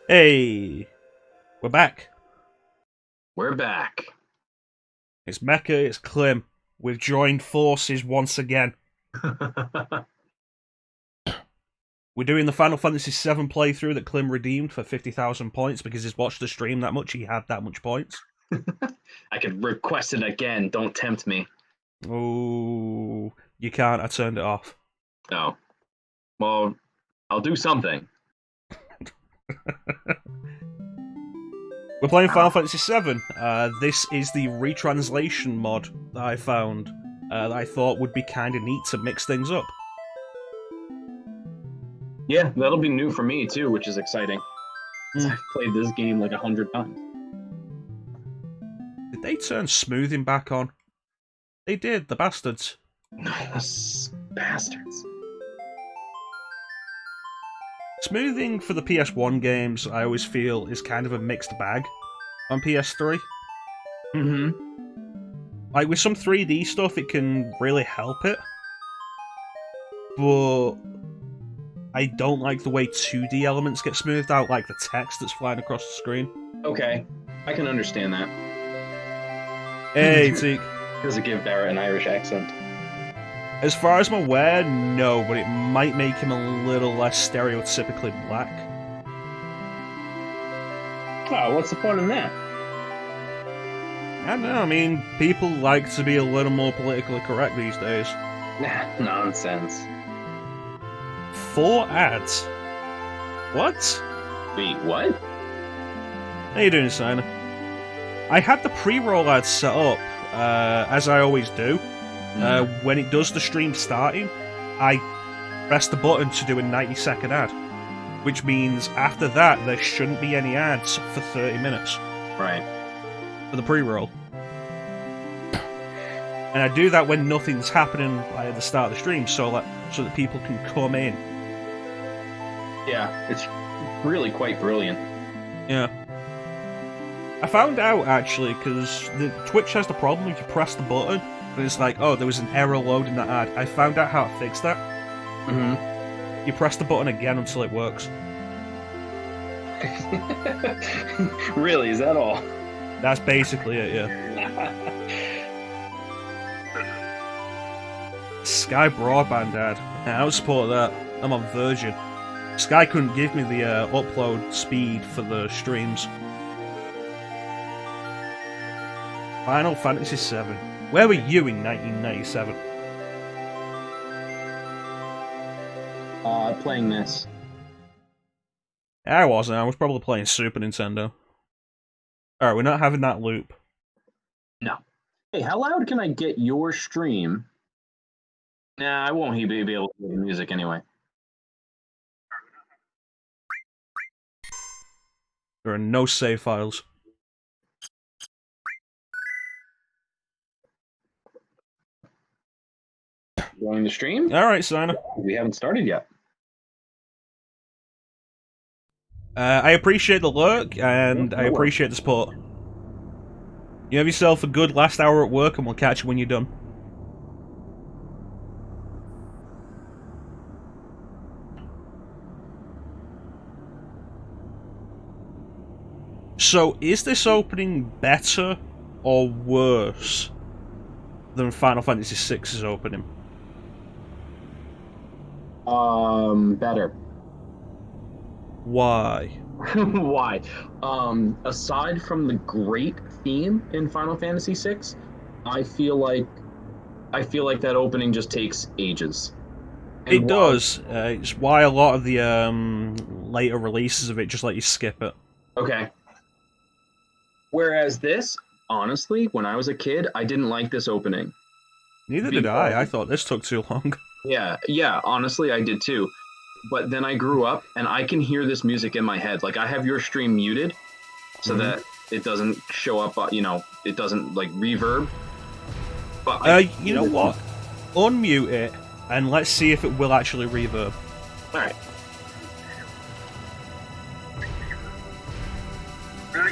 Hey, we're back. We're back. It's Mecca, it's Clim. We've joined forces once again. We're doing the Final Fantasy VII playthrough that Clim redeemed for 50,000 points because he's watched the stream that much, he had that much points. I could request it again, don't tempt me. Oh, you can't, I turned it off. Oh. Well, I'll do something. We're playing Final Fantasy VII. This is the Retranslation mod that I found that I thought would be kind of neat to mix things up. Yeah, that'll be new for me too, which is exciting. I've played this game like 100 times. Did they turn smoothing back on? They did, the bastards. Bastards. Smoothing for the PS1 games, I always feel, is kind of a mixed bag on PS3. Mm-hmm. Like, with some 3D stuff, it can really help it. But I don't like the way 2D elements get smoothed out, like the text that's flying across the screen. Okay, I can understand that. Hey, Teak. Does it give Barrett an Irish accent? As far as I'm aware, no, but it might make him a little less stereotypically black. Oh, what's the fun in that? I don't know, I mean, people like to be a little more politically correct these days. Nah, nonsense. 4 ads? What? Wait, what? How you doing, Sina? I had the pre-roll ad set up, as I always do. When it does the stream starting, I press the button to do a 90-second ad. Which means after that, there shouldn't be any ads for 30 minutes. Right. For the pre-roll. And I do that when nothing's happening at the start of the stream, so that people can come in. Yeah, it's really quite brilliant. Yeah. I found out, actually, because Twitch has the problem if you press the button, and it's like, oh, there was an error loading that ad. I found out how to fix that. Mm-hmm. You press the button again until it works. Really, is that all? That's basically it, yeah. Sky Broadband ad. I don't support that. I'm on Virgin. Sky couldn't give me the upload speed for the streams. Final Fantasy VII. Where were you in 1997? Playing this. I wasn't. I was probably playing Super Nintendo. Alright, we're not having that loop. No. Hey, how loud can I get your stream? Nah, I won't be able to hear the music anyway. There are no save files. Join the stream? Alright, Sina. We haven't started yet. I appreciate the lurk, and I appreciate the support. You have yourself a good last hour at work, and we'll catch you when you're done. So, is this opening better or worse than Final Fantasy VI's opening? Better. Why? Why? Aside from the great theme in Final Fantasy VI, I feel like that opening just takes ages. It does. It's why a lot of the later releases of it just let you skip it. Okay. Whereas this, honestly, when I was a kid, I didn't like this opening. Neither did I. I thought this took too long. Yeah, honestly, I did too. But then I grew up, and I can hear this music in my head. Like, I have your stream muted so that it doesn't show up, it doesn't, like, reverb. But you know what? Unmute it, and let's see if it will actually reverb. Alright.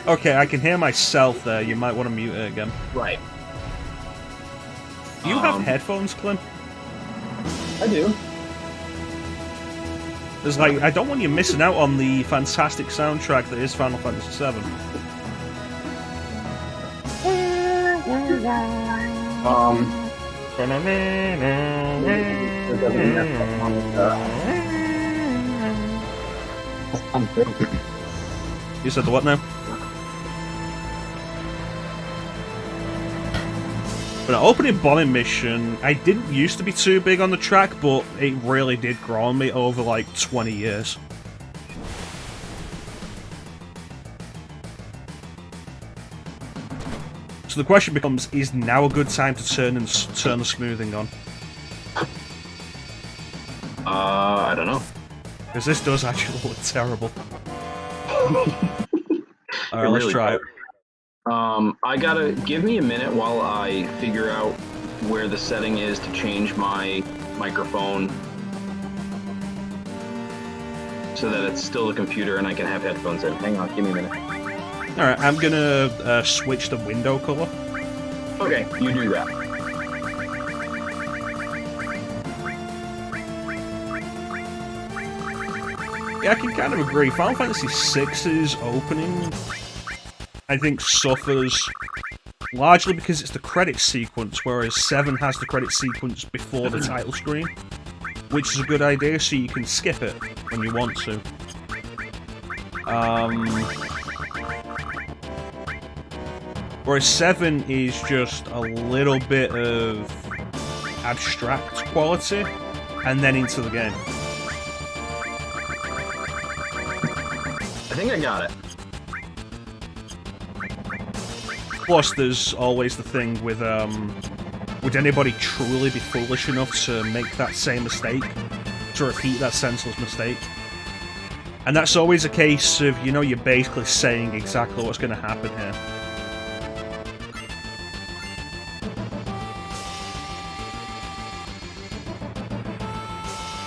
Okay, I can hear myself there. You might want to mute it again. Right. Do you have headphones, Clim? I do. It's like, I don't want you missing out on the fantastic soundtrack that is Final Fantasy VII. You said the what now? But an opening bombing mission, I didn't used to be too big on the track, but it really did grow on me over like 20 years. So the question becomes, is now a good time to turn the smoothing on? I don't know. Because this does actually look terrible. Alright, let's really try it. I gotta give me a minute while I figure out where the setting is to change my microphone so that it's still the computer and I can have headphones in. Hang on, give me a minute. Alright, I'm gonna switch the window color. Okay, you do that. Yeah, I can kind of agree. Final Fantasy VI's opening, I think, suffers largely because it's the credit sequence, whereas 7 has the credit sequence before the title screen, which is a good idea, so you can skip it when you want to. Whereas 7 is just a little bit of abstract quality, and then into the game. I think I got it. Plus, there's always the thing with, would anybody truly be foolish enough to make that same mistake? To repeat that senseless mistake? And that's always a case of, you know, you're basically saying exactly what's going to happen here.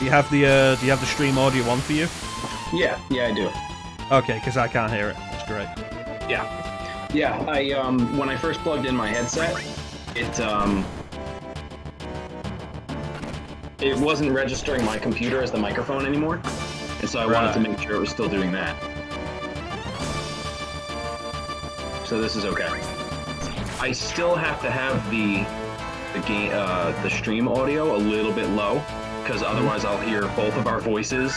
Do you have the stream audio on for you? Yeah, I do. Okay, because I can't hear it. That's great. Yeah. Yeah, I when I first plugged in my headset, it wasn't registering my computer as the microphone anymore, and so I wanted to make sure it was still doing that. So this is okay. I still have to have the stream audio a little bit low, because otherwise I'll hear both of our voices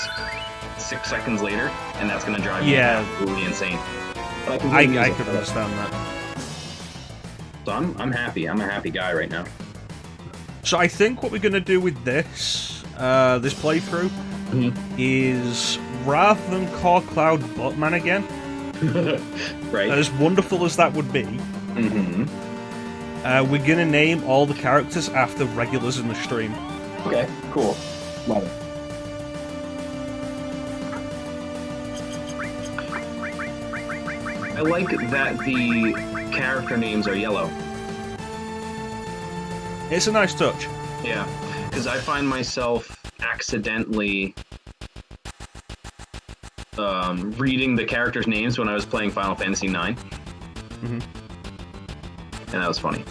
6 seconds later, and that's going to drive me absolutely insane. I could understand that. So I'm happy. I'm a happy guy right now. So I think what we're going to do with this playthrough is, rather than call Cloud Buttman again, right? As wonderful as that would be, we're going to name all the characters after regulars in the stream. Okay, cool. Love it. I like that the character names are yellow. It's a nice touch. Yeah, because I find myself accidentally reading the characters' names when I was playing Final Fantasy IX. And that was funny.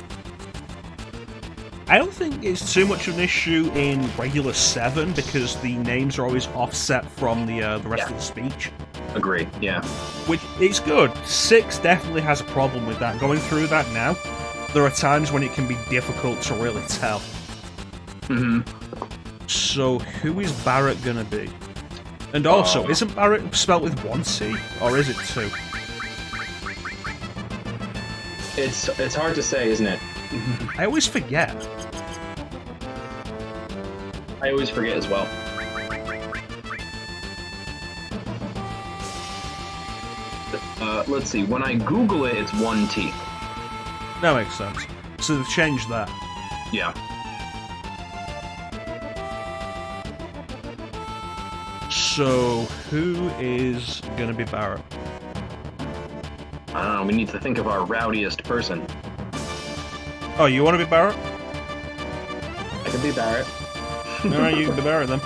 I don't think it's too much of an issue in regular 7 because the names are always offset from the rest of the speech. Agree, yeah. Which is good. 6 definitely has a problem with that. Going through that now, there are times when it can be difficult to really tell. So, who is Barrett gonna be? And also, isn't Barrett spelled with 1 C, or is it 2? It's hard to say, isn't it? I always forget. I always forget as well. Let's see, when I Google it, it's 1 T. That makes sense. So they've changed that. Yeah. So, who is gonna be Barrett? I don't know, we need to think of our rowdiest person. Oh, you want to be Barrett? I could be Barrett. Alright, you can be Barrett then.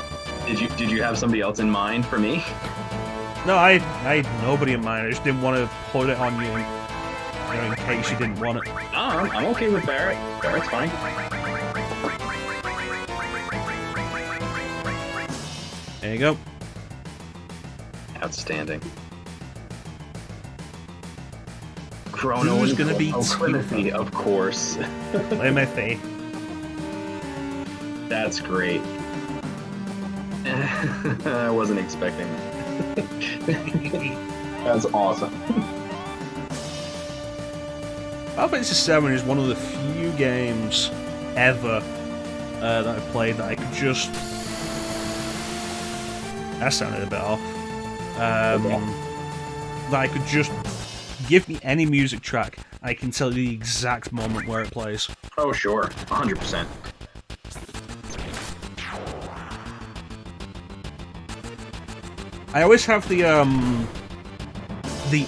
Did you have somebody else in mind for me? No, I had nobody in mind. I just didn't want to put it on you, in case you didn't want it. I'm okay with Barrett. Barrett's fine. There you go. Outstanding. Chrono Who's and gonna be Climothy, of course. Climothy. That's great. I wasn't expecting that. That's awesome. Final Fantasy VII is one of the few games ever that I've played that I could just... That sounded a bit off. That I could just give me any music track, I can tell you the exact moment where it plays. Oh, sure. 100%. I always have the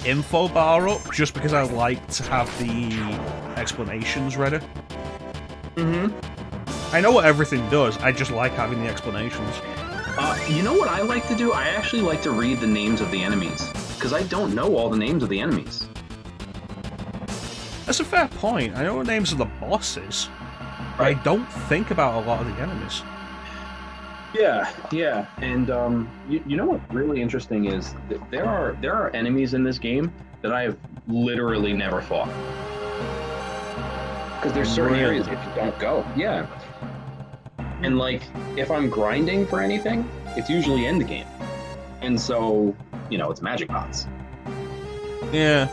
info bar up just because I like to have the explanations ready. I know what everything does, I just like having the explanations. You know what I like to do? I actually like to read the names of the enemies, because I don't know all the names of the enemies. That's a fair point. I know the names of the bosses, but I don't think about a lot of the enemies. Yeah, and you know what really interesting is that there are enemies in this game that I have literally never fought, because there's certain areas that you don't go. Yeah, and like if I'm grinding for anything, it's usually end game, and so it's magic pots. Yeah.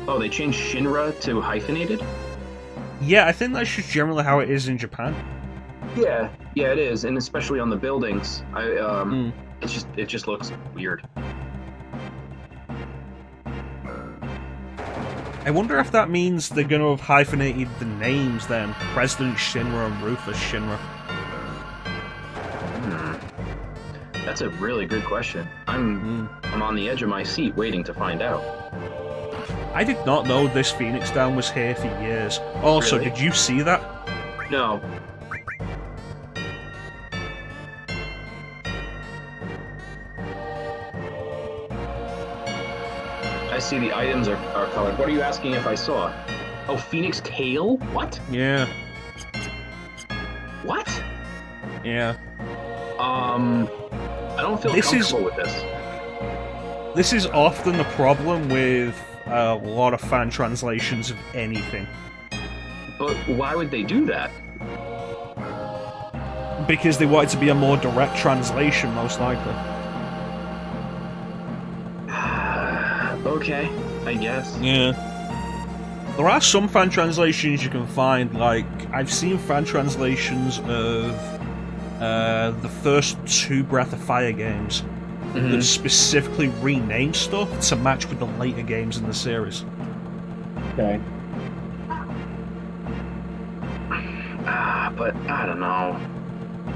Oh, they changed Shinra to hyphenated? Yeah, I think that's just generally how it is in Japan. Yeah, it is, and especially on the buildings. It just looks weird. I wonder if that means they're going to have hyphenated the names then. President Shinra and Rufus Shinra. That's a really good question. I'm on the edge of my seat waiting to find out. I did not know this Phoenix Down was here for years. Also, Really? Did you see that? No. I see the items are colored. What are you asking if I saw? Oh, Phoenix Tail? What? Yeah. What? Yeah. I don't feel comfortable with this. This is often the problem with a lot of fan translations of anything. But why would they do that? Because they want it to be a more direct translation, most likely. Okay, I guess. Yeah. There are some fan translations you can find, like, I've seen fan translations of the first two Breath of Fire games that specifically rename stuff to match with the later games in the series. Okay. But I don't know.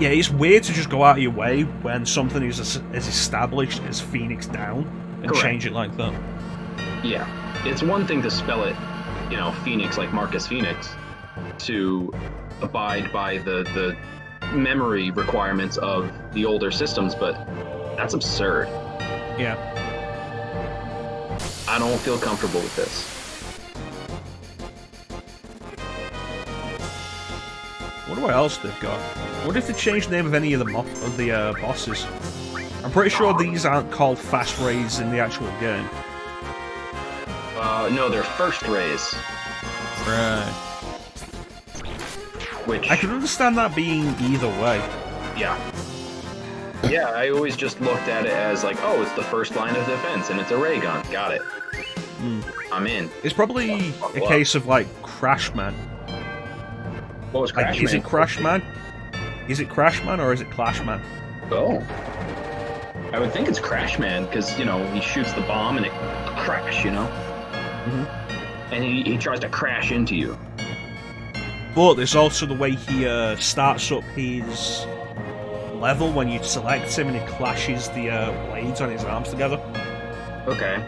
Yeah, it's weird to just go out of your way when something is established as Phoenix Down and change it like that. Yeah. It's one thing to spell it, Phoenix like Marcus Phoenix, to abide by the memory requirements of the older systems, but that's absurd. Yeah. I don't feel comfortable with this. I wonder what else they've got. What if they change the name of any of the bosses? I'm pretty sure these aren't called fast raids in the actual game. No, they're first rays. Right. Which I can understand that being either way. Yeah. Yeah, I always just looked at it as like, oh, it's the first line of defense, and it's a ray gun. Got it. I'm in. It's probably a case of like Crashman. What was Crashman? Like, is it Crashman? Is it Crashman or is it Clashman? Oh. I would think it's Crashman, because, he shoots the bomb and it crash, And he tries to crash into you. But there's also the way he starts up his level when you select him and he clashes the blades on his arms together. Okay.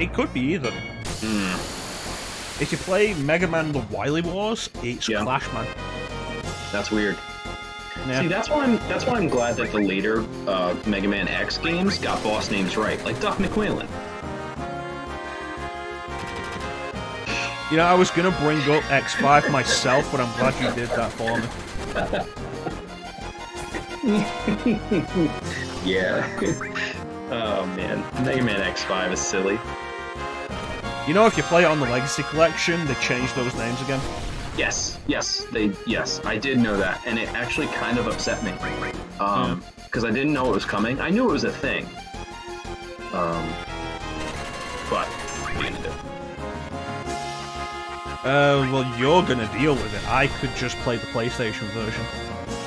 It could be either. If you play Mega Man The Wily Wars, it's Clashman. That's weird. Yeah. See, that's why I'm glad that the later Mega Man X games got boss names right, like Doc McQuillan. I was gonna bring up X5 myself, but I'm glad you did that for me. Yeah. Oh man, Mega Man X5 is silly. You know, if you play it on the Legacy Collection, they changed those names again. Yes, I did know that, and it actually kind of upset me. Because I didn't know it was coming. I knew it was a thing. But what are you gonna do? Well, you're gonna deal with it. I could just play the PlayStation version.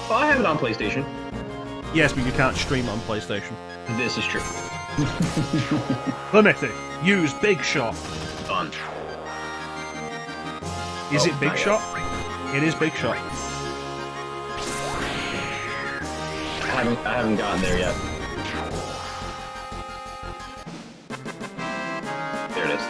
Oh, I have it on PlayStation. Yes, but you can't stream it on PlayStation. This is true. Climity, use Big Shot. Done. Is it Big Shot? It is Big Shot. I haven't gotten there yet. There it is.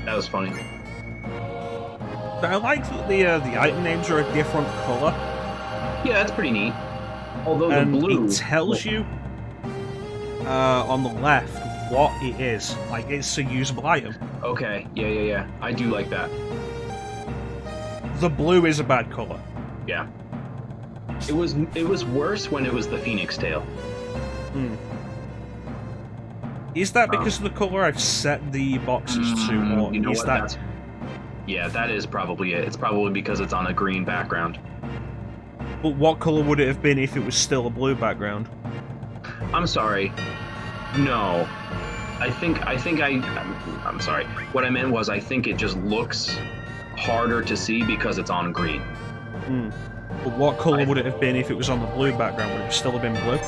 That was funny. I like that the item names are a different color. Yeah, that's pretty neat. Although the And blue it tells you on the left what it is. Like, it's a usable item. Okay, yeah. I do like that. The blue is a bad color. Yeah. It was worse when it was the Phoenix tail. Is that because of the color I've set the boxes to, or you know is what, that... Yeah, that is probably it. It's probably because it's on a green background. But what color would it have been if it was still a blue background? I'm sorry. No. I'm sorry. What I meant was I think it just looks harder to see because it's on green. But what color would it have been if it was on the blue background? Would it still have been blue?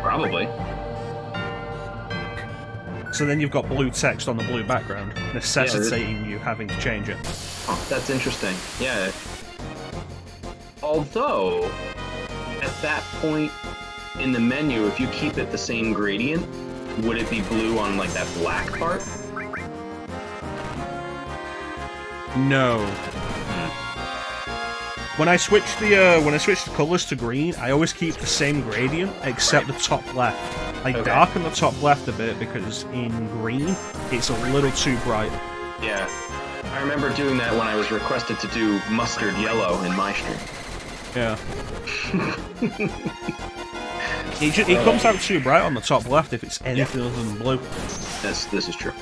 Probably. So then you've got blue text on the blue background, necessitating you having to change it. Oh, that's interesting. Yeah. Although, at that point in the menu, if you keep it the same gradient, would it be blue on like that black part? No. When I switch the colors to green, I always keep the same gradient except the top left. I darken the top left a bit because in green it's a little too bright. Yeah, I remember doing that when I was requested to do mustard yellow in my stream. Yeah. It comes out too bright on the top left if it's anything other than blue. This is true.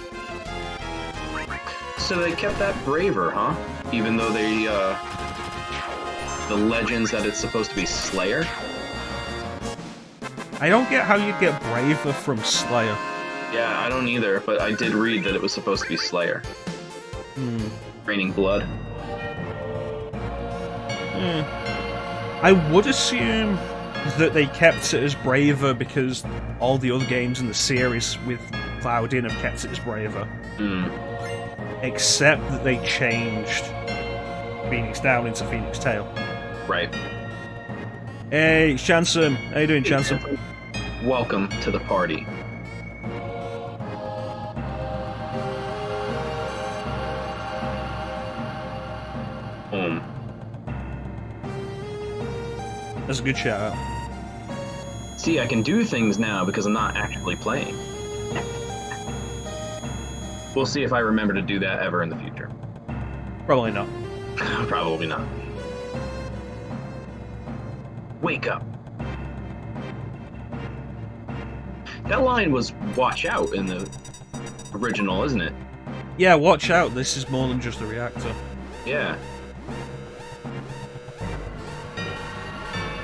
So they kept that braver, huh? Even though they the legends that it's supposed to be Slayer. I don't get how you get braver from Slayer. Yeah, I don't either, but I did read that it was supposed to be Slayer. Raining blood. I would assume that they kept it as braver because all the other games in the series with Cloud in have kept it as braver. Except that they changed Phoenix Down into Phoenix Tail. Right. Hey, Chanson. How you doing, Chanson? Welcome to the party. That's a good shout out. See, I can do things now because I'm not actually playing. We'll see if I remember to do that ever in the future. Probably not. Probably not. Wake up. That line was watch out in the original, isn't it? Yeah, watch out, this is more than just a reactor. Yeah.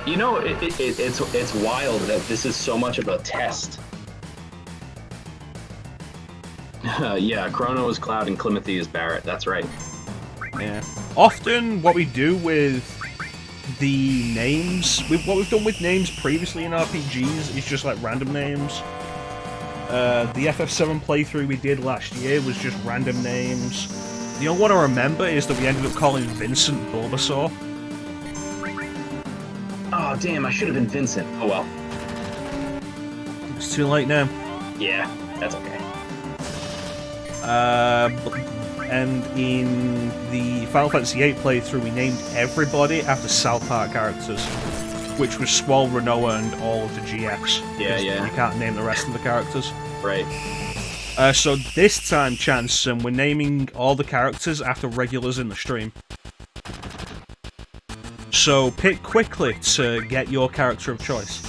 You know, it's wild that this is so much of a test. Yeah, Chrono is Cloud and Climity is Barrett, that's right. Yeah. Often what we do with the names, what we've done with names previously in RPGs is just like random names. The FF7 playthrough we did last year was just random names. The only one I remember is that we ended up calling Vincent Bulbasaur. Oh, damn, I should have been Vincent. Oh, well. It's too late now. Yeah, that's okay. And in the Final Fantasy VIII playthrough, we named everybody after South Park characters, which was Squall, Renoa, and all of the GFs. Yeah. You can't name the rest of the characters. Right. So this time, Chanson, we're naming all the characters after regulars in the stream. So pick quickly to get your character of choice.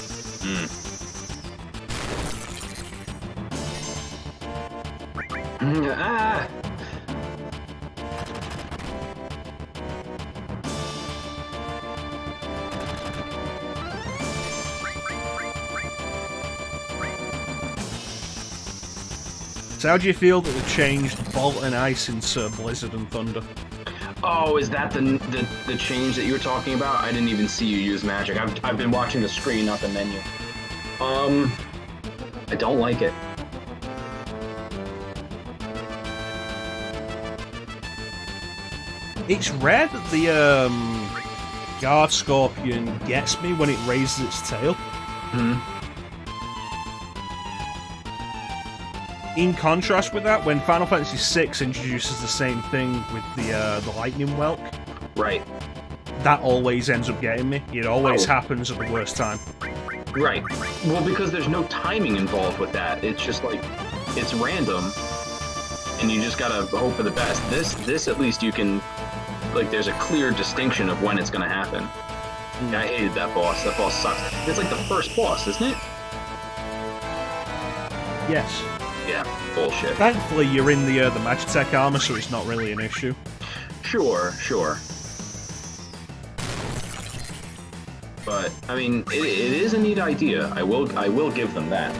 Ah! So how do you feel that they changed Bolt and Ice into Blizzard and Thunder? Oh, is that the change that you were talking about? I didn't even see you use magic. I've been watching the screen, not the menu. I don't like it. It's rare that the Guard Scorpion gets me when it raises its tail. In contrast with that, when Final Fantasy VI introduces the same thing with the lightning whelk, Right. that always ends up getting me. It always happens at the worst time. Right. Well, because there's no timing involved with that. It's just like, it's random, and you just gotta hope for the best. This at least you can, like, there's a clear distinction of when it's gonna happen. Yeah, I hated that boss. That boss sucks. It's like the first boss, isn't it? Yes. Yeah, bullshit. Thankfully, you're in the Magitech armor, so it's not really an issue. Sure. But I mean, it is a neat idea. I will give them that.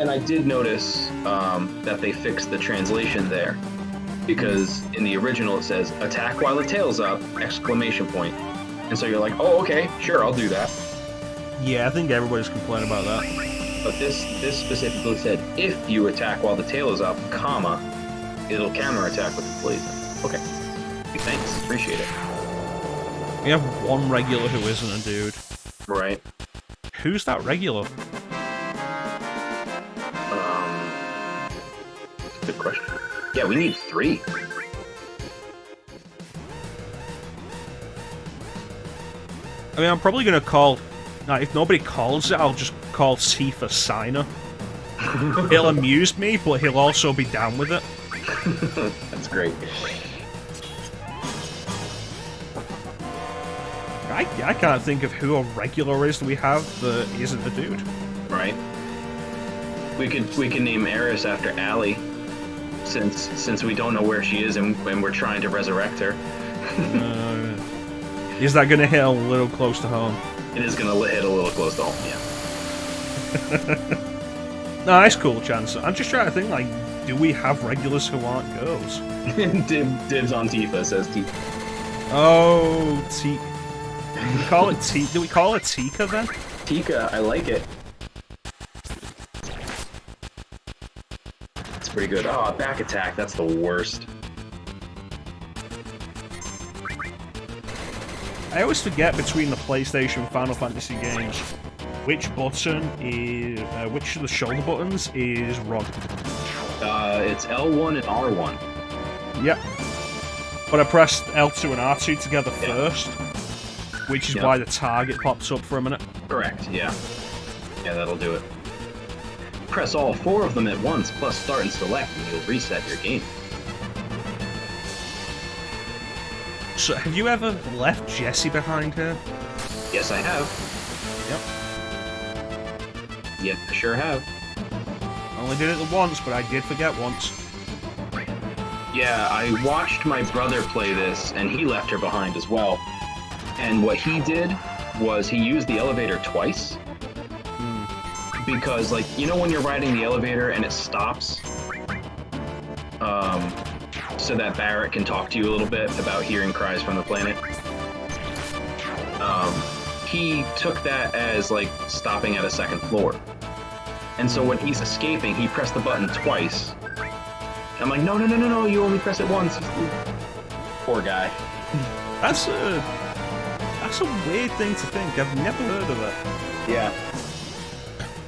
And I did notice that they fixed the translation there, because in the original it says "attack while the tail's up!" ! And so you're like, oh, okay, sure, I'll do that. Yeah, I think everybody's complaining about that. But this specifically said, if you attack while the tail is up, comma, it'll counterattack with the blazing. Okay. Thanks. Appreciate it. We have one regular who isn't a dude. Right. Who's that regular? Good question. Yeah, we need 3. I mean, I'm probably gonna call... Now, if nobody calls it, I'll just call Tifa Signer. He'll amuse me, but he'll also be down with it. That's great. I can't think of who a regular is that we have that isn't a dude. Right. We could name Eris after Allie, since we don't know where she is and we're trying to resurrect her. Is that gonna hit a little close to home? It is gonna hit a little close to home, yeah. No, it's cool, Chance. I'm just trying to think, like, do we have regulars who aren't girls? Dibs on Tifa, says Tifa. Oh, Tika. Do we call it Tika then? Tika, I like it. It's pretty good. Oh, back attack, that's the worst. I always forget between the PlayStation Final Fantasy games which button is which of the shoulder buttons is run. It's L1 and R1. Yep. But I pressed L2 and R2 together first, which is why the target pops up for a minute. Correct, yeah. Yeah, that'll do it. Press all 4 of them at once, plus start and select, and you'll reset your game. So, have you ever left Jessie behind here? Yes, I have. Yep. Yes, I sure have. Only did it once, but I did forget once. Yeah, I watched my brother play this, and he left her behind as well. And what he did was he used the elevator twice. Because, like, you know when you're riding the elevator and it stops? So that Barrett can talk to you a little bit about hearing cries from the planet. He took that as, like, stopping at a second floor. And so when he's escaping, he pressed the button twice. I'm like, no, you only press it once. Poor guy. That's a weird thing to think. I've never heard of it. Yeah.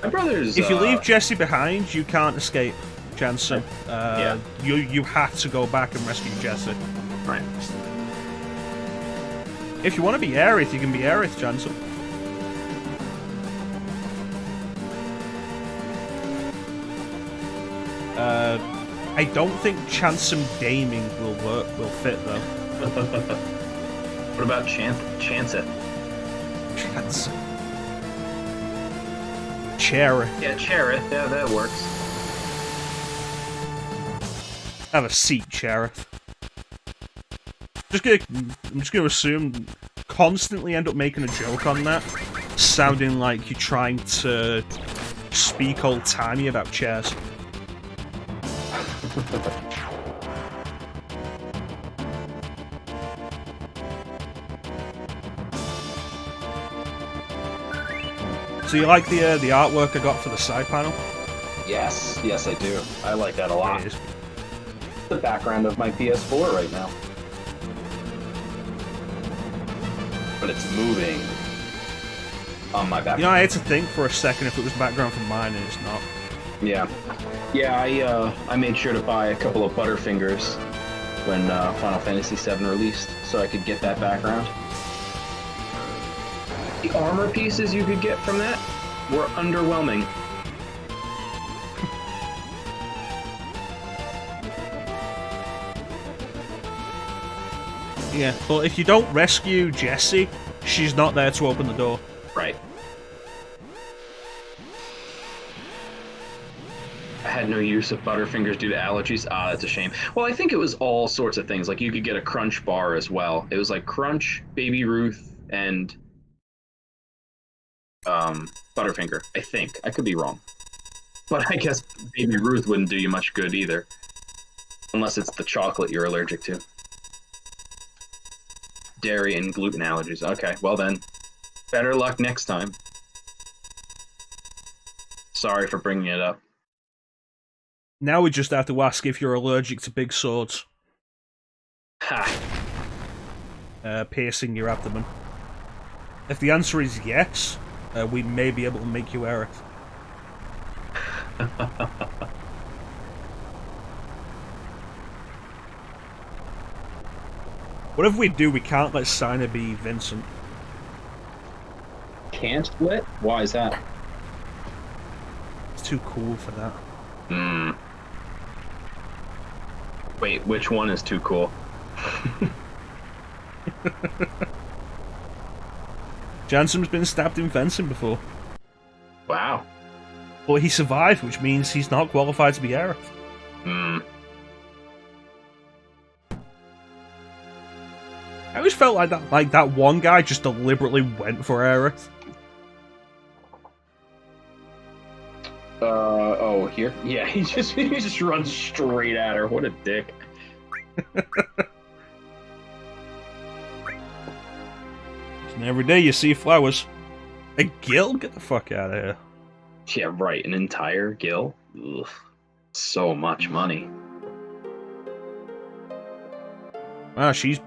My brother's... If you leave Jessie behind, you can't escape, Jansen. You have to go back and rescue Jessie. Right. If you want to be Aerith, you can be Aerith, Jansen. I don't think Chansome Gaming will fit though. What about Chance It? Chansome. Cherith. Yeah, Cherith. Yeah, that works. Have a seat, Cherith. I'm just gonna assume constantly end up making a joke on that, sounding like you're trying to speak old-timey about chairs. So you like the artwork I got for the side panel? Yes, I do. I like that a lot. It is. The background of my PS4 right now. But it's moving on my background. You know, I had to think for a second if it was background from mine, and it's not. Yeah. I made sure to buy a couple of Butterfingers when Final Fantasy VII released, so I could get that background. The armor pieces you could get from that were underwhelming. Yeah, but if you don't rescue Jessie, she's not there to open the door. Right. I had no use of Butterfingers due to allergies. Ah, that's a shame. Well, I think it was all sorts of things. Like, you could get a Crunch bar as well. It was like Crunch, Baby Ruth, and Butterfinger, I think. I could be wrong. But I guess Baby Ruth wouldn't do you much good either. Unless it's the chocolate you're allergic to. Dairy and gluten allergies. Okay, well then, better luck next time. Sorry for bringing it up. Now we just have to ask if you're allergic to big swords. Ha! Piercing your abdomen. If the answer is yes, we may be able to make you wear it. Whatever we do, we can't let Sina be Vincent. Can't split? Why is that? It's too cool for that. Wait, which one is too cool? Jansen's been stabbed in fencing before. Wow. But he survived, which means he's not qualified to be Aerith. I always felt like that one guy just deliberately went for Aerith. Oh, here? Yeah, he just runs straight at her. What a dick. And every day you see flowers. A gill? Get the fuck out of here. Yeah, right. An entire gill? Ugh. So much money. Ah, she's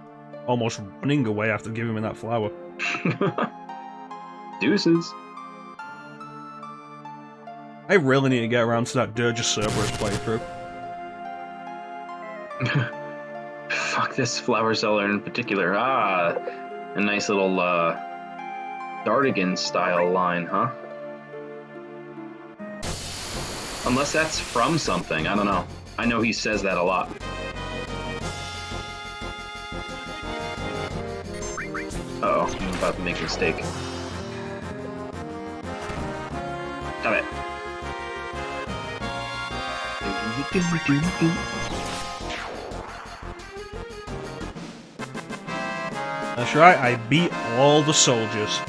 almost running away after giving me that flower. Deuces. I really need to get around to that Dirge Cerberus playthrough. Fuck this flower seller in particular. Ah, a nice little Dardigan style line, huh? Unless that's from something, I don't know. I know he says that a lot. Uh-oh, I'm about to make a mistake. Damn it. That's right, I beat all the soldiers.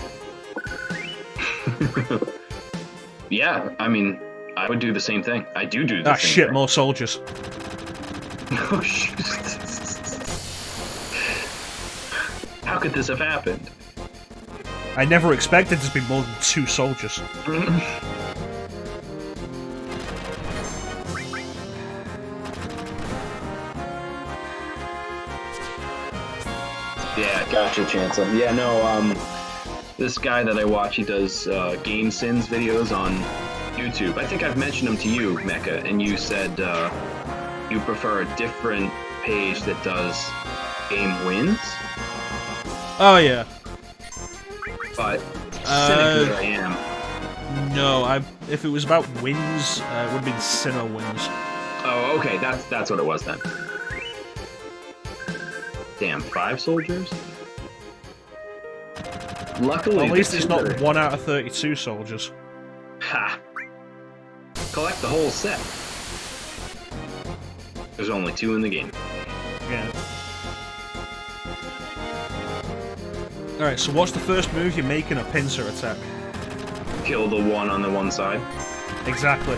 Yeah, I mean, I would do the same thing. I do the Ah, same shit, thing. more soldiers. Oh, shit. How could this have happened? I never expected to be more than 2 soldiers. Yeah, gotcha, Chancellor. Yeah, no, this guy that I watch, he does Game Sins videos on YouTube. I think I've mentioned him to you, Mecha, and you said you prefer a different page that does game wins. Oh, yeah. But cynically I am. No, if it was about wins, it would have been Sinnoh wins. Oh, okay, that's what it was then. Damn, 5 soldiers? Luckily, Well, at least it's not better. 1 out of 32 soldiers. Ha! Collect the whole set. There's only 2 in the game. Yeah. Alright, so what's the first move you make in a pincer attack? Kill the one on the one side. Exactly.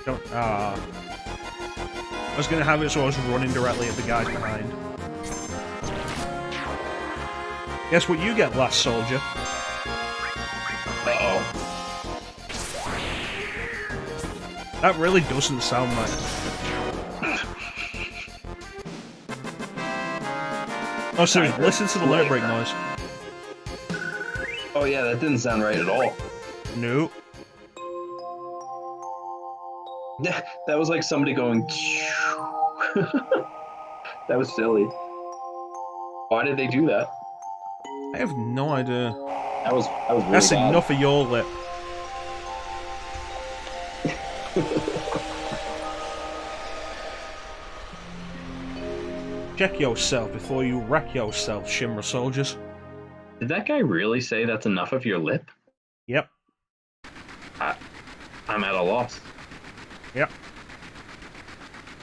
Don't. I was gonna have it so I was running directly at the guys behind. Guess what you get, last soldier? Uh-oh. That really doesn't sound like. Oh, seriously, listen to the alert break noise. Oh yeah, that didn't sound right at all. Nope. That was like somebody going. That was silly. Why did they do that? I have no idea. That was really That's bad. enough of your lip. Check yourself before you wreck yourself, Shimmer soldiers. Did that guy really say that's enough of your lip? Yep. I'm at a loss. Yep.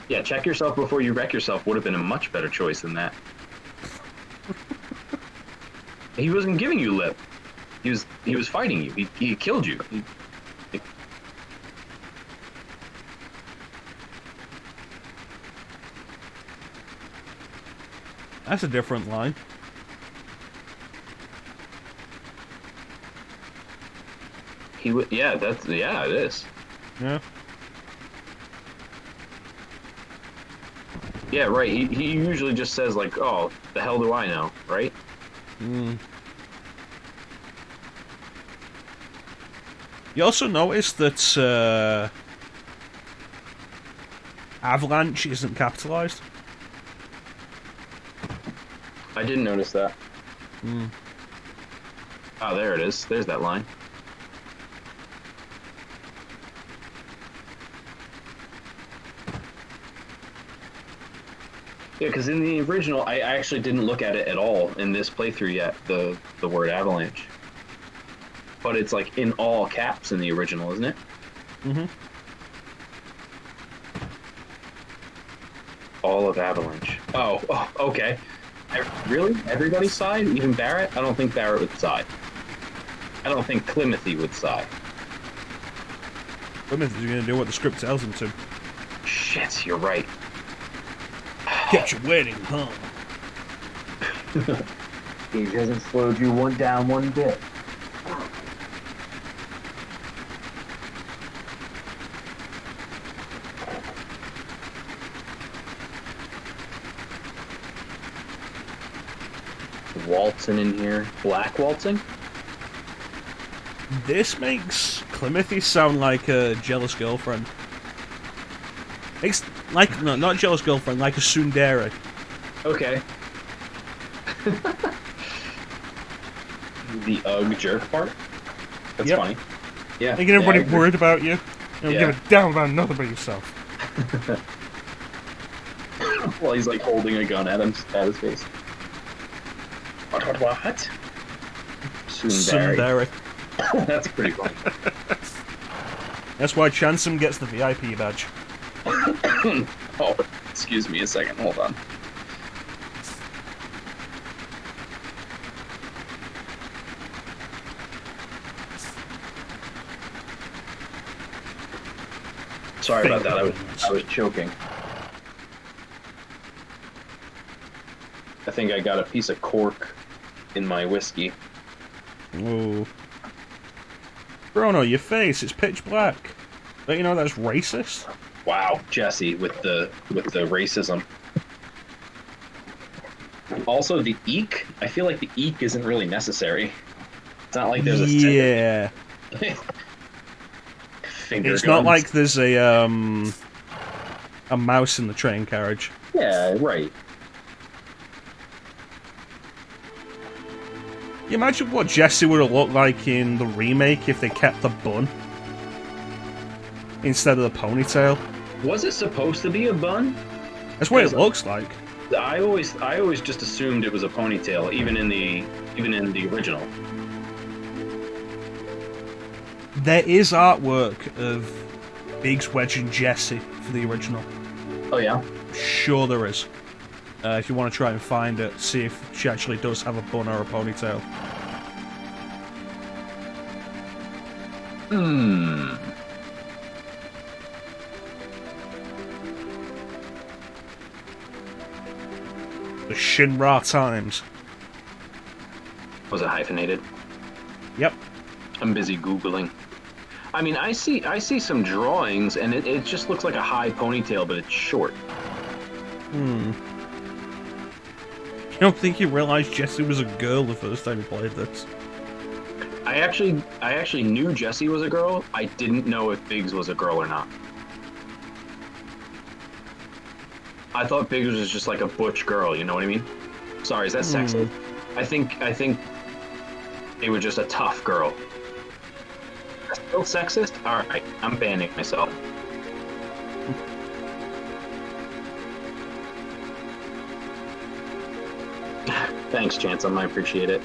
Yeah, check yourself before you wreck yourself would have been a much better choice than that. He wasn't giving you lip. He was fighting you. He killed you. That's a different line. Yeah, it is. Yeah. Yeah, right. He usually just says like, "Oh, the hell do I know?" Right? You also notice that Avalanche isn't capitalized. I didn't notice that. Oh, there it is. There's that line. Yeah, because in the original, I actually didn't look at it at all in this playthrough yet, the word avalanche. But it's like in all caps in the original, isn't it? Mm-hmm. All of avalanche. Oh, okay. Really? Everybody's side? Even Barrett? I don't think Barrett would side. I don't think Climothy would side. Women's is going to do what the script tells him to. Shit, you're right. Get your wedding, huh? He hasn't slowed you down one bit. Waltzing in here. Black waltzing? This makes Climothy sound like a jealous girlfriend. Makes like no, not jealous girlfriend, like a tsundere. Okay. The UGG jerk part? That's funny. Yeah. Making everybody I agree. worried about you. You don't Yeah. give a damn about nothing but yourself. While he's like holding a gun at his face. What? Tsundere. That's pretty funny. That's why Chansum gets the VIP badge. Oh, excuse me a second. Hold on. Sorry about that. I was choking. I think I got a piece of cork in my whiskey. Ooh. Bruno, your face, it's pitch black. Don't you know that's racist? Wow, Jesse with the racism. Also, the eek. I feel like the eek isn't really necessary. It's not like there's a Yeah. finger It's guns. not like there's a mouse in the train carriage. Yeah, right. You imagine what Jesse would have looked like in the remake if they kept the bun instead of the ponytail. Was it supposed to be a bun? That's what it looks like. I always just assumed it was a ponytail, even in the original. There is artwork of Biggs, Wedge, and Jesse for the original. Oh yeah. Sure there is. If you want to try and find it, see if she actually does have a bun or a ponytail. The Shinra Times. Was it hyphenated? Yep. I'm busy Googling. I mean, I see some drawings, and it just looks like a high ponytail, but it's short. You don't think you realized Jessie was a girl the first time you played this? I actually knew Jessie was a girl. I didn't know if Biggs was a girl or not. I thought Biggs was just like a butch girl, you know what I mean? Sorry, is that sexist? I think they were just a tough girl. That's still sexist? Alright, I'm banning myself. Thanks, Chancellor, I appreciate it.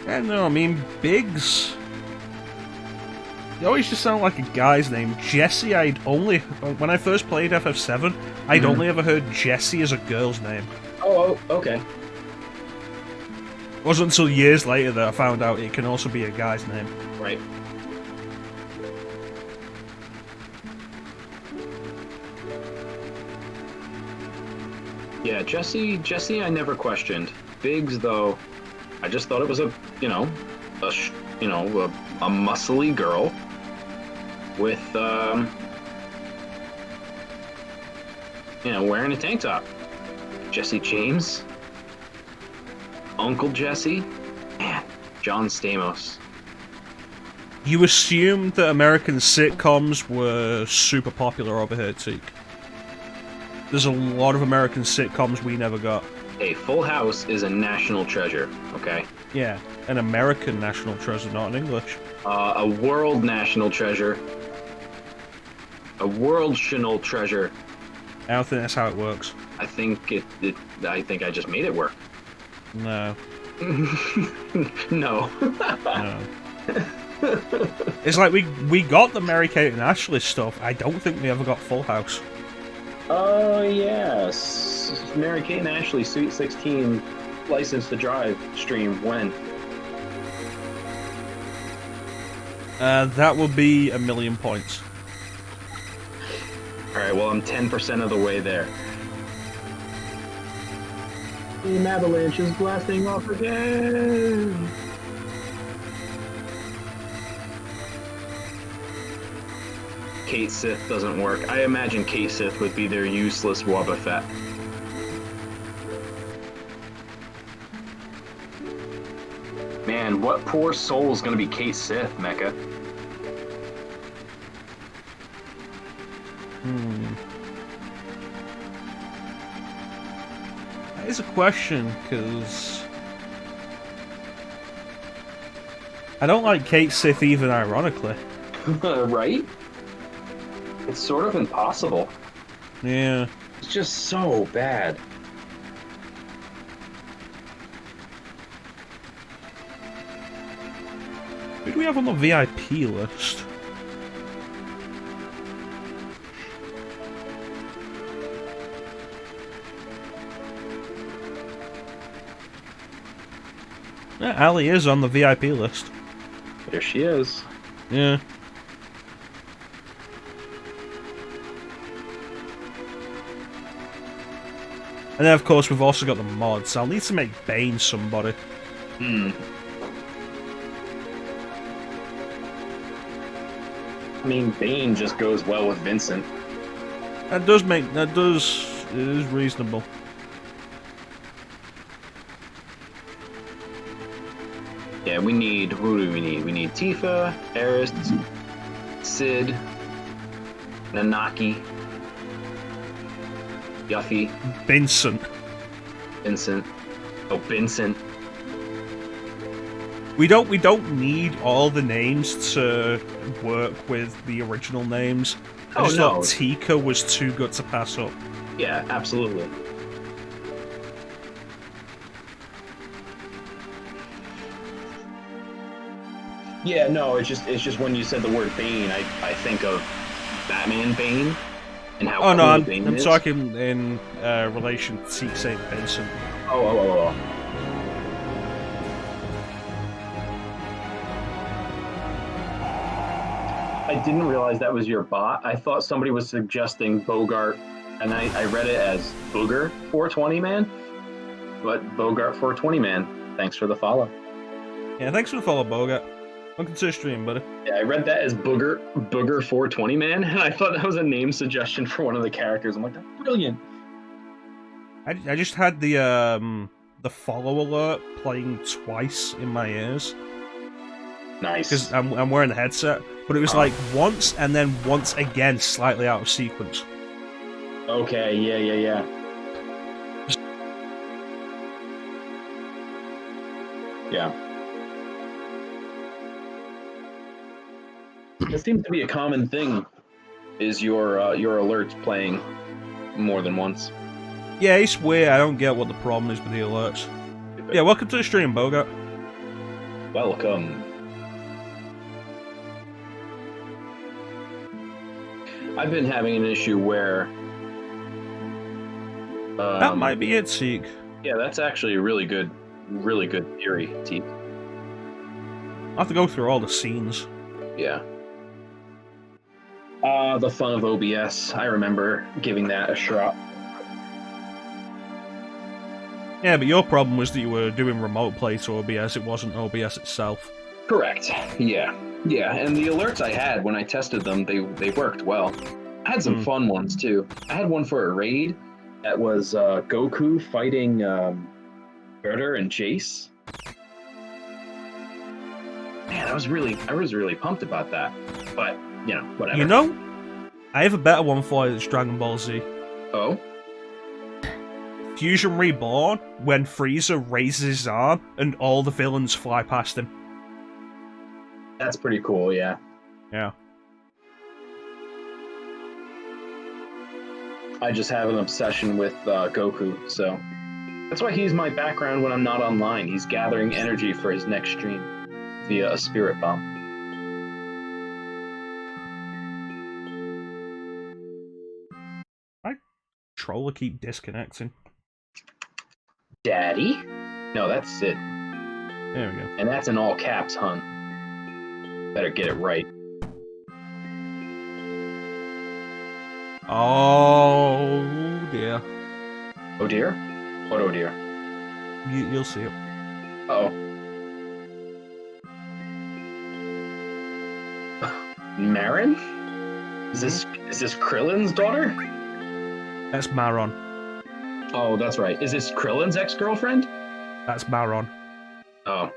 I don't know, I mean, Biggs... It always just sounded like a guy's name. Jesse, when I first played FF7, I'd only ever heard Jesse as a girl's name. Oh, okay. It wasn't until years later that I found out it can also be a guy's name. Right. Yeah, Jesse I never questioned. Biggs, though, I just thought it was a muscly girl with, wearing a tank top. Jesse James, Uncle Jesse, man, John Stamos. You assumed that American sitcoms were super popular over here, Teak. There's a lot of American sitcoms we never got. Hey, Full House is a national treasure, okay? Yeah, an American national treasure, not an English. A world national treasure. A world-tional treasure. I don't think that's how it works. I think I think I just made it work. No. No. No. It's like we got the Mary-Kate and Ashley stuff. I don't think we ever got Full House. Oh, yes. Mary-Kate and Ashley, Sweet 16, License to Drive stream when? That will be 1,000,000 points. Alright, well, I'm 10% of the way there. An avalanche is blasting off again! Kate Sith doesn't work. I imagine Kate Sith would be their useless Wobba Fett. Man, what poor soul is gonna be Kate Sith, Mecha? That is a question, because I don't like Kate Sith even ironically. Right? It's sort of impossible. Yeah. It's just so bad. Who do we have on the VIP list? Yeah, Ali is on the VIP list. There she is. Yeah. And then, of course, we've also got the mods. I'll need to make Bane somebody. I mean, Bane just goes well with Vincent. It is reasonable. Yeah, who do we need? We need Tifa, Eris, Sid, Nanaki, Yuffie. Vincent. Vincent. Oh, Vincent. We don't need all the names to work with the original names. I just thought Tika was too good to pass up. Yeah, absolutely. Yeah, no, it's just when you said the word Bane, I think of Batman Bane and how Oh no, cool I'm Bane is. talking in relation to St. Vincent. Oh. I didn't realize that was your bot. I thought somebody was suggesting Bogart, and I read it as Booger 420 Man. But Bogart 420 Man, thanks for the follow. Yeah, thanks for the follow, Bogart. Welcome to the stream, buddy. Yeah, I read that as Booger 420 Man, and I thought that was a name suggestion for one of the characters. I'm like, that's brilliant. I just had the follow alert playing twice in my ears. Nice. Because I'm wearing the headset, but it was like once and then once again, slightly out of sequence. Okay, yeah. Yeah. It seems to be a common thing, is your alerts playing more than once. Yeah, it's weird. I don't get what the problem is with the alerts. Yeah, welcome to the stream, Bogart. Welcome. I've been having an issue where... that might be it, Teak. Yeah, that's actually a really good theory, Teak. I'll have to go through all the scenes. Yeah. The fun of OBS. I remember giving that a shot. Yeah, but your problem was that you were doing remote play to OBS, it wasn't OBS itself. Correct. Yeah, and the alerts I had when I tested them, they worked well. I had some fun ones too. I had one for a raid that was Goku fighting Berter and Jace. Man, I was really pumped about that. But whatever. You know, I have a better one for you that's Dragon Ball Z. Oh? Fusion Reborn, when Frieza raises his arm and all the villains fly past him. That's pretty cool, yeah. Yeah. I just have an obsession with Goku, so that's why he's my background when I'm not online. He's gathering energy for his next stream via a spirit bomb. My controller keep disconnecting. Daddy? No, that's Sid. There we go. And that's in all caps, hun. Better get it right. Oh dear. Oh dear? What oh dear? You'll see it. Uh-oh. Marin? Is this Krillin's daughter? That's Maron. Oh, that's right. Is this Krillin's ex-girlfriend? That's Maron. Oh.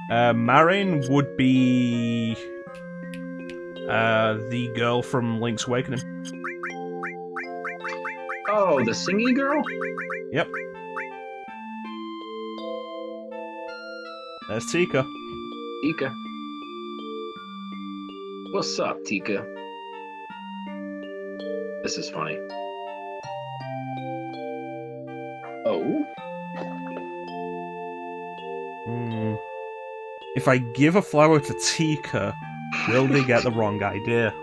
Marin would be the girl from Link's Awakening. Oh, the singing girl? Yep. There's Tika. Tika. What's up, Tika? This is funny. Oh? If I give a flower to Tika, will they get the wrong idea?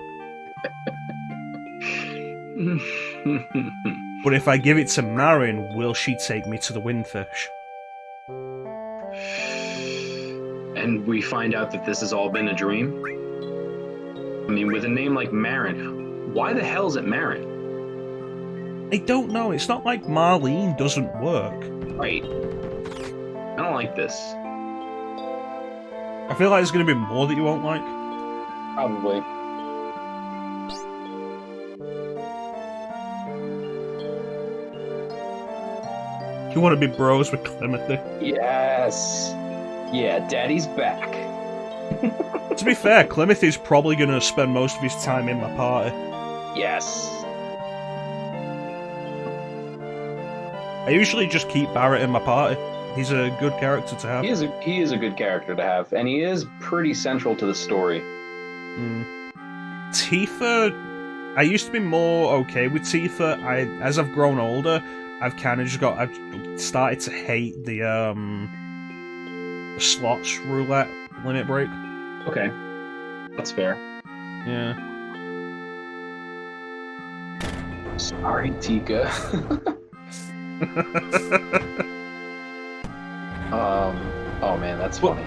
But if I give it to Marin, will she take me to the Windfish? And we find out that this has all been a dream? I mean, with a name like Marin, why the hell is it Marin? I don't know. It's not like Marlene doesn't work. Right. I don't like this. I feel like there's going to be more that you won't like. Probably. You want to be bros with Clementhy? Yes. Yeah, Daddy's back. To be fair, Clementhy's probably going to spend most of his time in my party. Yes. I usually just keep Barrett in my party. He's a good character to have. He is a good character to have, and he is pretty central to the story. Tifa, I used to be more okay with Tifa. As I've grown older, I've started to hate the slots roulette limit break. Okay, that's fair. Yeah. Sorry, Tika. Oh man, that's funny.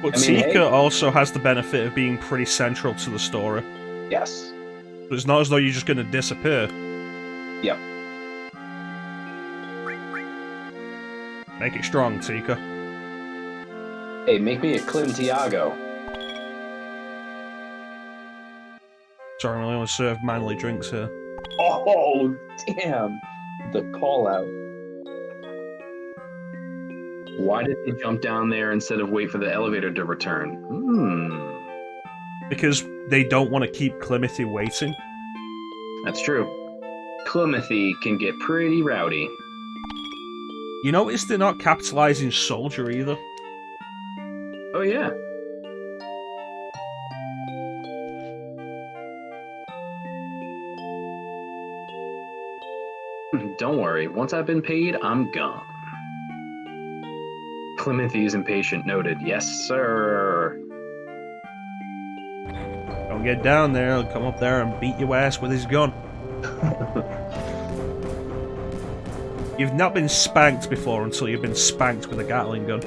But I mean, Tika also has the benefit of being pretty central to the story. Yes. So it's not as though you're just going to disappear. Yep. Make it strong, Tika. Hey, make me a Clim Tiago. Sorry, I only serve manly drinks here. Oh, damn. The call out. Why did they jump down there instead of wait for the elevator to return? Because they don't want to keep Climothy waiting. That's true. Climothy can get pretty rowdy. You notice they're not capitalizing Soldier either. Oh, yeah. Don't worry. Once I've been paid, I'm gone. Climothy is impatient. Noted. Yes, sir. Don't get down there. He'll come up there and beat your ass with his gun. You've not been spanked before until you've been spanked with a Gatling gun.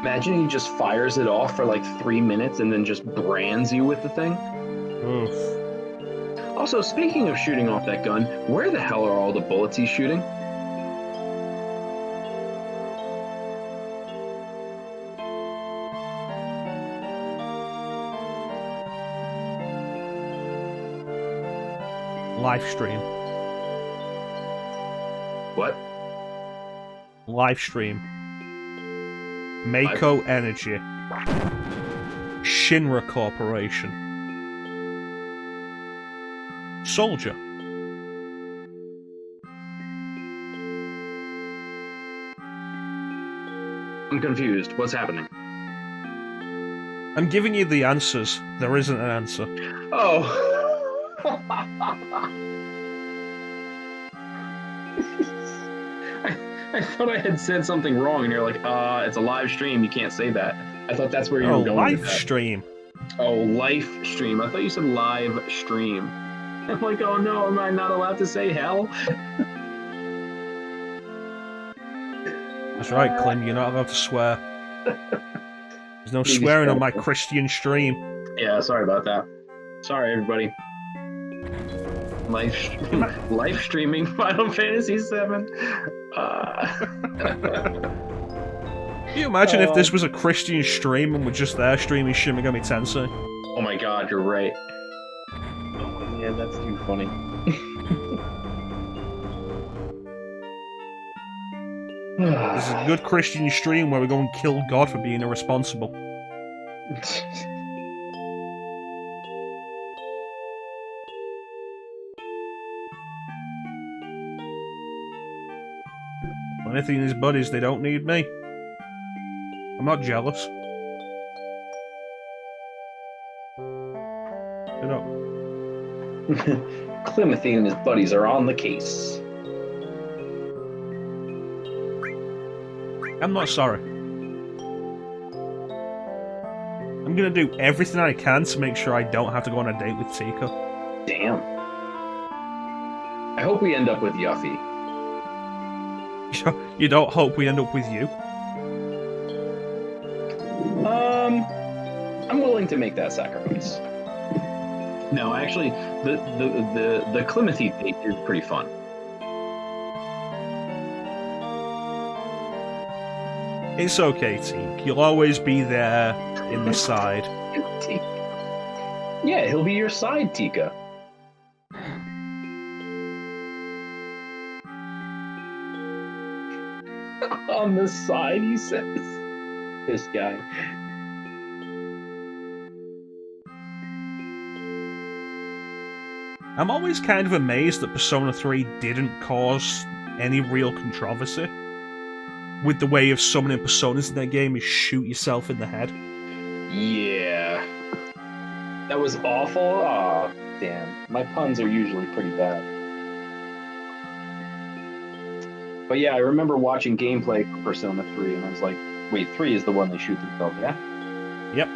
Imagine he just fires it off for like 3 minutes and then just brands you with the thing. Oof. Also, speaking of shooting off that gun, where the hell are all the bullets he's shooting? Live stream. What? Live stream. Mako Energy. Shinra Corporation. Soldier. I'm confused. What's happening? I'm giving you the answers. There isn't an answer. Oh. I thought I had said something wrong, and you're like, it's a live stream. You can't say that. I thought that's where you were going. Live with that. stream. Oh, live stream. I thought you said live stream. I'm like, oh no, am I not allowed to say hell? That's right, Clim. You're not allowed to swear. There's no swearing on my Christian stream. Yeah, sorry about that. Sorry, everybody. Live streaming Final Fantasy VII. Can you imagine if this was a Christian stream and we're just there streaming Shin Megami Tensei? Oh my god, you're right. Oh yeah, that's too funny. This is a good Christian stream where we go and kill God for being irresponsible. Climothy and his buddies, they don't need me. I'm not jealous. Shut up. Climothy and his buddies are on the case. I'm not sorry. I'm gonna do everything I can to make sure I don't have to go on a date with Tika. Damn. I hope we end up with Yuffie. You don't hope we end up with you? I'm willing to make that sacrifice. No, actually, the Climothy date is pretty fun. It's okay, Teak. You'll always be there in the side. Yeah, he'll be your side, Tika. On the side, he says. This guy. I'm always kind of amazed that Persona 3 didn't cause any real controversy with the way of summoning personas in their game is shoot yourself in the head. Yeah. That was awful. Aw, damn. My puns are usually pretty bad. But yeah, I remember watching gameplay for Persona 3, and I was like, wait, 3 is the one they shoot themselves, yeah? Yep.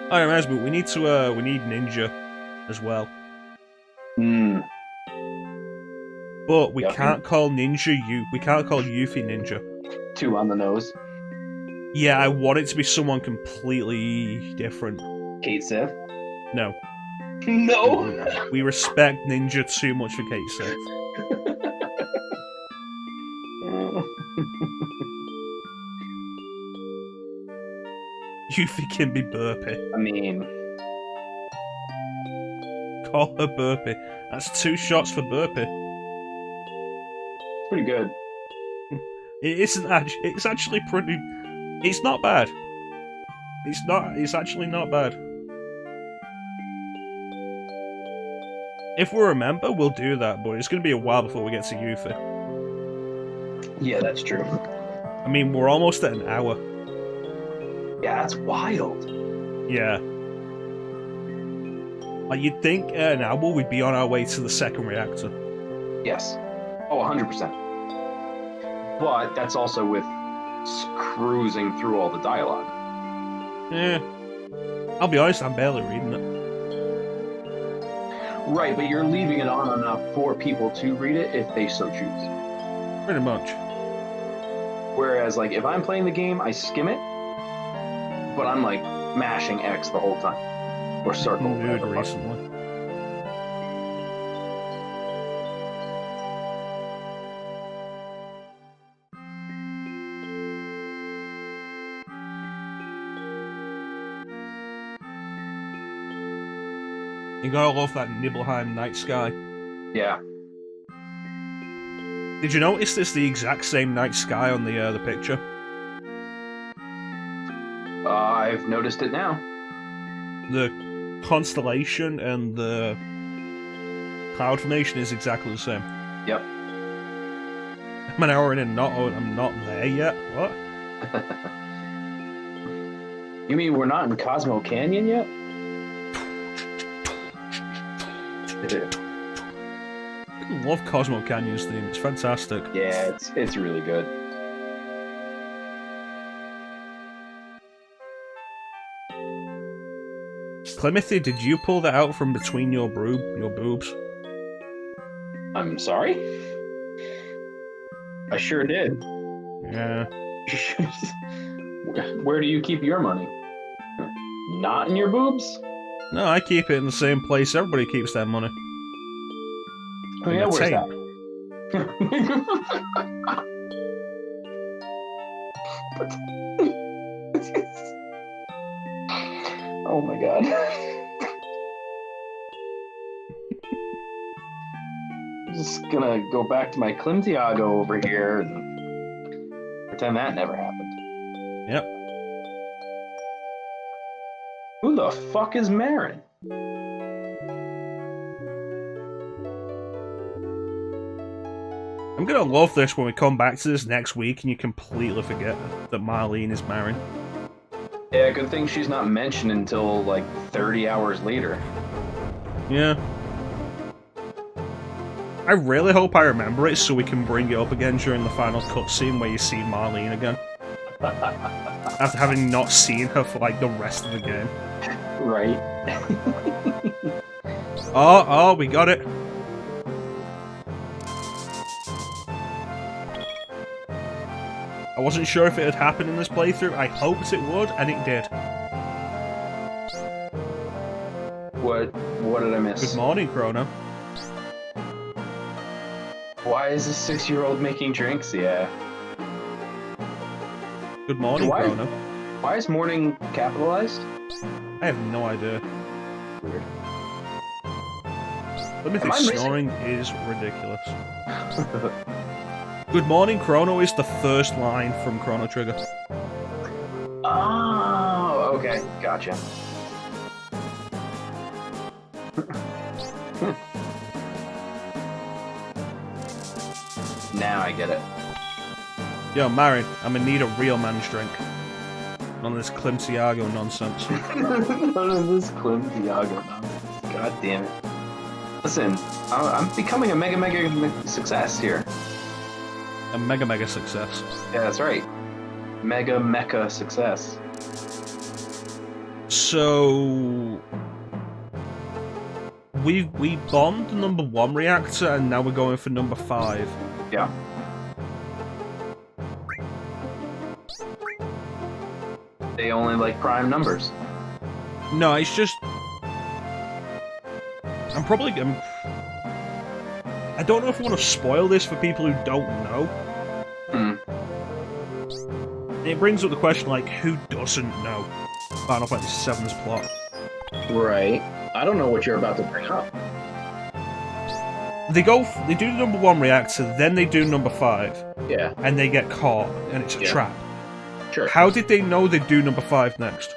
Oh, it reminds me, we need Ninja as well. But we can't call Ninja we can't call Yuffie Ninja. Too on the nose. Yeah, I want it to be someone completely different. Kate Sith? No. No! We respect Ninja too much for Kate Sith. Yuffie can be Burpee. I mean... Call her Burpee. That's 2 shots for Burpee. Pretty good. It isn't actually... It's actually pretty... It's not bad. It's actually not bad. If we remember, we'll do that, but it's going to be a while before we get to Yuffie. Yeah, that's true. I mean, we're almost at an hour. Yeah, that's wild. Yeah. Like, you'd think an hour we'd be on our way to the second reactor. Yes. Oh, 100%. But that's also with cruising through all the dialogue. Yeah. I'll be honest, I'm barely reading it. Right, but you're leaving it on enough for people to read it if they so choose. Pretty much. Whereas, like, if I'm playing the game, I skim it, but I'm, like, mashing X the whole time. Or circle. Mood recently. You gotta love that Nibelheim night sky. Yeah. Did you notice it's the exact same night sky on the picture? I've noticed it now. The constellation and the cloud formation is exactly the same. Yep. I'm an hour in and I'm not there yet. What? You mean we're not in Cosmo Canyon yet? I love Cosmo Canyon's theme. It's fantastic. Yeah, it's really good. Clemithy, did you pull that out from between your boobs? I'm sorry? I sure did. Yeah. Where do you keep your money? Not in your boobs? No, I keep it in the same place everybody keeps their money. Oh yeah, where's that? Oh my god. I'm just gonna go back to my Clim over here and pretend that never happened. Yep. Who the fuck is Marin? I'm gonna love this when we come back to this next week and you completely forget that Marlene is Marin. Yeah, good thing she's not mentioned until like 30 hours later. Yeah. I really hope I remember it so we can bring it up again during the final cutscene where you see Marlene again. After having not seen her for like the rest of the game. Right. Oh, we got it. I wasn't sure if it had happened in this playthrough. I hoped it would, and it did. What did I miss? Good morning, Chrono. Why is a 6-year-old making drinks? Yeah. Good morning, Chrono. Why is morning capitalized? I have no idea. Weird. Timothy's snoring is ridiculous. Good morning, Chrono is the first line from Chrono Trigger. Oh, okay, gotcha. Now I get it. Yo, Marin, I'm gonna need a real man's drink. None of this Clim nonsense. None of this Clim nonsense. God damn it. Listen, I'm becoming a mega success here. A mega success. Yeah, that's right. Mecha success. So we bombed the number 1 reactor and now we're going for number 5. Yeah. They only like prime numbers. No, it's just I don't know if I want to spoil this for people who don't know. It brings up the question, like, who doesn't know Final Fantasy VII's plot? Right. I don't know what you're about to bring up. They do the number 1 reactor, then they do number 5. Yeah. And they get caught, and it's a trap. Sure. How did they know they'd do number 5 next?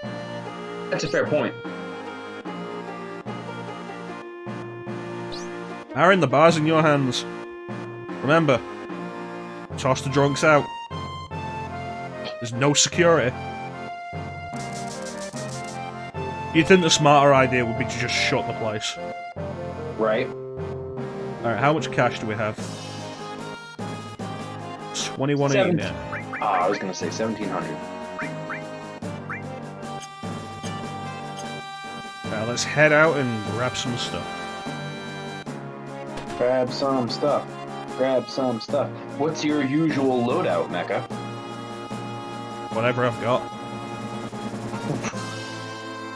That's a fair point. Aaron, the bar's in your hands. Remember, toss the drunks out. There's no security. You'd think the smarter idea would be to just shut the place. Right. Alright, how much cash do we have? 2180 now. Oh, I was gonna say 1700. Now let's head out and grab some stuff. Grab some stuff. Grab some stuff. What's your usual loadout, Mecha? Whatever I've got.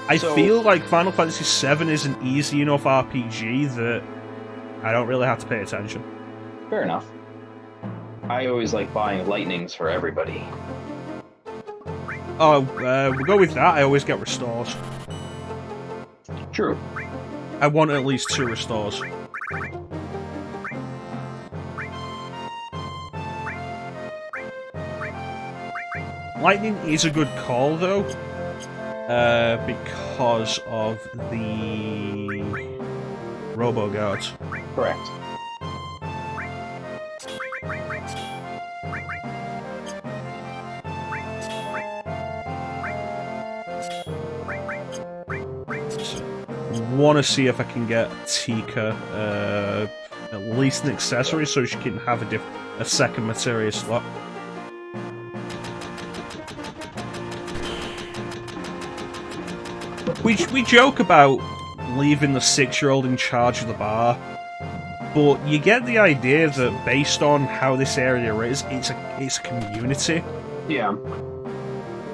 I feel like Final Fantasy VII is an easy enough RPG that I don't really have to pay attention. Fair enough. I always like buying lightnings for everybody. Oh, we'll go with that. I always get restores. True. I want at least 2 restores. Lightning is a good call, though, because of the Robo Guards. Correct. Want to see if I can get Tika at least an accessory so she can have a second materia slot. We joke about leaving the 6-year-old in charge of the bar, but you get the idea that based on how this area is, it's a community. Yeah.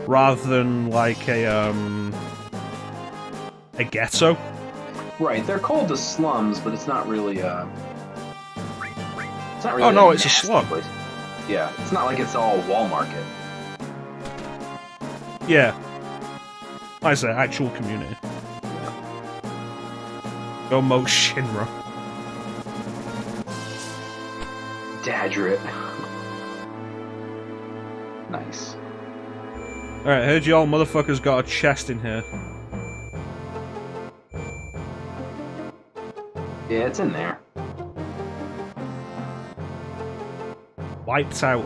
Rather than like a ghetto. Right, they're called the slums, but it's not really it's not really Oh no, it's a slum. Place. Yeah, it's not like it's all wall market. Yeah. Like I say, actual community. Go Mo Shinra. Dadger it. Nice. Alright, heard y'all motherfuckers got a chest in here. Yeah, it's in there. Wiped out.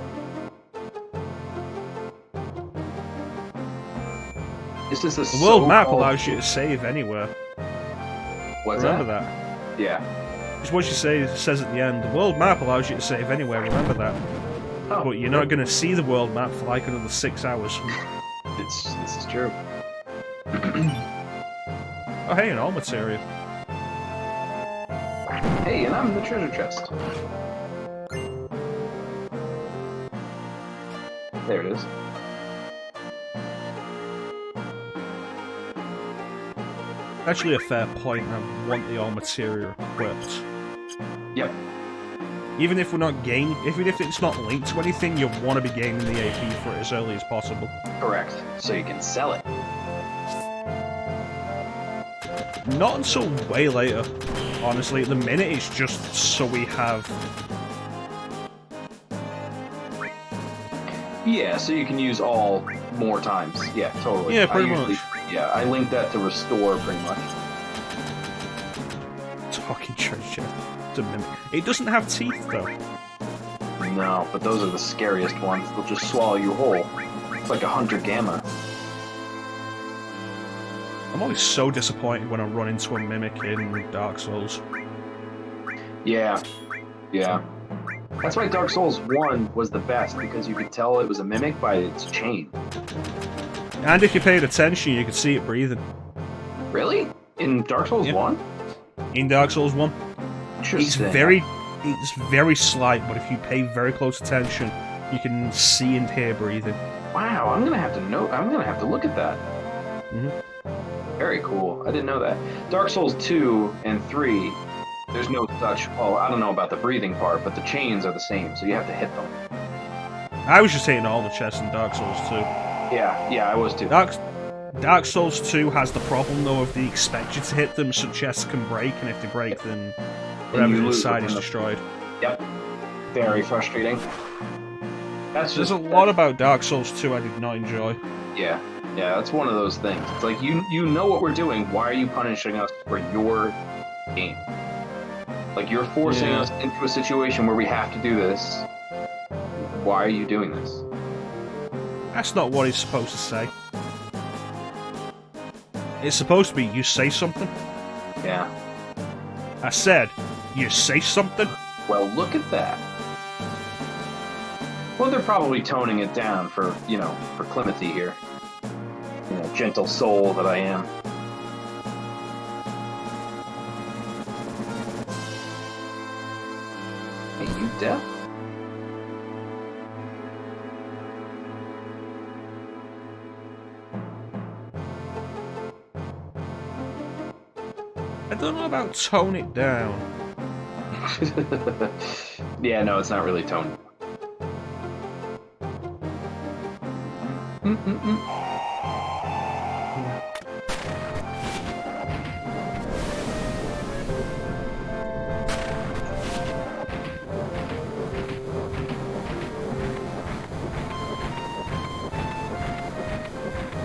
It's just a The world map allows you to save anywhere. What's Remember that? Yeah. It's what she says at the end. The world map allows you to save anywhere, remember that. Oh, But you're not going to see the world map for like another 6 hours. this is true. Oh hey, an all materia. Hey, and I'm in the treasure chest. There it is. Actually a fair point, I want the all materia equipped. Yep. Even if we're not even if it's not linked to anything, you want to be gaining the AP for it as early as possible. Correct. So you can sell it. Not until way later. Honestly, at the minute it's just so we have... Yeah, so you can use all more times. Yeah, totally. Yeah, pretty much. Yeah, I linked that to restore pretty much. Talking treasure. It's a mimic. It doesn't have teeth though. No, but those are the scariest ones. They'll just swallow you whole. It's like a Hunter Gamma. I'm always so disappointed when I run into a mimic in Dark Souls. Yeah. Yeah. That's why Dark Souls 1 was the best, because you could tell it was a mimic by its chain. And if you paid attention, you could see it breathing. Really? In Dark Souls 1? In Dark Souls 1. It's Interesting. very slight, but if you pay very close attention, you can see and hear breathing. Wow, I'm gonna have to look at that. Mhm. Very cool. I didn't know that. Dark Souls 2 and 3, there's no such. Well, I don't know about the breathing part, but the chains are the same, so you have to hit them. I was just hitting all the chests in Dark Souls 2. Yeah, I was too. Dark Souls 2 has the problem though of they expect you to hit them so chests can break, and if they break then whatever inside is destroyed. Yep. Very frustrating. There's a lot about Dark Souls 2 I did not enjoy. Yeah, that's one of those things. It's like, you know what we're doing. Why are you punishing us for your game? Like, you're forcing us into a situation where we have to do this. Why are you doing this? That's not what it's supposed to say. It's supposed to be, you say something. Yeah. I said, you say something. Well, look at that. Well, they're probably toning it down for Clementhy here. Gentle soul that I am. Hey, you deaf? I don't know about tone it down. Yeah, no, it's not really toned.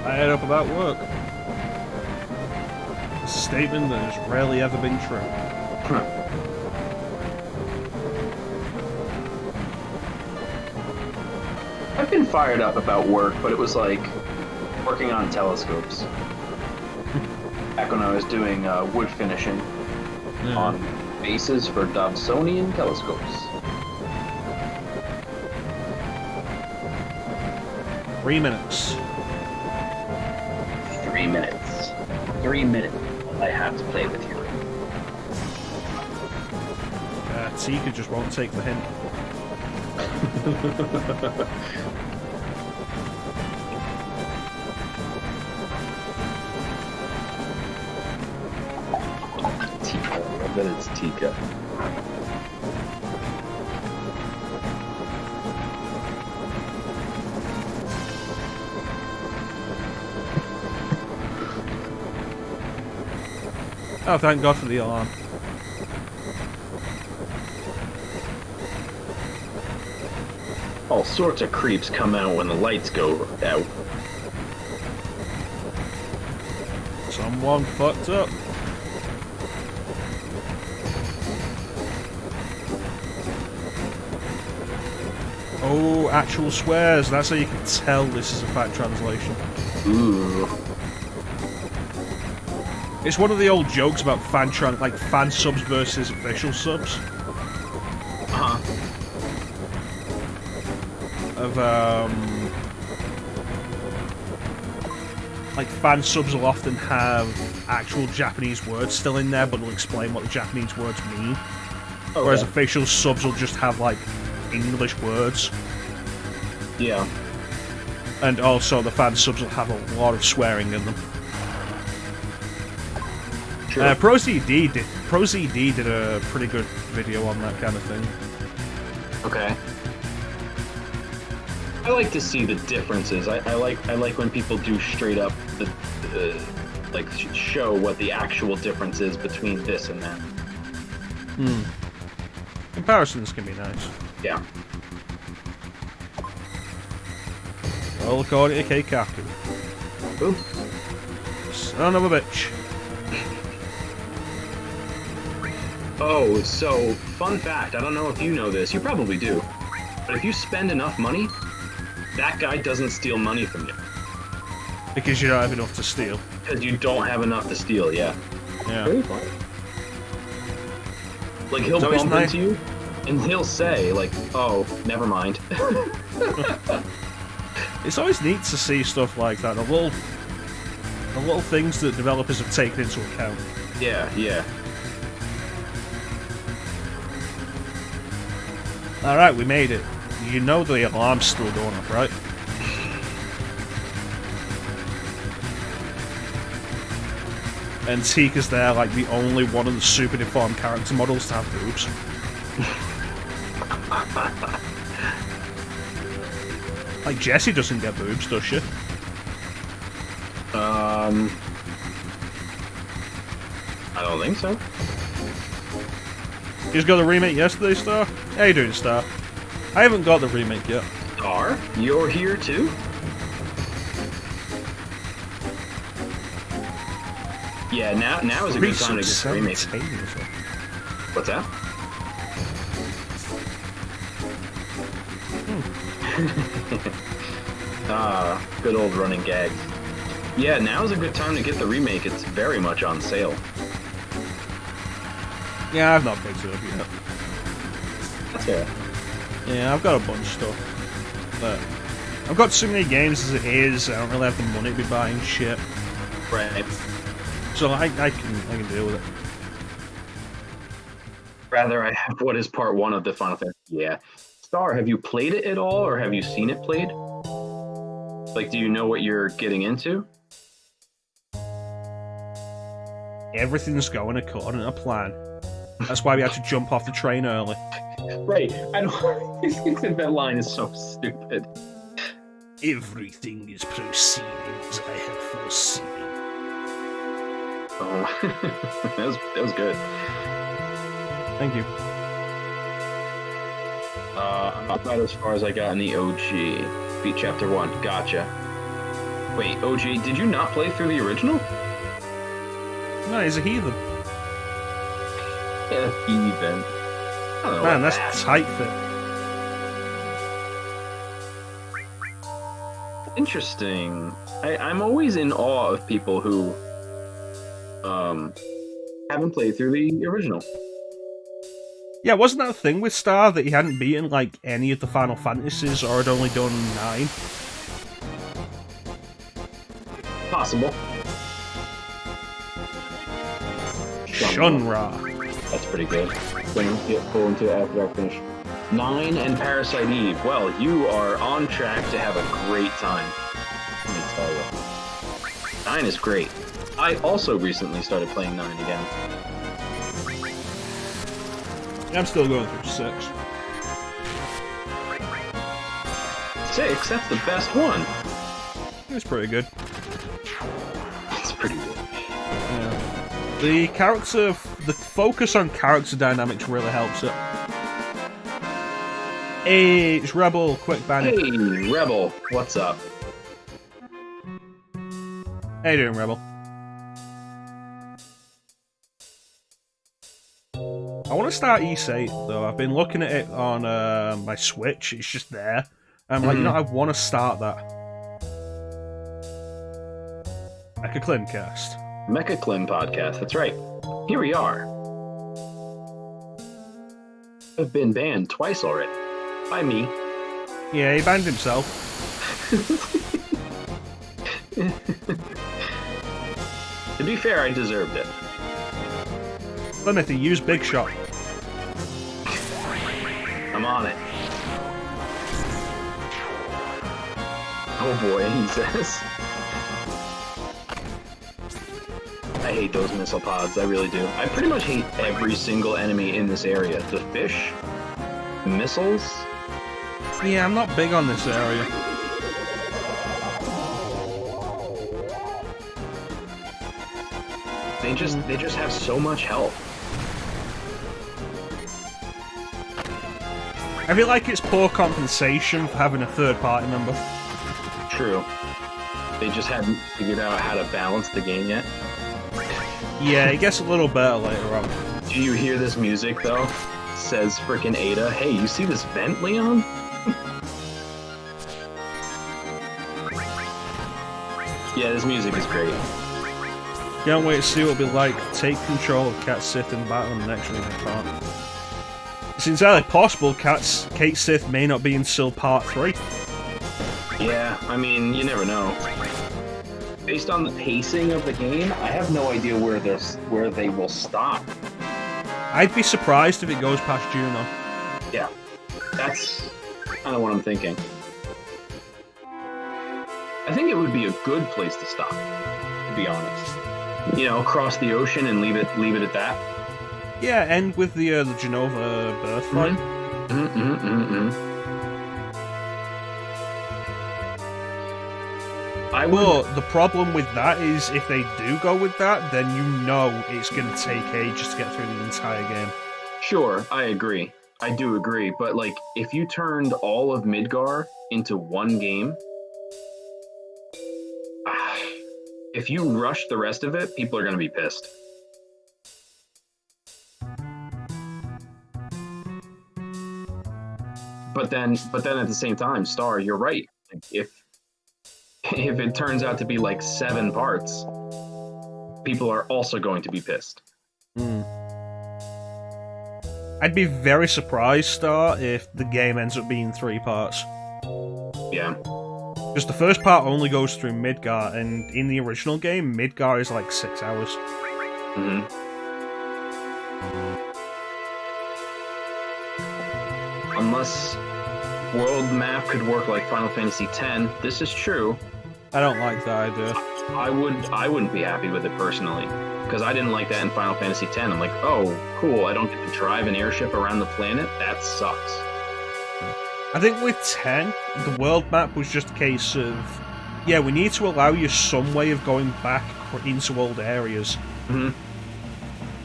I head up about work. A statement that has rarely ever been true. I've been fired up about work, but it was like working on telescopes. Back when I was doing wood finishing on bases for Dobsonian telescopes. 3 minutes. 3 minutes. 3 minutes. I have to play with you. Tika just won't take the hint. Tika. I bet it's Tika. Oh, thank God for the alarm. All sorts of creeps come out when the lights go out. Someone fucked up. Oh, actual swears. That's how you can tell this is a fat translation. Ooh. It's one of the old jokes about fan subs versus official subs. Huh. Of like fan subs will often have actual Japanese words still in there, but they'll explain what the Japanese words mean. Okay. Whereas official subs will just have like English words. Yeah. And also the fan subs will have a lot of swearing in them. Sure. ProZD did a pretty good video on that kind of thing. Okay. I like to see the differences. I like when people do straight up like show what the actual difference is between this and that. Comparisons can be nice. Yeah. Roll according to Keikaku. Ooh. Son of a bitch. Oh, so fun fact. I don't know if you know this. You probably do. But if you spend enough money, that guy doesn't steal money from you. Because you don't have enough to steal. Because you don't have enough to steal, yeah. Yeah. Very funny. Like, he'll So it's bump nice- into you, and he'll say, like, oh, never mind. It's always neat to see stuff like that. The little things that developers have taken into account. Yeah, yeah. Alright, we made it. You know the alarm's still going off, right? And Tika's there like the only one of the super deformed character models to have boobs. Like, Jessie doesn't get boobs, does she? I don't think so. You just got the remake yesterday, Star? How you doing, Star? I haven't got the remake yet. Star, you're here too? Yeah, now is a good time to get the remake. Simultaneously. What's that? Good old running gags. Yeah, now is a good time to get the remake. It's very much on sale. Yeah, I've not picked it up yet. That's fair. Yeah, I've got a bunch of stuff. But I've got too many games as it is. I don't really have the money to be buying shit. Right. So I can deal with it. Rather, I have what is part 1 of the Final Fantasy. Yeah. Star, have you played it at all, or have you seen it played? Like, do you know what you're getting into? Everything's going according to plan. That's why we had to jump off the train early. Right. I don't. That line is so stupid. Everything is proceeding as I have foreseen. Oh, that was good. Thank you. I'm about as far as I got in the OG. Beat Chapter 1. Gotcha. Wait, OG, did you not play through the original? No, he's a heathen. Yeah, even. I don't know Man, about that's that. tight fit. Interesting. I'm always in awe of people who haven't played through the original. Yeah, wasn't that a thing with Star that he hadn't beaten like any of the Final Fantasies or had only done 9? Possible. Shunra. That's pretty good. Gonna get full into it after I finish. 9 and Parasite Eve. Well, you are on track to have a great time. Let me tell you. 9 is great. I also recently started playing 9 again. Yeah, I'm still going through 6. 6? That's the best one. It's pretty good. That's pretty good. Yeah. The focus on character dynamics really helps it. Hey, it's Rebel, quick banning. Hey, Rebel. What's up? How you doing, Rebel? I want to start E8 though. I've been looking at it on my Switch. It's just there. I'm like, I want to start that. Like a Climcast. Mecha Clim podcast. That's right. Here we are. I've been banned twice already. By me. Yeah, he banned himself. To be fair, I deserved it. Timothy, use Big Shot. I'm on it. Oh boy, he says. I hate those missile pods, I really do. I pretty much hate every single enemy in this area. The fish, the missiles. Yeah, I'm not big on this area. just have so much help. I feel like it's poor compensation for having a third-party member. True. They just hadn't figured out how to balance the game yet. Yeah, it gets a little better later on. Do you hear this music though? Says frickin' Ada, hey, you see this vent, Leon? Yeah, this music is great. Can't wait to see what it'll be like to take control of Cat Sith in battle in the next remake part. It's entirely possible Kate Sith may not be until part 3. Yeah, I mean, you never know. Based on the pacing of the game, I have no idea where they will stop. I'd be surprised if it goes past Juno. Yeah, that's kind of what I'm thinking. I think it would be a good place to stop, to be honest. You know, cross the ocean and leave it at that. Yeah, end with the Genova birthright. But the problem with that is if they do go with that, then you know it's going to take ages to get through the entire game. Sure, I agree. I do agree. But, like, if you turned all of Midgar into one game, if you rush the rest of it, people are going to be pissed. But then at the same time, Star, you're right. If it turns out to be like 7 parts, people are also going to be pissed. I'd be very surprised, Star, if the game ends up being 3 parts. Yeah. Because the first part only goes through Midgar, and in the original game, Midgar is like 6 hours. Mm-hmm. Unless world map could work like Final Fantasy X, this is true. I don't like that idea. I wouldn't be happy with it personally, because I didn't like that in Final Fantasy X. I'm like, oh, cool, I don't get to drive an airship around the planet? That sucks. I think with 10, the world map was just a case of, yeah, we need to allow you some way of going back into old areas. Mm-hmm.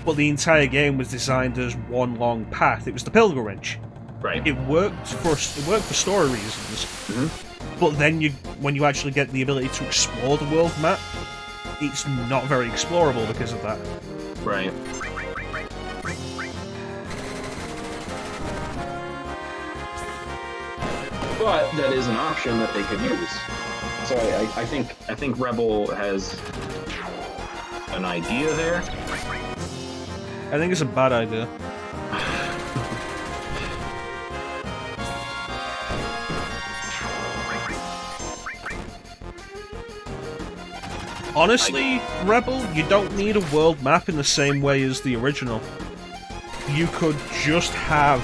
But the entire game was designed as one long path. It was the pilgrimage. Right. It worked for story reasons. Mm-hmm. But then when you actually get the ability to explore the world map, it's not very explorable because of that. Right. But that is an option that they could use. So I think Rebel has an idea there. I think it's a bad idea. Honestly, Rebel, you don't need a world map in the same way as the original. You could just have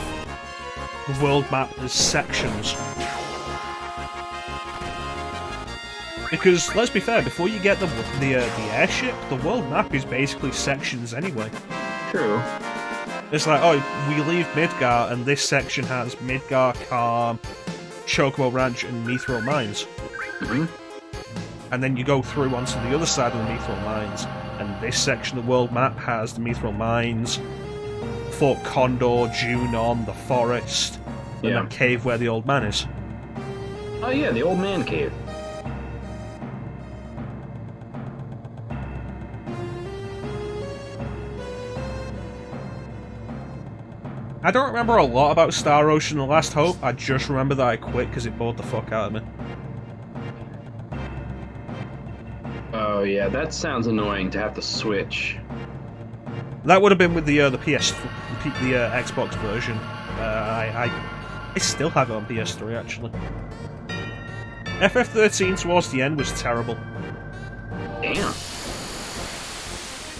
the world map as sections. Because, let's be fair, before you get the airship, the world map is basically sections anyway. True. It's like, oh, we leave Midgar, and this section has Midgar, Calm, Chocobo Ranch, and Mithril Mines. Mm-hmm. And then you go through onto the other side of the Mithril Mines, and this section of the world map has the Mithril Mines, Fort Condor, Junon, the forest, and that cave where the old man is. Oh yeah, the old man cave. I don't remember a lot about Star Ocean The Last Hope, I just remember that I quit because it bored the fuck out of me. Oh yeah, that sounds annoying to have to switch. That would have been with the Xbox version. I still have it on PS3 actually. FF13 towards the end was terrible. Damn.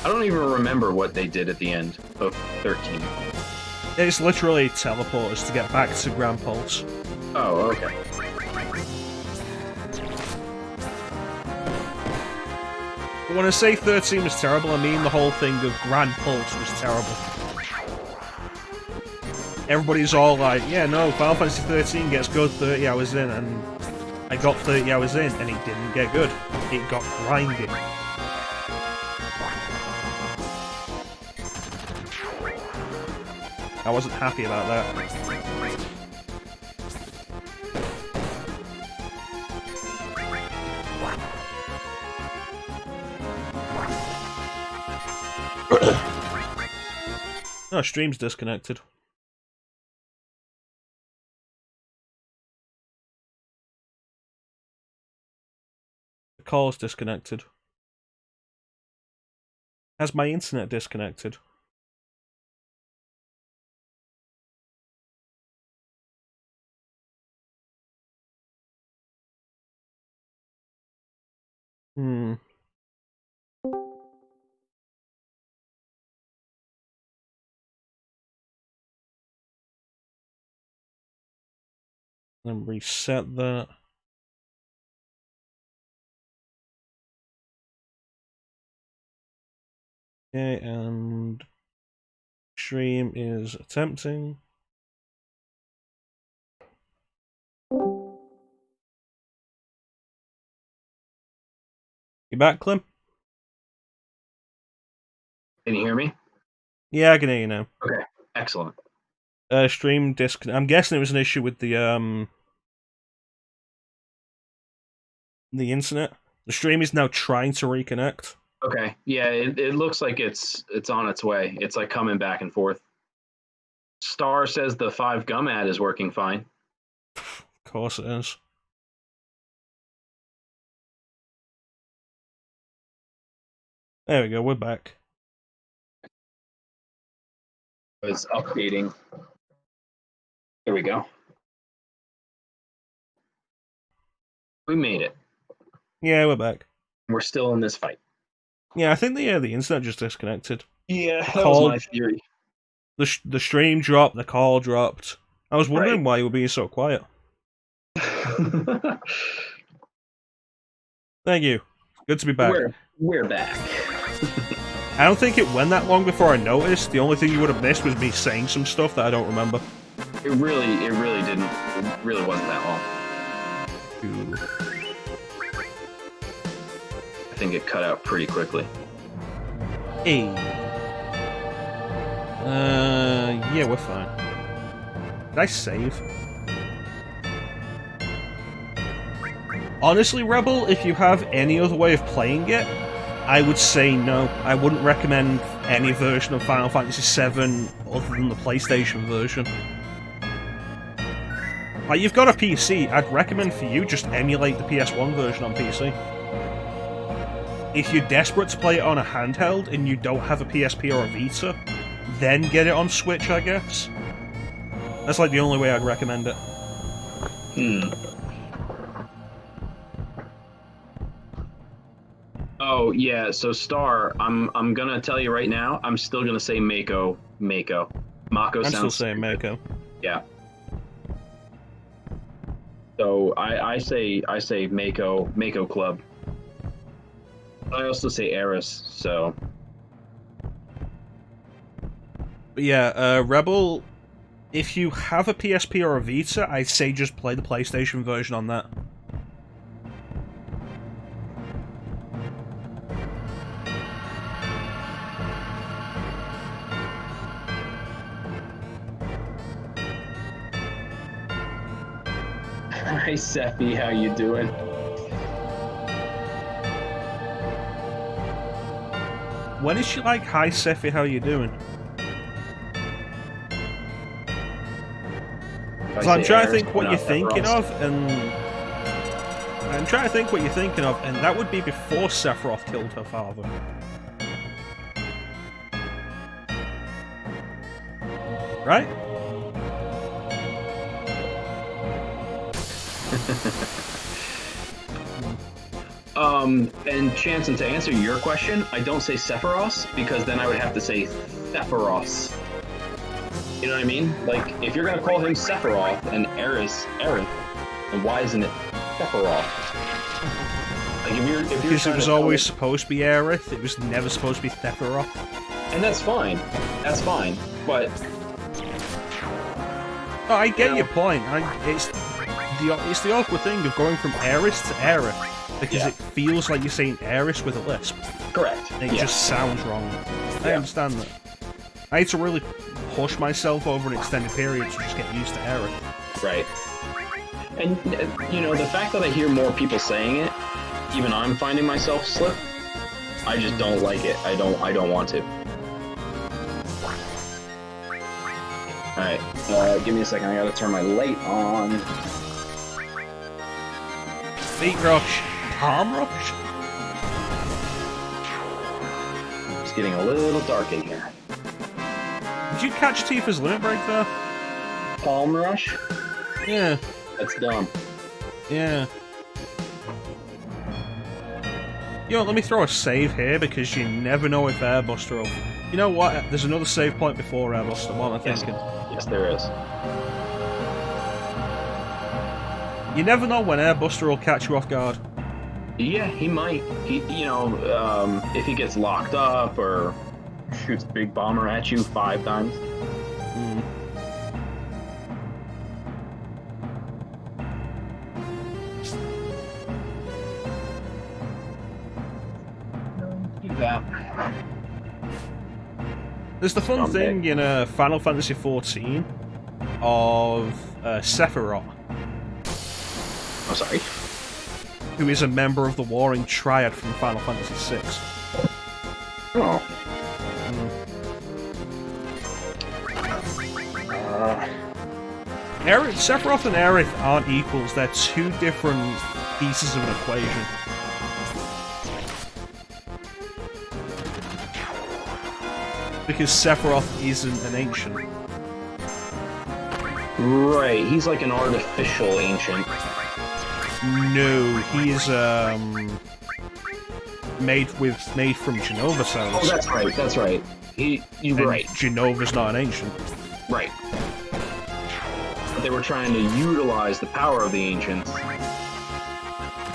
I don't even remember what they did at the end of 13. It's literally teleporters to get back to Grand Pulse. Oh, okay. But when I say 13 was terrible, I mean the whole thing of Grand Pulse was terrible. Everybody's all like, yeah, no, Final Fantasy 13 gets good 30 hours in, and I got 30 hours in, and it didn't get good. It got grinding. I wasn't happy about that. Oh, stream's disconnected. The call's disconnected. Has my internet disconnected? Hmm. Then reset that. Okay, and stream is attempting. You back, Clim? Can you hear me? Yeah, I can hear you now. Okay, excellent. Stream disconnect. I'm guessing it was an issue with the internet. The stream is now trying to reconnect. Okay, yeah, it looks like it's on its way. It's like coming back and forth. Star says the 5 gum ad is working fine. Of course it is. There we go, we're back. It's updating. Here we go. We made it. Yeah, we're back. We're still in this fight. Yeah, I think the internet just disconnected. Yeah, that Call- was my theory. The stream dropped, the call dropped. I was wondering why you were being so quiet. Thank you. Good to be back. We're back. I don't think it went that long before I noticed. The only thing you would have missed was me saying some stuff that I don't remember. It really didn't. It really wasn't that long. Ooh. I think it cut out pretty quickly. Hey. Yeah, we're fine. Did I save? Honestly, Rebel, if you have any other way of playing it, I would say no. I wouldn't recommend any version of Final Fantasy VII other than the PlayStation version. Like, you've got a PC, I'd recommend for you just emulate the PS1 version on PC. If you're desperate to play it on a handheld and you don't have a PSP or a Vita, then get it on Switch, I guess. That's like the only way I'd recommend it. Oh yeah, so Star, I'm gonna tell you right now, I'm still gonna say Mako. Mako I'm sounds still saying stupid. Mako. Yeah. So I say Mako Club. I also say Eris, so But yeah, Rebel, if you have a PSP or a Vita, I'd say just play the PlayStation version on that. Hi Seppi, how you doing? When is she like, hi Sephi, how you doing? I So I'm say trying to Eris, think what not you're thinking Sephiroth. of, and that would be before Sephiroth killed her father. Right? And Chanson, to answer your question, I don't say Sephiroth because then I would have to say Sephiroth. You know what I mean? Like, if you're gonna call him Sephiroth and Eris, then why isn't it Sephiroth? Like, if you're Because trying it was to always supposed to be Aerith, it was never supposed to be Sephiroth. and that's fine. That's fine. But Oh, I get You know- your point. It's the awkward thing of going from Aerith to Aerith, because Yeah. it feels like you're saying Aerith with a lisp. correct. And it Yeah. just sounds wrong. I Yeah. understand that. I had to really push myself over an extended period to just get used to Aerith. Right. And, you know, the fact that I hear more people saying it, even I'm finding myself slip, I just don't like it. I don't want to. Alright, give me a second. I gotta turn my light on. Beat Rush. Palm Rush? It's getting a little dark in here. Did you catch Tifa's limit break there? Palm Rush? Yeah. That's dumb. Yeah. You know, let me throw a save here because you never know if Airbuster will... You know what? There's another save point before Airbuster. What am I thinking? Yes, there is. You never know when Airbuster will catch you off guard. Yeah, he might. You know, if he gets locked up or shoots a big bomber at you 5 times. Mm. Keep that. There's the fun thing in Final Fantasy XIV of Sephiroth. I'm sorry. Who is a member of the Warring Triad from Final Fantasy VI. Oh. Sephiroth and Aerith aren't equals, they're two different pieces of an equation. Because Sephiroth isn't an ancient. Right, he's like an artificial ancient. No, he is made from Genova cells. Oh, that's right. You're right. Genova's not an ancient. Right. But they were trying to utilize the power of the ancients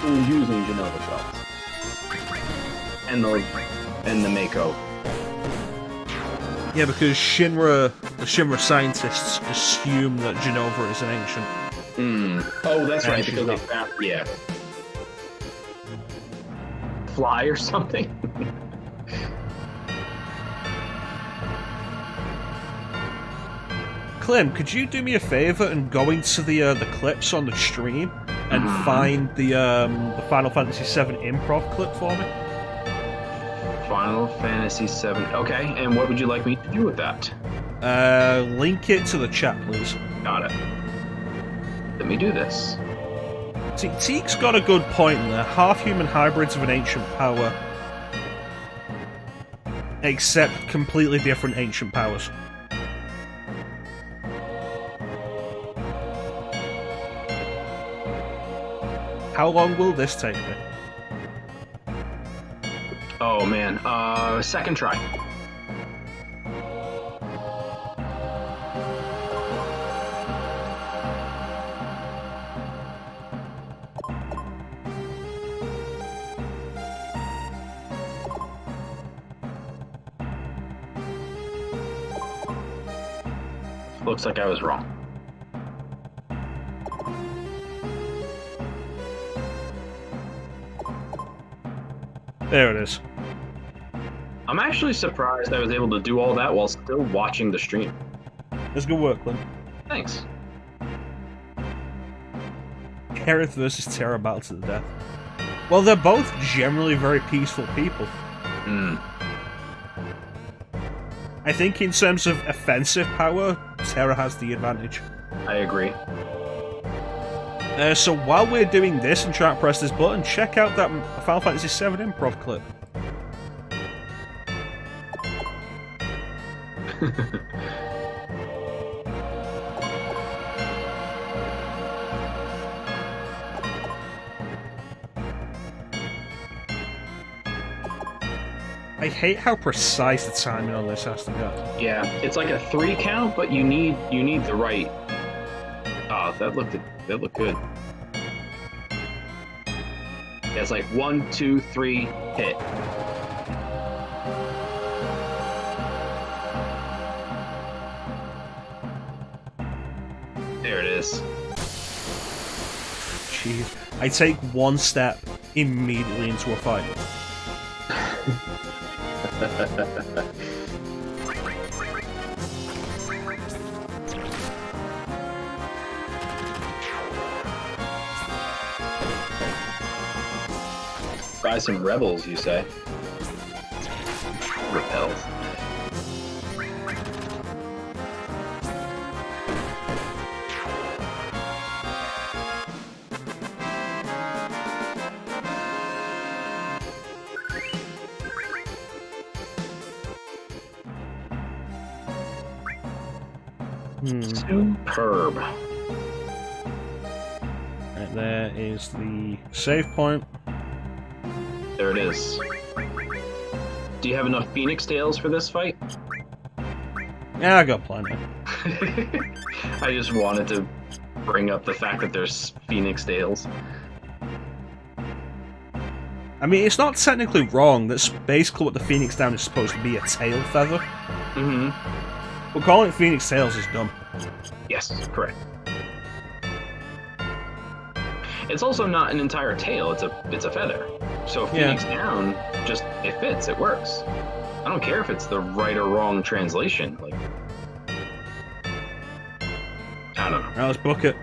using Genova cells. And the Mako. Yeah, because the Shinra scientists assume that Genova is an ancient. Oh, that's right, because they found... Yeah. Fly or something? Clim, could you do me a favor and go into the clips on the stream and find the Final Fantasy VII improv clip for me? Final Fantasy VII. Okay, and what would you like me to do with that? Link it to the chat, please. Got it. Let me do this. Teek's got a good point in there. Half-human hybrids of an ancient power. Except completely different ancient powers. How long will this take me? Oh man, second try. Looks like I was wrong. There it is. I'm actually surprised I was able to do all that while still watching the stream. That's good work, Clim. Thanks. Aerith versus Terra battle to the death. Well, they're both generally very peaceful people. I think in terms of offensive power, Terra has the advantage. I agree. So while we're doing this and trying to press this button, check out that Final Fantasy VII improv clip. I hate how precise the timing on this has to go. Yeah, it's like a 3 count, but you need the right. Oh, that looked good. Yeah, it's like 1, 2, 3, hit. There it is. Jeez. I take one step immediately into a fight. Try some rebels, you say? Repels. Superb. Right, there is the save point. There it is. Do you have enough Phoenix Tails for this fight? Yeah, I got plenty. I just wanted to bring up the fact that there's Phoenix Tails. I mean, it's not technically wrong. That's basically what the Phoenix Down is supposed to be, a tail feather. Mm-hmm. But calling it Phoenix Tails is dumb. Yes, correct. It's also not an entire tail, it's a feather. So Phoenix Down, just, it fits, it works. I don't care if it's the right or wrong translation. Like, I don't know. Now let's book it.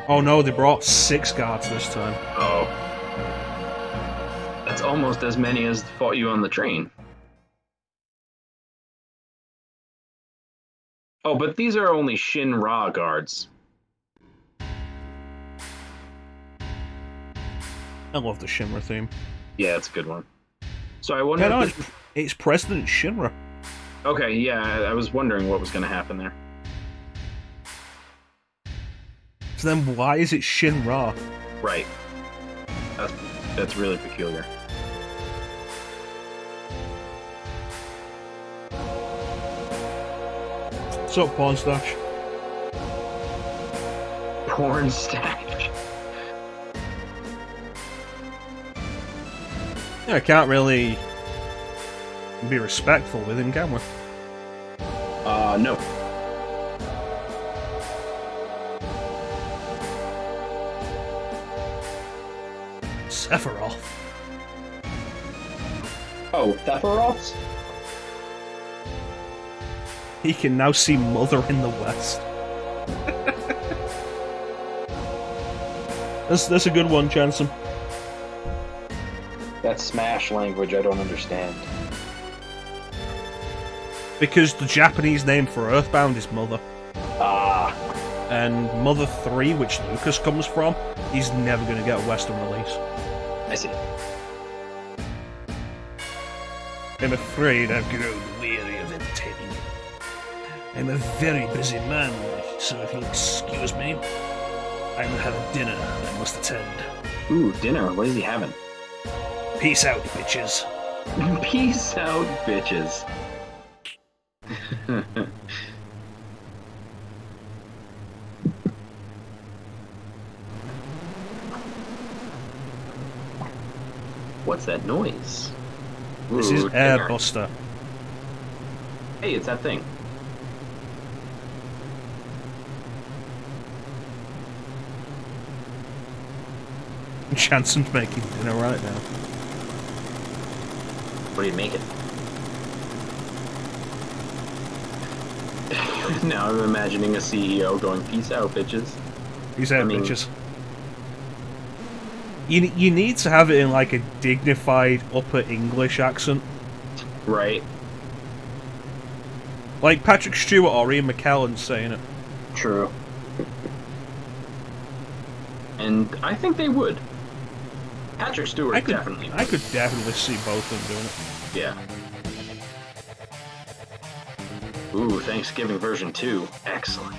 Oh no, they brought 6 guards this time. Oh. That's almost as many as fought you on the train. Oh, but these are only Shin-Ra guards. I love the Shinra theme. Yeah, it's a good one. So I wonder. Yeah, no, it's President Shinra. Okay, yeah, I was wondering what was going to happen there. So then, why is it Shinra? Right. That's really peculiar. What's up, Porn Stash? Porn stash. Yeah, I can't really be respectful with him, can we? No. Sephiroth. Oh, Sephiroths? He can now see Mother in the West. That's a good one, Jansen. That's Smash language I don't understand. Because the Japanese name for Earthbound is Mother. Ah. And Mother 3, which Lucas comes from, he's never going to get a Western release. I see. I'm afraid I've grown weary of entertaining you. I'm a very busy man, so if you'll excuse me, I will have a dinner I must attend. Ooh, dinner. What is he having? Peace out, bitches. Peace out, bitches. What's that noise? This is Airbuster. Hey, it's that thing. Jansen's making dinner right now. What are you making? Now I'm imagining a CEO going, "Peace out, bitches." Peace out, bitches. You need to have it in like a dignified upper English accent. Right. Like Patrick Stewart or Ian McKellen saying it. True. And I think they would. Patrick Stewart definitely. I could definitely see both of them doing it. Yeah. Ooh, Thanksgiving version 2. Excellent.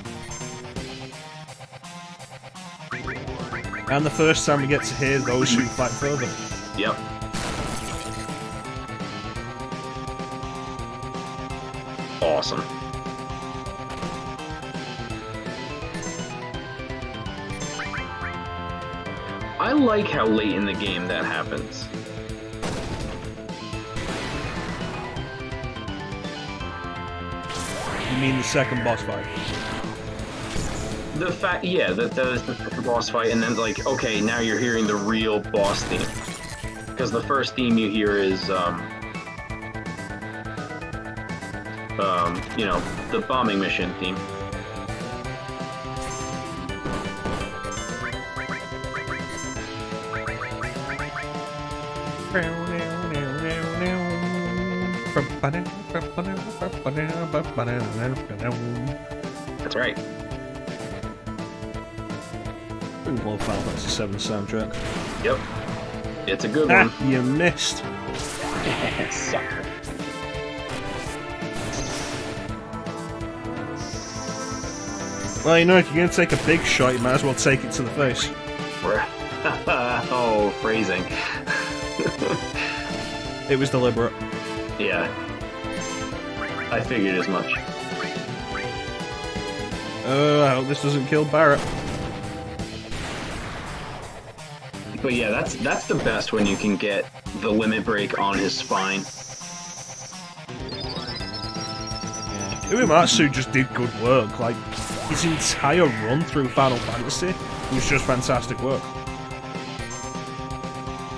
And the first time we get to hear those who fight further. Yep. Awesome. I like how late in the game that happens. You mean the second boss fight? The fact, yeah, that is the boss fight, and then like, okay, now you're hearing the real boss theme. Because the first theme you hear is, you know, the bombing mission theme. That's right. I love Final Fantasy VII soundtrack. Yep. It's a good one. You missed. Sucker. Well, you know, if you're going to take a big shot, you might as well take it to the face. Oh, phrasing. It was deliberate. Yeah. I figured as much. I hope this doesn't kill Barrett. But yeah, that's the best when you can get the limit break on his spine. Uematsu just did good work. Like, his entire run through Final Fantasy was just fantastic work.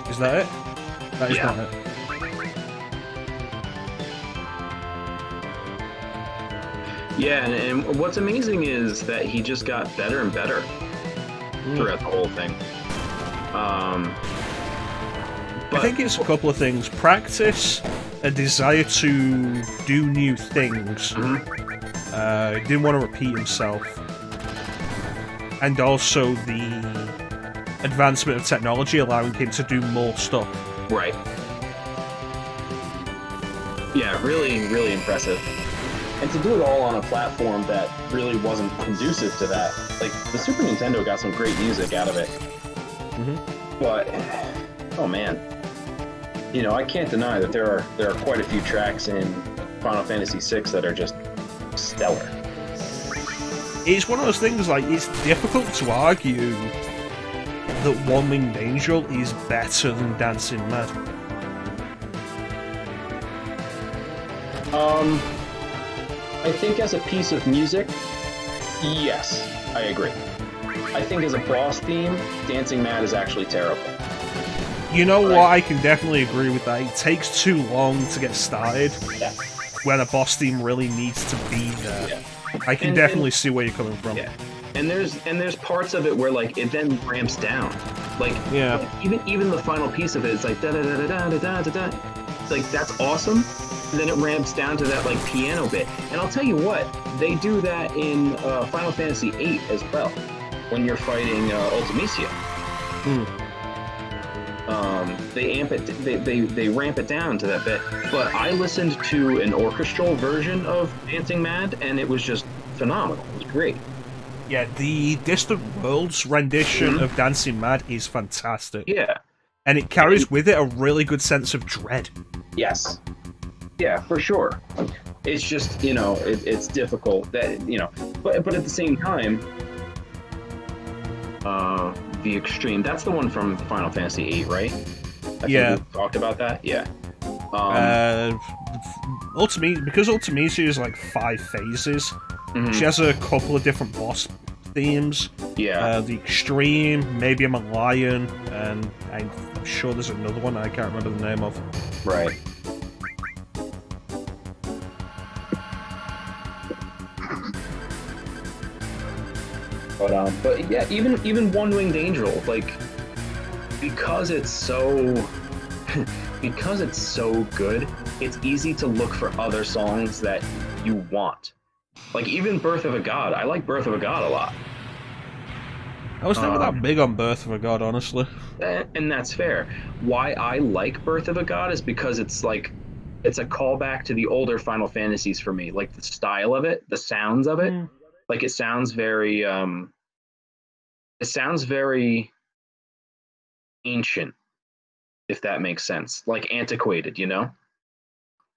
Is that it? That is not it. Yeah, and what's amazing is that he just got better and better throughout the whole thing. I think it's a couple of things. Practice, a desire to do new things. Didn't want to repeat himself. And also the advancement of technology allowing him to do more stuff. Right. Yeah, really, really impressive. And to do it all on a platform that really wasn't conducive to that. Like, the Super Nintendo got some great music out of it. But, oh man. You know, I can't deny that there are quite a few tracks in Final Fantasy VI that are just stellar. It's one of those things, like, it's difficult to argue that One Winged Angel is better than Dancing Mad. I think as a piece of music, yes, I agree. I think as a boss theme, Dancing Mad is actually terrible. You know what? I can definitely agree with that. It takes too long to get started when a boss theme really needs to be there. Yeah. I can definitely see where you're coming from. Yeah. And there's parts of it where like it then ramps down. Like even the final piece of it is like da da da da da da da da. Like that's awesome. And then it ramps down to that like piano bit. And I'll tell you what, they do that in Final Fantasy VIII as well. When you're fighting Ultimecia. They ramp it down to that bit. But I listened to an orchestral version of Dancing Mad, and it was just phenomenal. It was great. Yeah, the Distant Worlds rendition of Dancing Mad is fantastic. Yeah. And it carries with it a really good sense of dread. Yes. Yeah, for sure. It's just, you know, it's difficult that, you know, but at the same time, the extreme, that's the one from Final Fantasy VIII, right? I think we talked about that? Yeah. Because Ultimecia is like 5 phases, she has a couple of different boss themes. Yeah. The extreme, maybe I'm a lion, and I'm sure there's another one I can't remember the name of. Right. But yeah, even One Winged Angel, like, because it's so good, it's easy to look for other songs that you want. Like even Birth of a God, I like Birth of a God a lot. I was never that big on Birth of a God, honestly. And that's fair. Why I like Birth of a God is because it's like it's a callback to the older Final Fantasies for me, like the style of it, the sounds of it. Like it sounds very ancient, if that makes sense. Like antiquated, you know?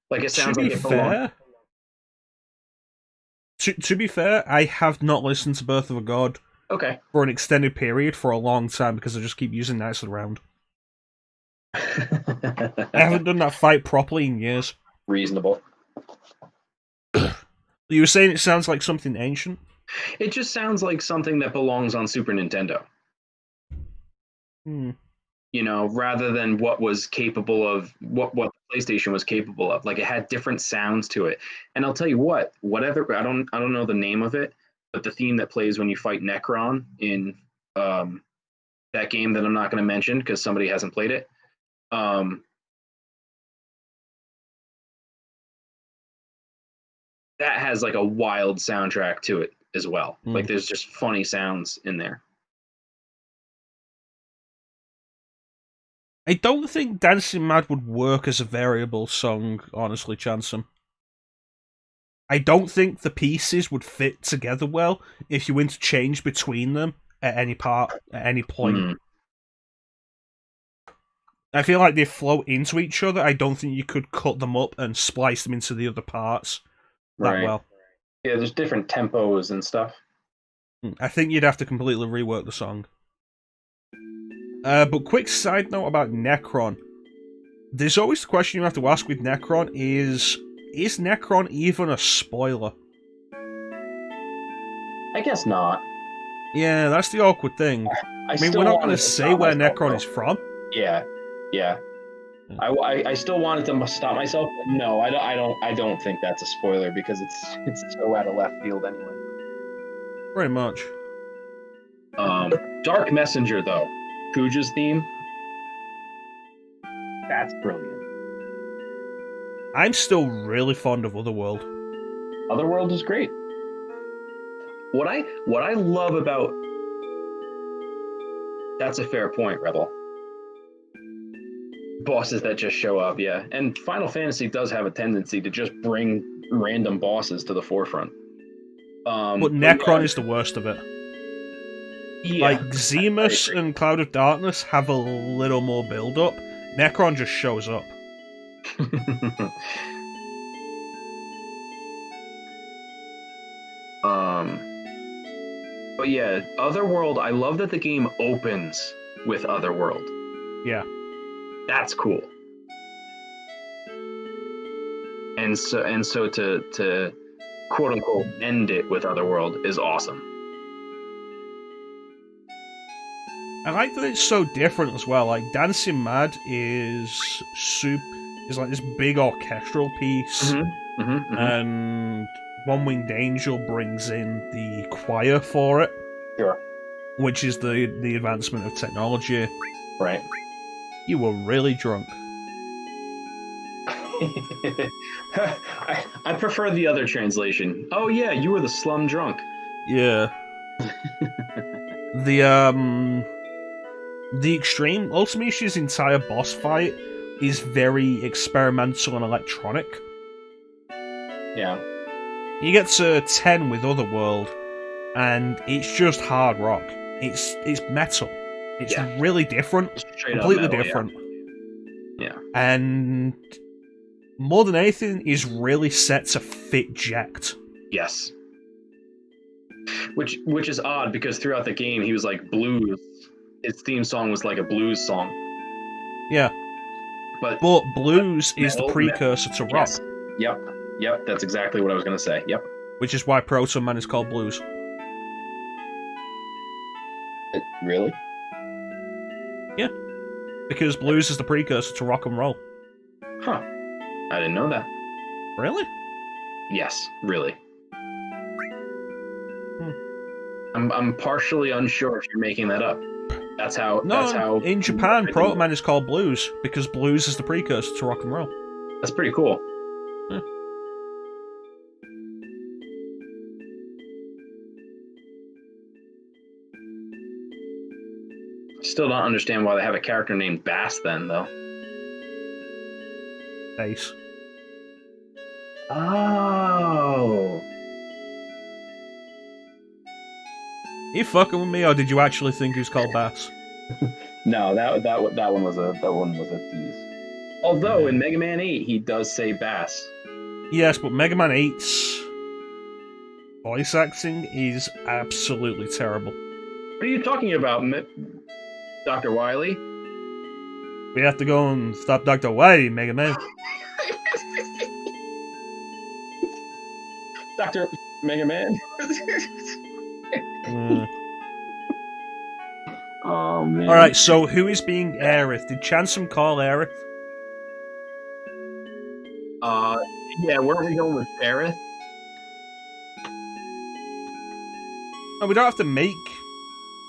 Like it sounds like it belongs. To be fair, I have not listened to Birth of a God for an extended period for a long time because I just keep using Knights of the Round. I haven't done that fight properly in years. Reasonable. You were saying it sounds like something ancient? It just sounds like something that belongs on Super Nintendo. You know, rather than what was capable of what the PlayStation was capable of. Like it had different sounds to it. And I'll tell you what, whatever I don't know the name of it, but the theme that plays when you fight Necron in that game that I'm not going to mention because somebody hasn't played it. Um, that has like a wild soundtrack to it as well. Mm. Like there's just funny sounds in there. I don't think Dancing Mad would work as a variable song, honestly, Chansum. I don't think the pieces would fit together well if you interchange between them at any point. Mm, I feel like they flow into each other. I don't think you could cut them up and splice them into the other parts that right. well. Yeah, there's different tempos and stuff. I think you'd have to completely rework the song. But quick side note about Necron. There's always the question you have to ask with Necron is Necron even a spoiler? I guess not. Yeah, that's the awkward thing. I mean, we're not going to say where Necron is from. Yeah. I still wanted to stop myself, but no, I don't think that's a spoiler because it's so out of left field anyway. Pretty much. Dark Messenger though, Kuja's theme. That's brilliant. I'm still really fond of Otherworld. Otherworld is great. What I love about that's a fair point, Rebel. Bosses that just show up, yeah. And Final Fantasy does have a tendency to just bring random bosses to the forefront. But Necron is the worst of it. Yeah, like, Zemus and Cloud of Darkness have a little more build-up. Necron just shows up. But yeah, Otherworld, I love that the game opens with Otherworld. Yeah. That's cool. And so to quote unquote end it with Otherworld is awesome. I like that it's so different as well. Like, Dancing Mad is like this big orchestral piece, and One Winged Angel brings in the choir for it. Sure. Which is the advancement of technology. Right. You were really drunk. I prefer the other translation. Oh yeah, you were the slum drunk. Yeah. The Extreme Ultimate Issue's entire boss fight is very experimental and electronic. Yeah. You get to 10 with Otherworld, and it's just hard rock. It's metal. It's really different. Completely metal, different. Yeah. And more than anything, is really set to fit Jacked. Yes. Which is odd because throughout the game he was like blues. His theme song was like a blues song. Yeah. But blues is the precursor to rock. Yes. Yep, that's exactly what I was going to say. Yep. Which is why Proto Man is called blues. Really? Yeah. Because blues is the precursor to rock and roll. Huh. I didn't know that. Really? Yes, really. I'm partially unsure if you're making that up. That's how. In Japan, Proto Man is called blues because blues is the precursor to rock and roll. That's pretty cool. Yeah. Still don't understand why they have a character named Bass then, though. Bass. Oh. Are you fucking with me, or did you actually think he was called Bass? No, that one was a tease. Although in Mega Man 8 he does say Bass. Yes, but Mega Man 8's voice acting is absolutely terrible. What are you talking about, Dr. Wily? We have to go and stop Dr. Wily, Mega Man. Dr. Mega Man? Oh, man. Alright, so who is being Aerith? Did Chansum call Aerith? Yeah, where are we going with Aerith? No, we don't have to make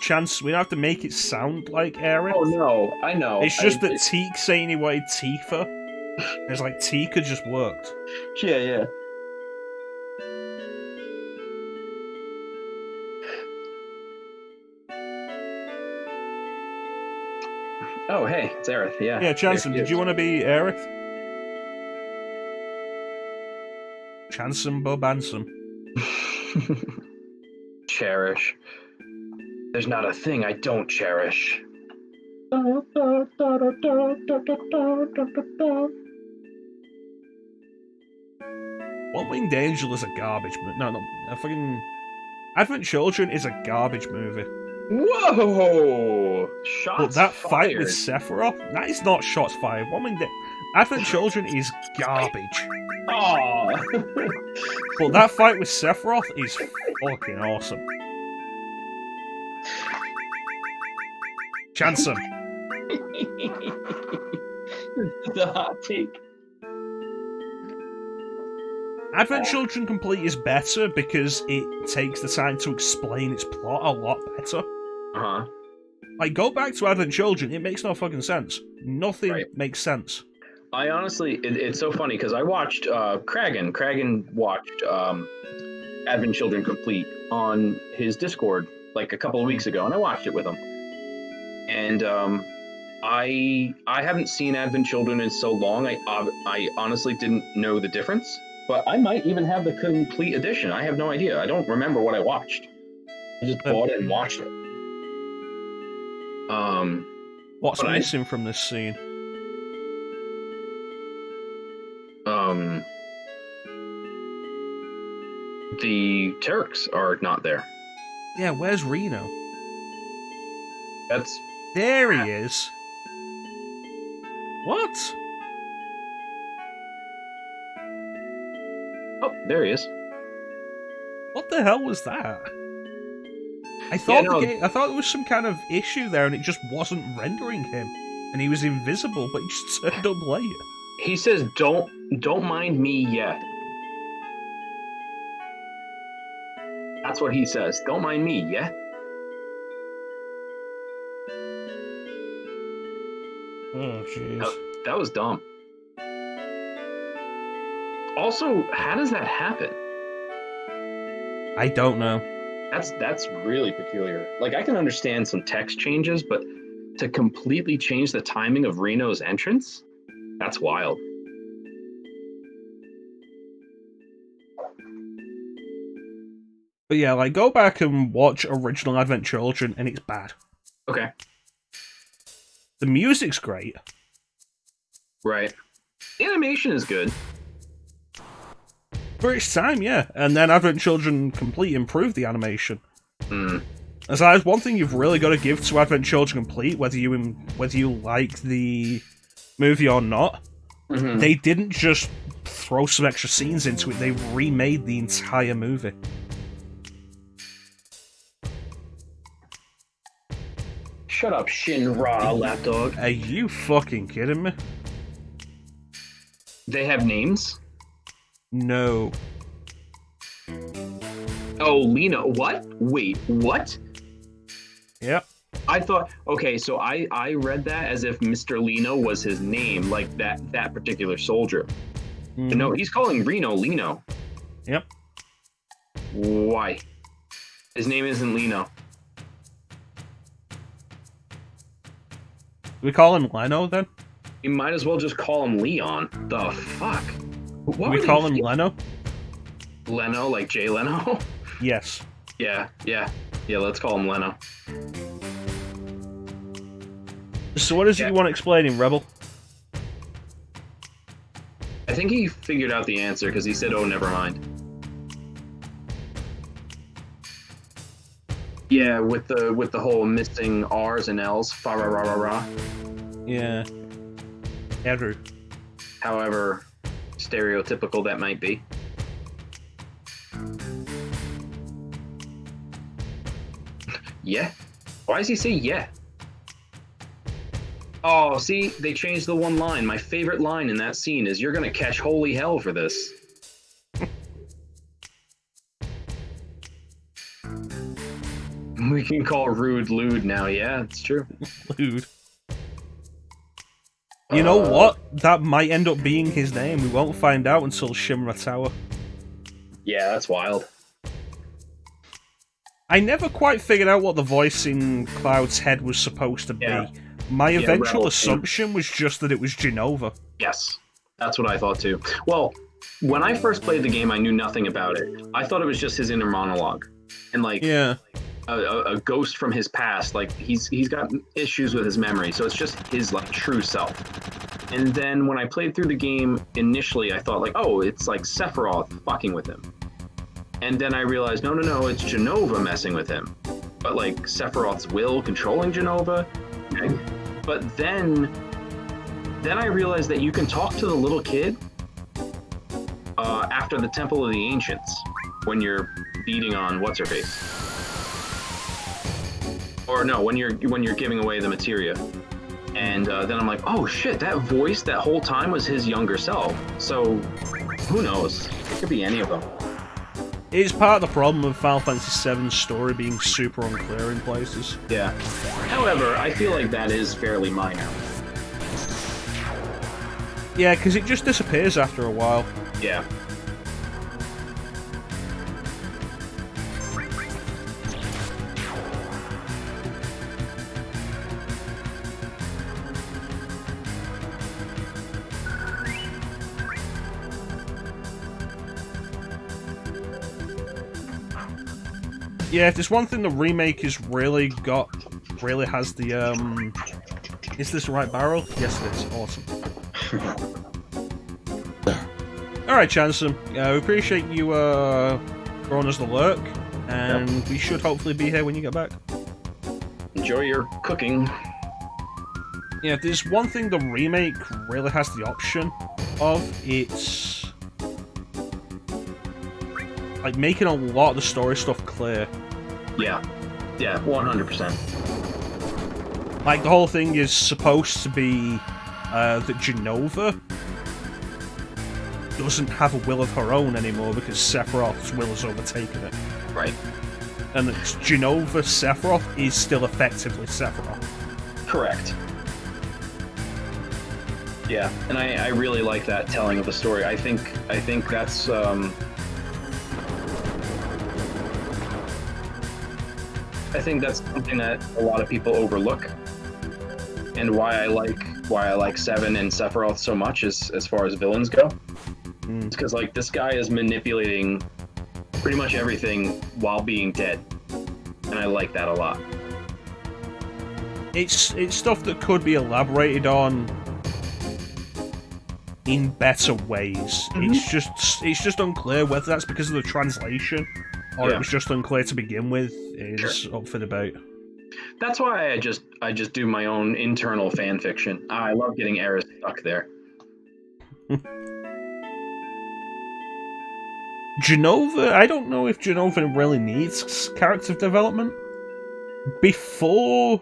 Chance, we don't have to make it sound like Aerith. Oh no, I know. It's just that Teak saying he wanted Tifa. It's like Tika just worked. Yeah. Oh, hey, it's Aerith, yeah. Yeah, Chanson, did you want to be Aerith? Chanson Bobansum. Cherish. There's not a thing I don't cherish. One Winged Angel is a garbage movie. No, a fucking... Advent Children is a garbage movie. Whoa! Shots But that fired. fight with Sephiroth, that is not shots fired. Advent Children is garbage. Oh. But that fight with Sephiroth is fucking awesome. Chanson. The hot take. Advent Children Complete is better because it takes the time to explain its plot a lot better. Uh-huh. Like, go back to Advent Children, it makes no fucking sense. Nothing makes sense. I honestly, it's so funny because I watched Kragan. Kragan watched Advent Children Complete on his Discord like a couple of weeks ago, and I watched it with him. And I haven't seen Advent Children in so long. I honestly didn't know the difference, but I might even have the complete edition. I have no idea. I don't remember what I watched. I just bought it and watched it. What's missing from this scene? The Turks are not there. Yeah, where's Reno? That's There he is. What? oh, there he is. What the hell was that? I thought I thought there was some kind of issue there, and it just wasn't rendering him, and he was invisible, but he just turned up late. He says, "Don't mind me yet." That's what he says. Don't mind me, yeah. Oh, jeez. That was dumb. Also, how does that happen? I don't know. That's really peculiar. Like, I can understand some text changes, but to completely change the timing of Reno's entrance, that's wild. But yeah, like, go back and watch original Advent Children, and it's bad. Okay. The music's great. Right. The animation is good. For its time, yeah. And then Advent Children Complete improved the animation. Mm. As that's one thing you've really got to give to Advent Children Complete, whether you like the movie or not. Mm-hmm. They didn't just throw some extra scenes into it, they remade the entire movie. Shut up, Shinra, lapdog. Are you fucking kidding me? They have names? No. Oh, Lena. What? Wait, what? Yep. I thought, okay, so I read that as if Mr. Lino was his name, like that particular soldier. Mm. But no, he's calling Reno Lino. Yep. Why? His name isn't Lino. We call him Leno then? You might as well just call him Leon. The fuck? What We call him Leno? Leno, like Jay Leno? Yes. Yeah, let's call him Leno. So what is it you want explaining, Rebel? I think he figured out the answer because he said, "Oh, never mind." Yeah, with the whole missing R's and L's, fa ra ra ra ra. Yeah. Andrew. However stereotypical that might be. Yeah? Why does he say yeah? Oh, see, they changed the one line. My favorite line in that scene is, "You're gonna catch holy hell for this." We can call Rude Lude now. Yeah, it's true. Dude. You know what? That might end up being his name. We won't find out until Shimra Tower. Yeah, that's wild. I never quite figured out what the voice in Cloud's head was supposed to be. Yeah. My eventual Rebel. assumption was just that it was Genova. Yes, that's what I thought too. Well, when I first played the game, I knew nothing about it. I thought it was just his inner monologue, and like Yeah. a ghost from his past. Like he's got issues with his memory, so it's just his like true self. And then when I played through the game initially, I thought like, oh, it's like Sephiroth fucking with him. And then I realized, no, it's Genova messing with him. But like Sephiroth's will controlling Genova. Okay. But then I realized that you can talk to the little kid after the Temple of the Ancients when you're beating on what's her face. Or no, when you're giving away the materia. And then I'm like, oh shit, that voice that whole time was his younger self. So who knows? It could be any of them. It's part of the problem of Final Fantasy VII's story being super unclear in places. Yeah. However, I feel like that is fairly minor. Yeah, because it just disappears after a while. Yeah. Yeah, if there's one thing the remake has really has the, is this the right barrel? Yes, it is. Awesome. Alright, Chansom, we appreciate you, throwing us the lurk, and we should hopefully be here when you get back. Enjoy your cooking. Yeah, if there's one thing the remake really has the option of, it's like making a lot of the story stuff clear. Yeah. Yeah, 100%. Like, the whole thing is supposed to be that Genova doesn't have a will of her own anymore because Sephiroth's will has overtaken it. Right. And that Genova Sephiroth is still effectively Sephiroth. Correct. Yeah, and I really like that telling of the story. I think that's I think that's something that a lot of people overlook, and why I like 7 and Sephiroth so much as far as villains go. It's because like this guy is manipulating pretty much everything while being dead, and I like that a lot. It's stuff that could be elaborated on in better ways. It's just unclear whether that's because of the translation or it was just unclear to begin with. Is up for debate. That's why I just do my own internal fan fiction. I love getting Eris stuck there. Genova, I don't know if Genova really needs character development. Before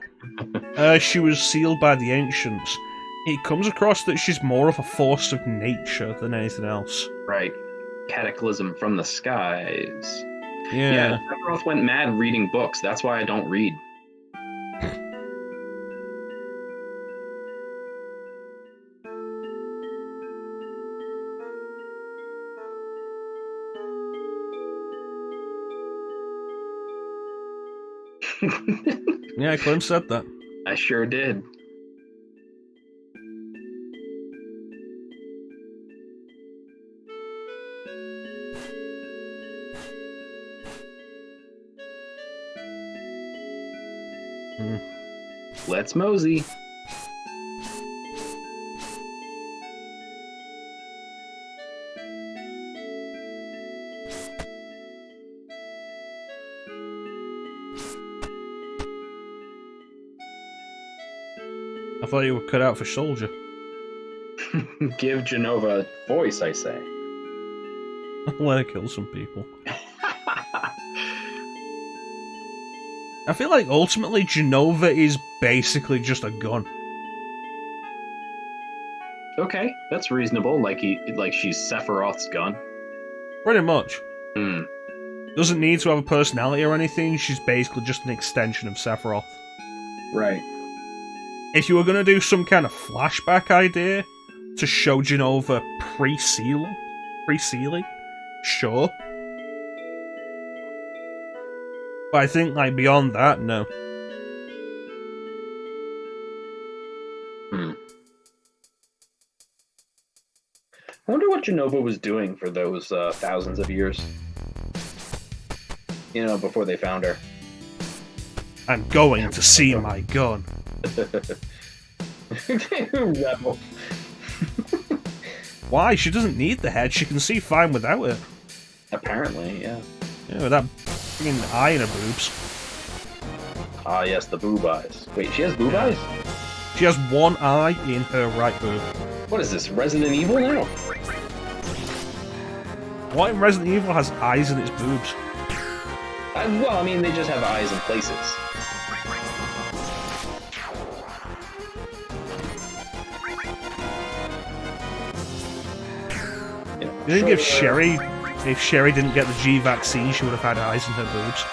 she was sealed by the Ancients, it comes across that she's more of a force of nature than anything else. Right. Cataclysm from the skies. Yeah. Sephiroth went mad reading books. That's why I don't read. Yeah, Clim said that. I sure did. Let's mosey. I thought you were cut out for Soldier. Give Genova a voice, I say. Let her kill some people. I feel like ultimately Genova is basically just a gun. Okay, that's reasonable. Like she's Sephiroth's gun. Pretty much. Doesn't need to have a personality or anything, she's basically just an extension of Sephiroth. Right. If you were going to do some kind of flashback idea to show Genova pre-sealing, sure. But I think, like, beyond that, no. I wonder what Genova was doing for those thousands of years. You know, before they found her. I'm going to see my gun. Rebel. Why? She doesn't need the head. She can see fine without it. Apparently, yeah. Yeah, with that fucking eye in her boobs. Ah, yes, the boob eyes. Wait, she has boob eyes? She has one eye in her right boob. What is this, Resident Evil now? What in Resident Evil has eyes in its boobs? Well, I mean, they just have eyes in places. You think if Sherry didn't get the G vaccine, she would have had eyes in her boobs?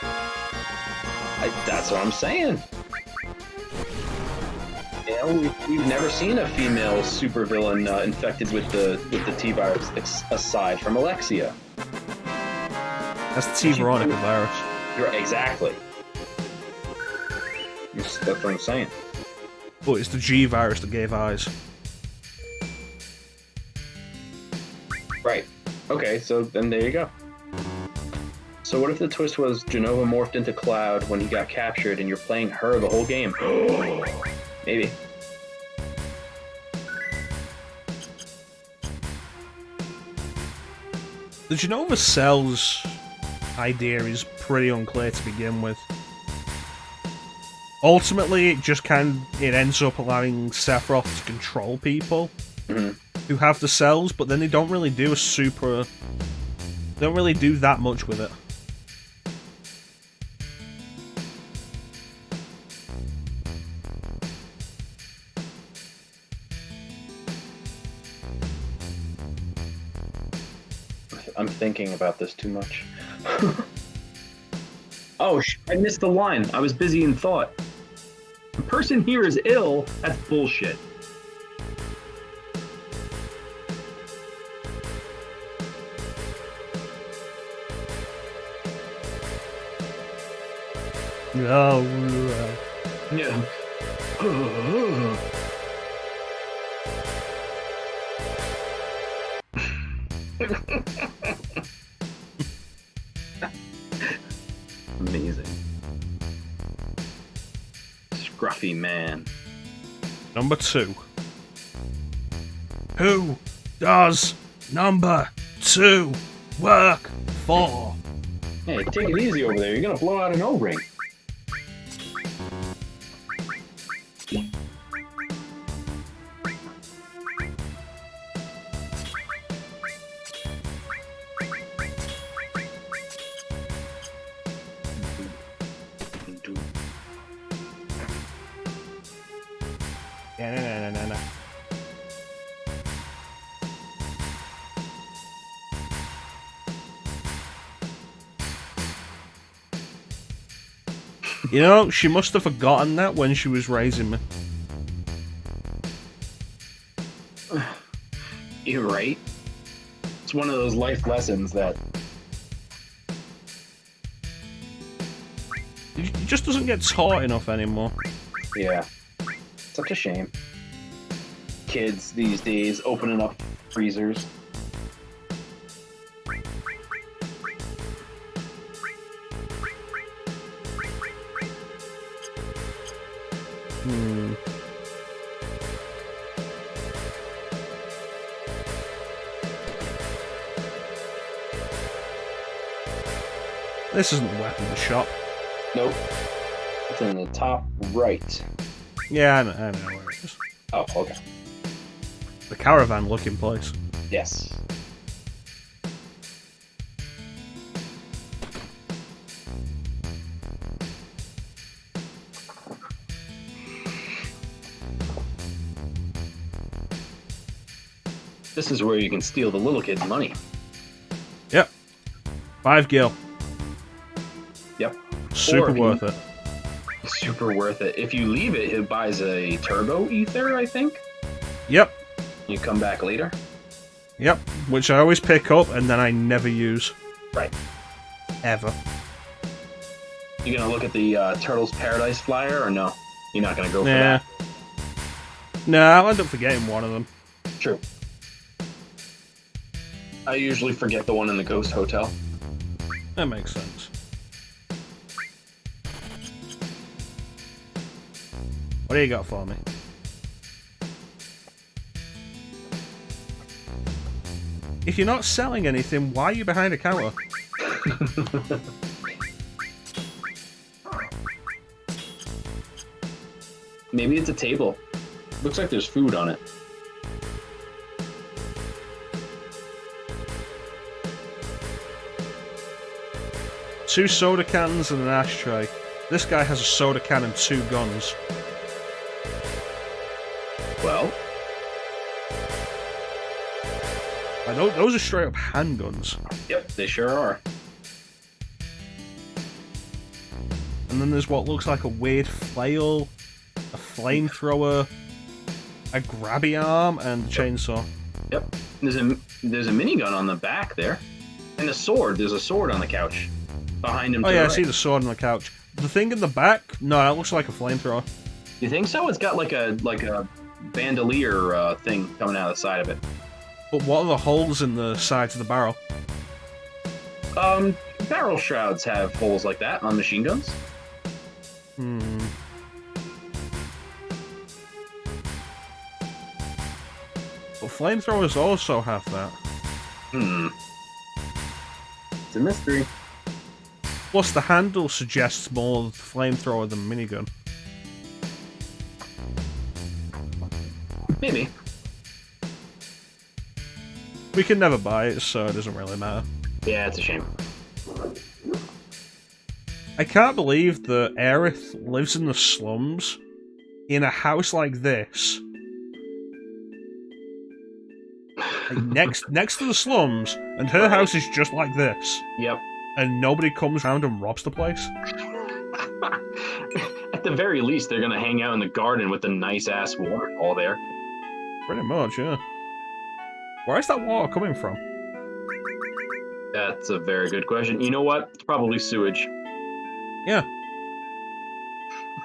That's what I'm saying. You know, we've never seen a female supervillain infected with the T virus aside from Alexia. That's the T Veronica virus. Exactly. That's what I'm saying. But it's the G virus that gave eyes. Right. Okay, so then there you go. So what if the twist was Genova morphed into Cloud when he got captured and you're playing her the whole game? Maybe. The Genova cells idea is pretty unclear to begin with. Ultimately, it ends up allowing Sephiroth to control people who have the cells, but then they don't really do that much with it. I'm thinking about this too much. Oh, I missed the line. I was busy in thought. The person here is ill. That's bullshit. Oh, Yeah. Amazing. Scruffy man. Number 2. Who does number 2 work for? Hey, take it easy over there. You're gonna blow out an O-ring. No. You know, she must have forgotten that when she was raising me. You're right. It's one of those life lessons that... It just doesn't get taught enough anymore. Yeah. Such a shame. Kids these days opening up freezers. This isn't the weapon shop. Nope. It's in the top right. Yeah, I know where it is. Oh, okay. The caravan looking place. Yes. This is where you can steal the little kid's money. Yep. 5 gil. Super Or he- worth it. Super worth it. If you leave it, it buys a turbo ether, I think. Yep. You come back later. Yep. Which I always pick up and then I never use. Right. Ever. You gonna look at the Turtles Paradise flyer or no? You're not gonna go for Nah. that. No, I'll end up forgetting one of them. True. I usually forget the one in the Ghost Hotel. That makes sense. What do you got for me? If you're not selling anything, why are you behind a counter? Maybe it's a table. Looks like there's food on it. Two soda cans and an ashtray. This guy has a soda can and 2 guns. Well, I know those are straight up handguns. yep, they sure are. And then there's what looks like a weird flail, a flamethrower, a grabby arm, and a chainsaw. Yep. There's a minigun on the back there, and a sword. There's a sword on the couch behind him. Oh to yeah, the I see right. the sword on the couch. The thing in the back? No, that looks like a flamethrower. You think so? It's got like a bandolier thing coming out of the side of it. But what are the holes in the sides of the barrel? Barrel shrouds have holes like that on machine guns. Hmm. But flamethrowers also have that. Hmm. It's a mystery. Plus, the handle suggests more flamethrower than minigun. Maybe. We can never buy it, so it doesn't really matter. Yeah, it's a shame. I can't believe that Aerith lives in the slums in a house like this. Like next to the slums, and her house is just like this. Yep. And nobody comes around and robs the place. At the very least, they're gonna hang out in the garden with the nice ass waterfall there. Pretty much, yeah. Where is that water coming from? That's a very good question. You know what? It's probably sewage. Yeah.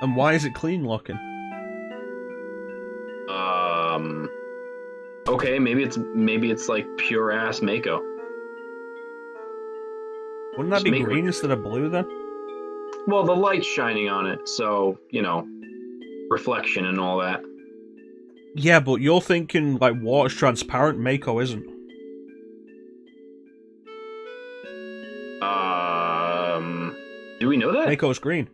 And why is it clean looking? Okay, maybe it's like pure ass Mako. Wouldn't that Just be make- green instead of blue then? Well, the light's shining on it, so you know, reflection and all that. Yeah, but you're thinking like water's transparent, Mako isn't. Do we know that? Mako's green.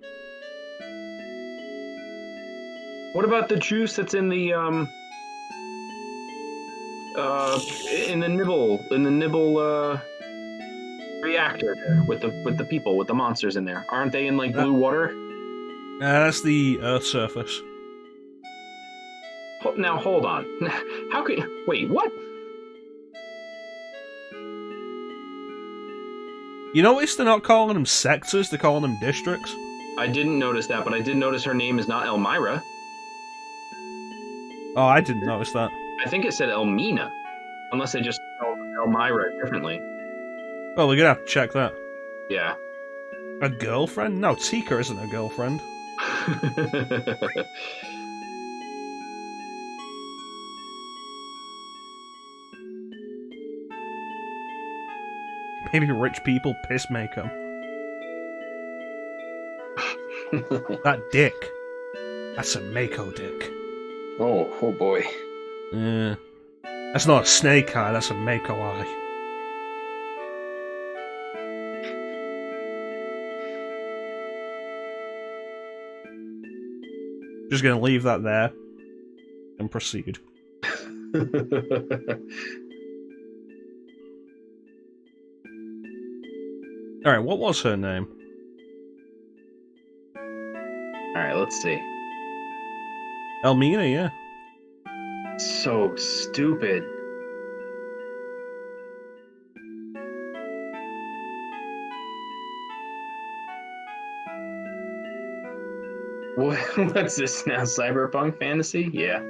What about the juice that's in the nibble reactor there with the people with the monsters in there? Aren't they in like blue water? That's the Earth surface. Now hold on. How could wait? What? You notice they're not calling them sectors, they're calling them districts? I didn't notice that, but I did notice her name is not Elmira. Oh, I didn't notice that. I think it said Elmina, unless they just spelled Elmira differently. Well, we're gonna have to check that. Yeah. A girlfriend? No, Tika isn't a girlfriend. Maybe rich people piss Mako. That dick. That's a Mako dick. oh boy. Yeah. That's not a snake eye, that's a Mako eye. Just gonna leave that there and proceed. Alright, what was her name? All right, let's see. Elmina, yeah. So stupid. What's this now? Cyberpunk fantasy? Yeah.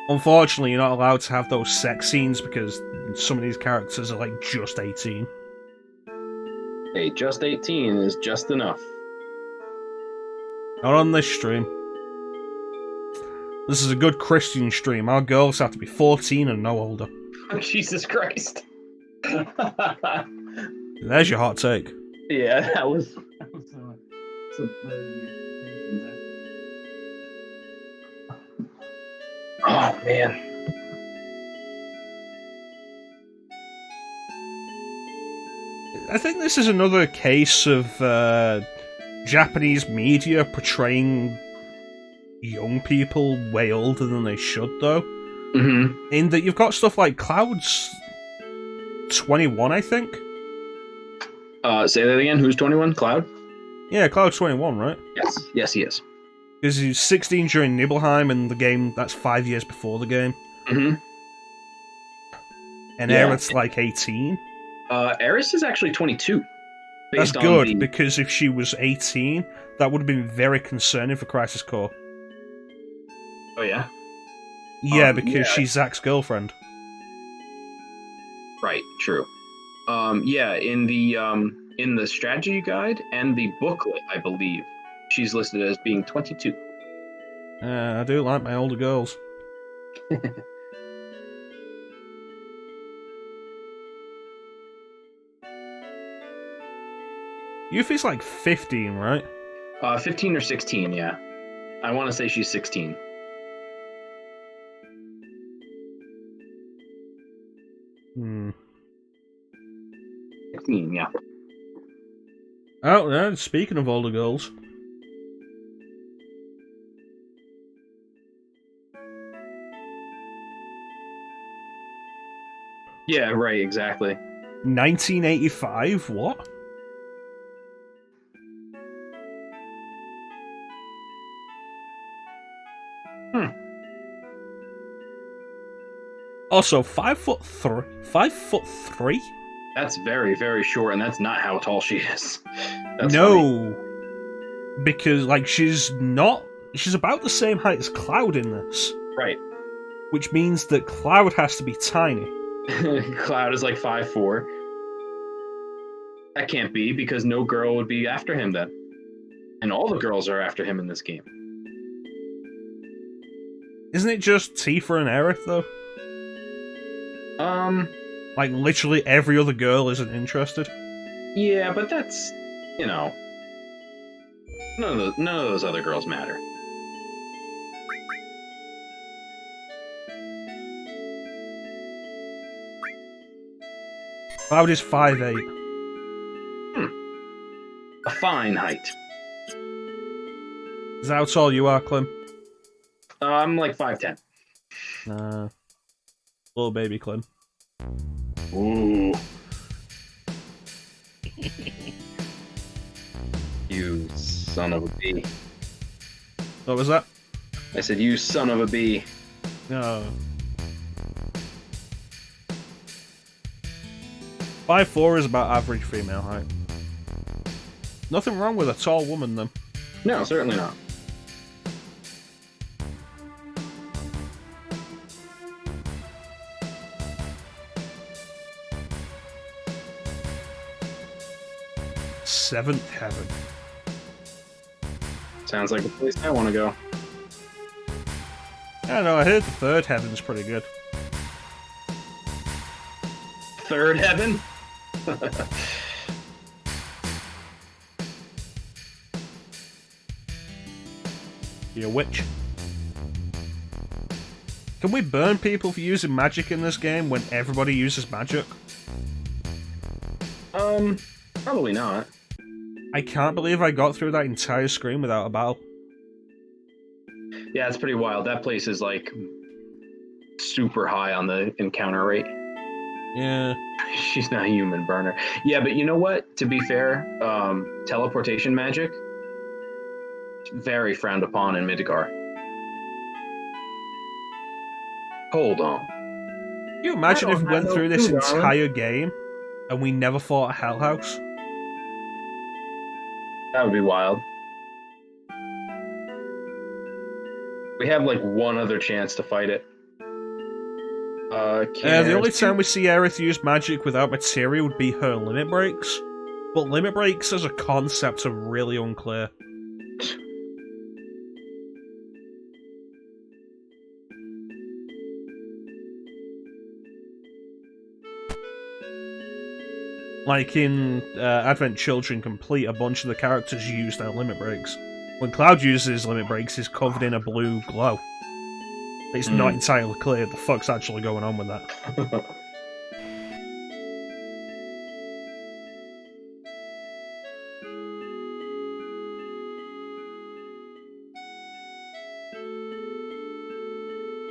Unfortunately, you're not allowed to have those sex scenes because some of these characters are like just 18. Hey, just 18 is just enough. Not on this stream. This is a good Christian stream. Our girls have to be 14 and no older. Jesus Christ. There's your hot take. Yeah, that was oh man. I think this is another case of Japanese media portraying young people way older than they should, though. Mm-hmm. In that you've got stuff like Cloud's 21, I think. Say that again. Who's 21? Cloud? Yeah, Cloud's 21, right? Yes. Yes, he is. Because he was 16 during Nibelheim, and the game, that's 5 years before the game. Mm-hmm. And Yeah. Aerith's like 18. Eris is actually 22. That's based on good, the- because if she was 18, that would have been very concerning for Crisis Core. Oh yeah. Yeah, because yeah. she's Zack's girlfriend. Right. True. Yeah. In the strategy guide and the booklet, I believe she's listed as being 22. I do like my older girls. Yuffie's like 15, right? 15 or 16. Yeah. I want to say she's 16. Hmm. 16. Yeah. Oh, no, speaking of older girls. Yeah. Right. Exactly. 1985? What? Also, 5'3"? 5'3"? That's very, very short, and that's not how tall she is. That's funny. No. Because, like, she's not. She's about the same height as Cloud in this. Right. Which means that Cloud has to be tiny. Cloud is like 5'4". That can't be, because no girl would be after him then. And all the girls are after him in this game. Isn't it just Tifa and Aerith, though? Like, literally every other girl isn't interested. Yeah, but that's, you know, none of those other girls matter. Cloud is 5'8". A fine height. Is that how tall you are, Clim? I'm like 5'10". Little baby Clim. Ooh. You son of a bee. What was that? I said, you son of a bee. No. 5'4" is about average female height. Nothing wrong with a tall woman, then. No, certainly not. Seventh Heaven. Sounds like a place I want to go. I don't know, I heard the third heaven's pretty good. Third heaven? You a witch? Can we burn people for using magic in this game when everybody uses magic? Probably not. I can't believe I got through that entire screen without a battle. Yeah, it's pretty wild. That place is like super high on the encounter rate. Yeah. She's not a human burner. Yeah, but you know what? To be fair, teleportation magic, very frowned upon in Midgar. Hold on. Can you imagine if we went through this entire game and we never fought a Hell House? That would be wild. We have like one other chance to fight it. The only time we see Aerith use magic without materia would be her limit breaks. But limit breaks as a concept are really unclear. Like in Advent Children Complete, a bunch of the characters use their limit breaks. When Cloud uses limit breaks, he's covered in a blue glow. It's not entirely clear the fuck's actually going on with that.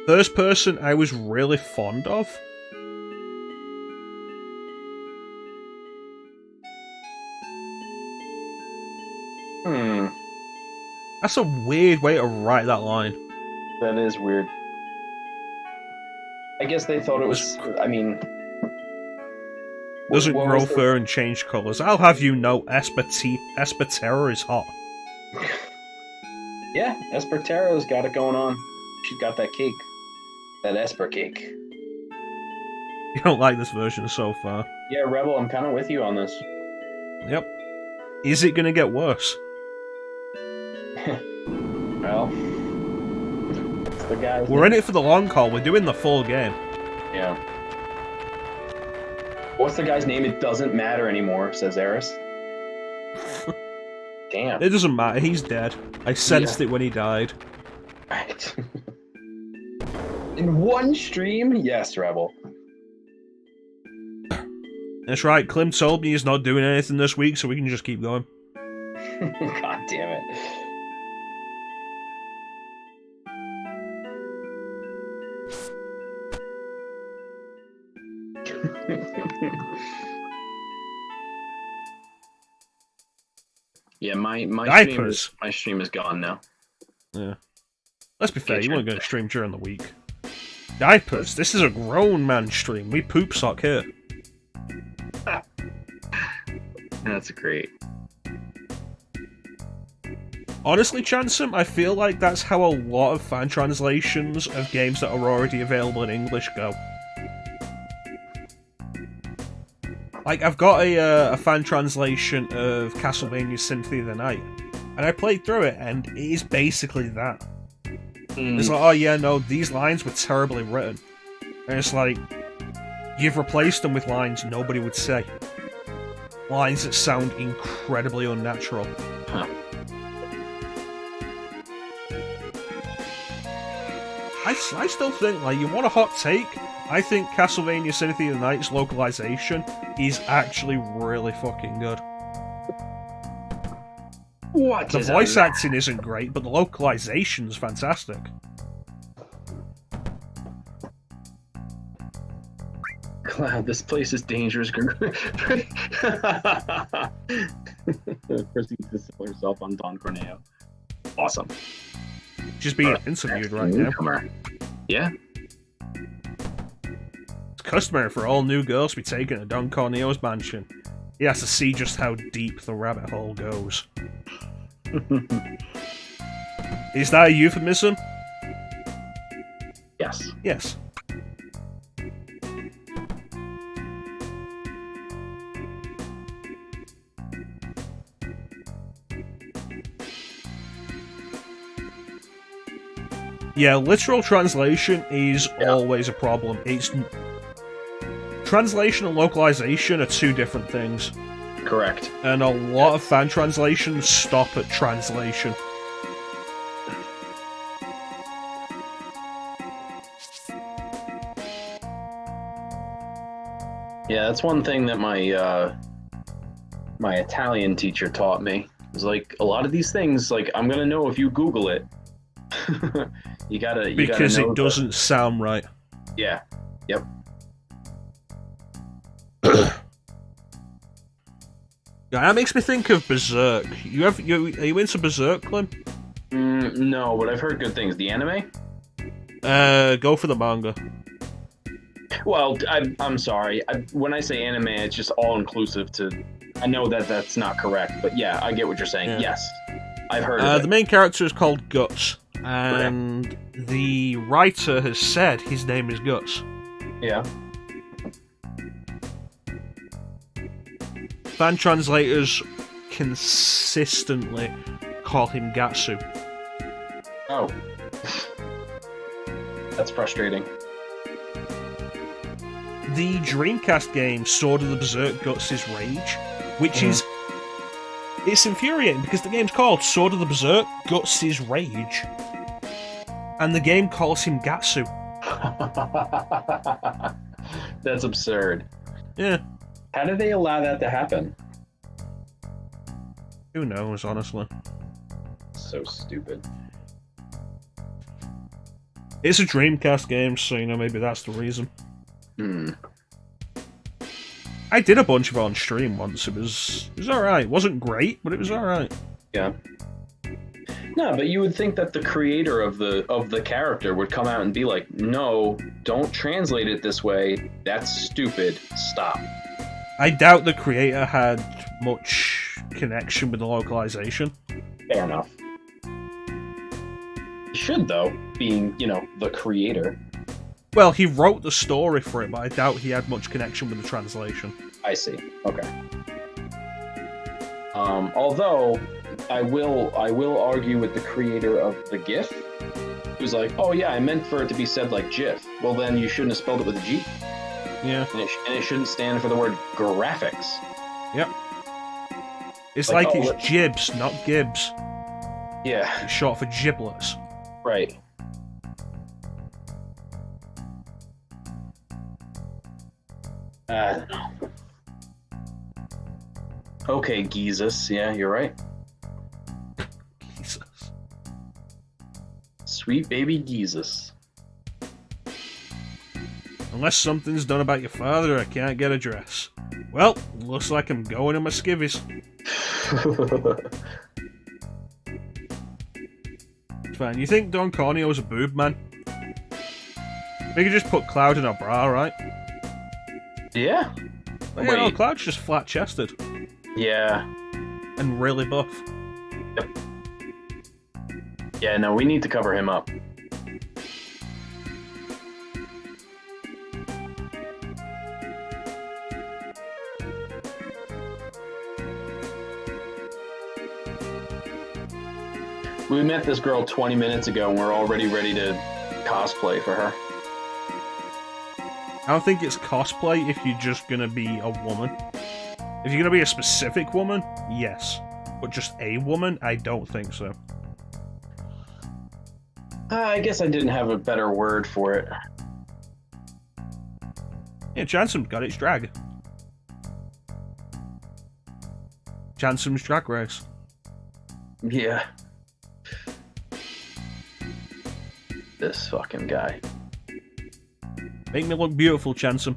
First person I was really fond of. That's a weird way to write that line. That is weird. I guess they thought it was. I mean, doesn't grow fur and change colors. I'll have you know, Esperterra is hot. Yeah, Esperterra's got it going on. She's got that cake, that Esper cake. You don't like this version so far? Yeah, Rebel, I'm kind of with you on this. Yep. Is it gonna get worse? Well, it's the guy. We're in it for the long haul. We're doing the full game. Yeah. What's the guy's name? It doesn't matter anymore, says Eris. Damn. It doesn't matter. He's dead. I sensed it when he died. Right. In one stream? Yes, Rebel. That's right. Clim told me he's not doing anything this week, so we can just keep going. God damn it. Yeah, my stream is gone now. Yeah. Let's be fair, you weren't going to stream during the week. Diapers, this is a grown man stream. We poop sock here. That's great. Honestly, Chansum, I feel like that's how a lot of fan translations of games that are already available in English go. Like, I've got a fan translation of Castlevania Symphony of the Night, and I played through it, and it is basically that. It's like, oh yeah, no, these lines were terribly written. And it's like, you've replaced them with lines nobody would say. Lines that sound incredibly unnatural. Huh. I still think, like, you want a hot take? I think Castlevania Symphony of the Night's localization is actually really fucking good. What? The voice acting isn't great, but the localization's fantastic. Cloud, this place is dangerous. Proceeds to sell herself on Don Corneo. Awesome. She's being interviewed right now. Yeah. It's customary for all new girls to be taken to Don Corneo's mansion. He has to see just how deep the rabbit hole goes. Is that a euphemism? Yes. Yes. Yeah, literal translation is always a problem. Translation and localization are two different things. Correct. And a lot of fan translations stop at translation. Yeah, that's one thing that my my Italian teacher taught me. It's like a lot of these things, like I'm gonna know if you Google it. you gotta because know it doesn't sound right. Yeah. Yep. That makes me think of Berserk. Are you into Berserk, Clim? No, but I've heard good things. The anime? Go for the manga. Well, I'm sorry. When I say anime, it's just all inclusive to I know that that's not correct, but yeah, I get what you're saying. Yeah. Yes, I've heard of The it. main character is called Guts, and the writer has said his name is Guts. Yeah. Fan translators consistently call him Gatsu. Oh. That's frustrating. The Dreamcast game Sword of the Berserk Guts' Rage, which is... It's infuriating because the game's called Sword of the Berserk Guts' Rage, and the game calls him Gatsu. That's absurd. Yeah, How did they allow that to happen? who knows, honestly. So stupid. It's a Dreamcast game, so, you know, maybe that's the reason. I did a bunch of it on stream once. It was alright. It wasn't great, but it was alright. Yeah. No, but you would think that the creator of the character would come out and be like, "No, don't translate it this way. That's stupid. Stop." I doubt the creator had much connection with the localization. Fair enough. He should, though, being, the creator. Well, he wrote the story for it, but I doubt he had much connection with the translation. I see. Okay. Although I will argue with the creator of the GIF, who's like, "Oh yeah, I meant for it to be said like GIF." Well, then you shouldn't have spelled it with a G, Yeah. and it shouldn't stand for the word graphics. Yep. It's Like, like oh, it's let- Jibs, not Gibbs. Yeah. It's short for giblets. Right. I don't know. Okay, Jesus. Yeah, you're right. Jesus. Sweet baby Jesus. Unless something's done about your father, I can't get a dress. Well, looks like I'm going in my skivvies. It's fine. You think Don Corneo's a boob man? We could just put Cloud in a bra, right? Yeah. But yeah, no, Wait. Cloud's just flat-chested Yeah. and really buff. Yeah, no, we need to cover him up. We met this girl 20 minutes ago and we're already ready to cosplay for her. I don't think it's cosplay if you're just gonna be a woman. If you're gonna be a specific woman, yes. But just a woman, I don't think so. I guess I didn't have a better word for it. Yeah, Jansen's got its drag. Jansen's Drag Race. Yeah. This fucking guy. Make me look beautiful, Chansum.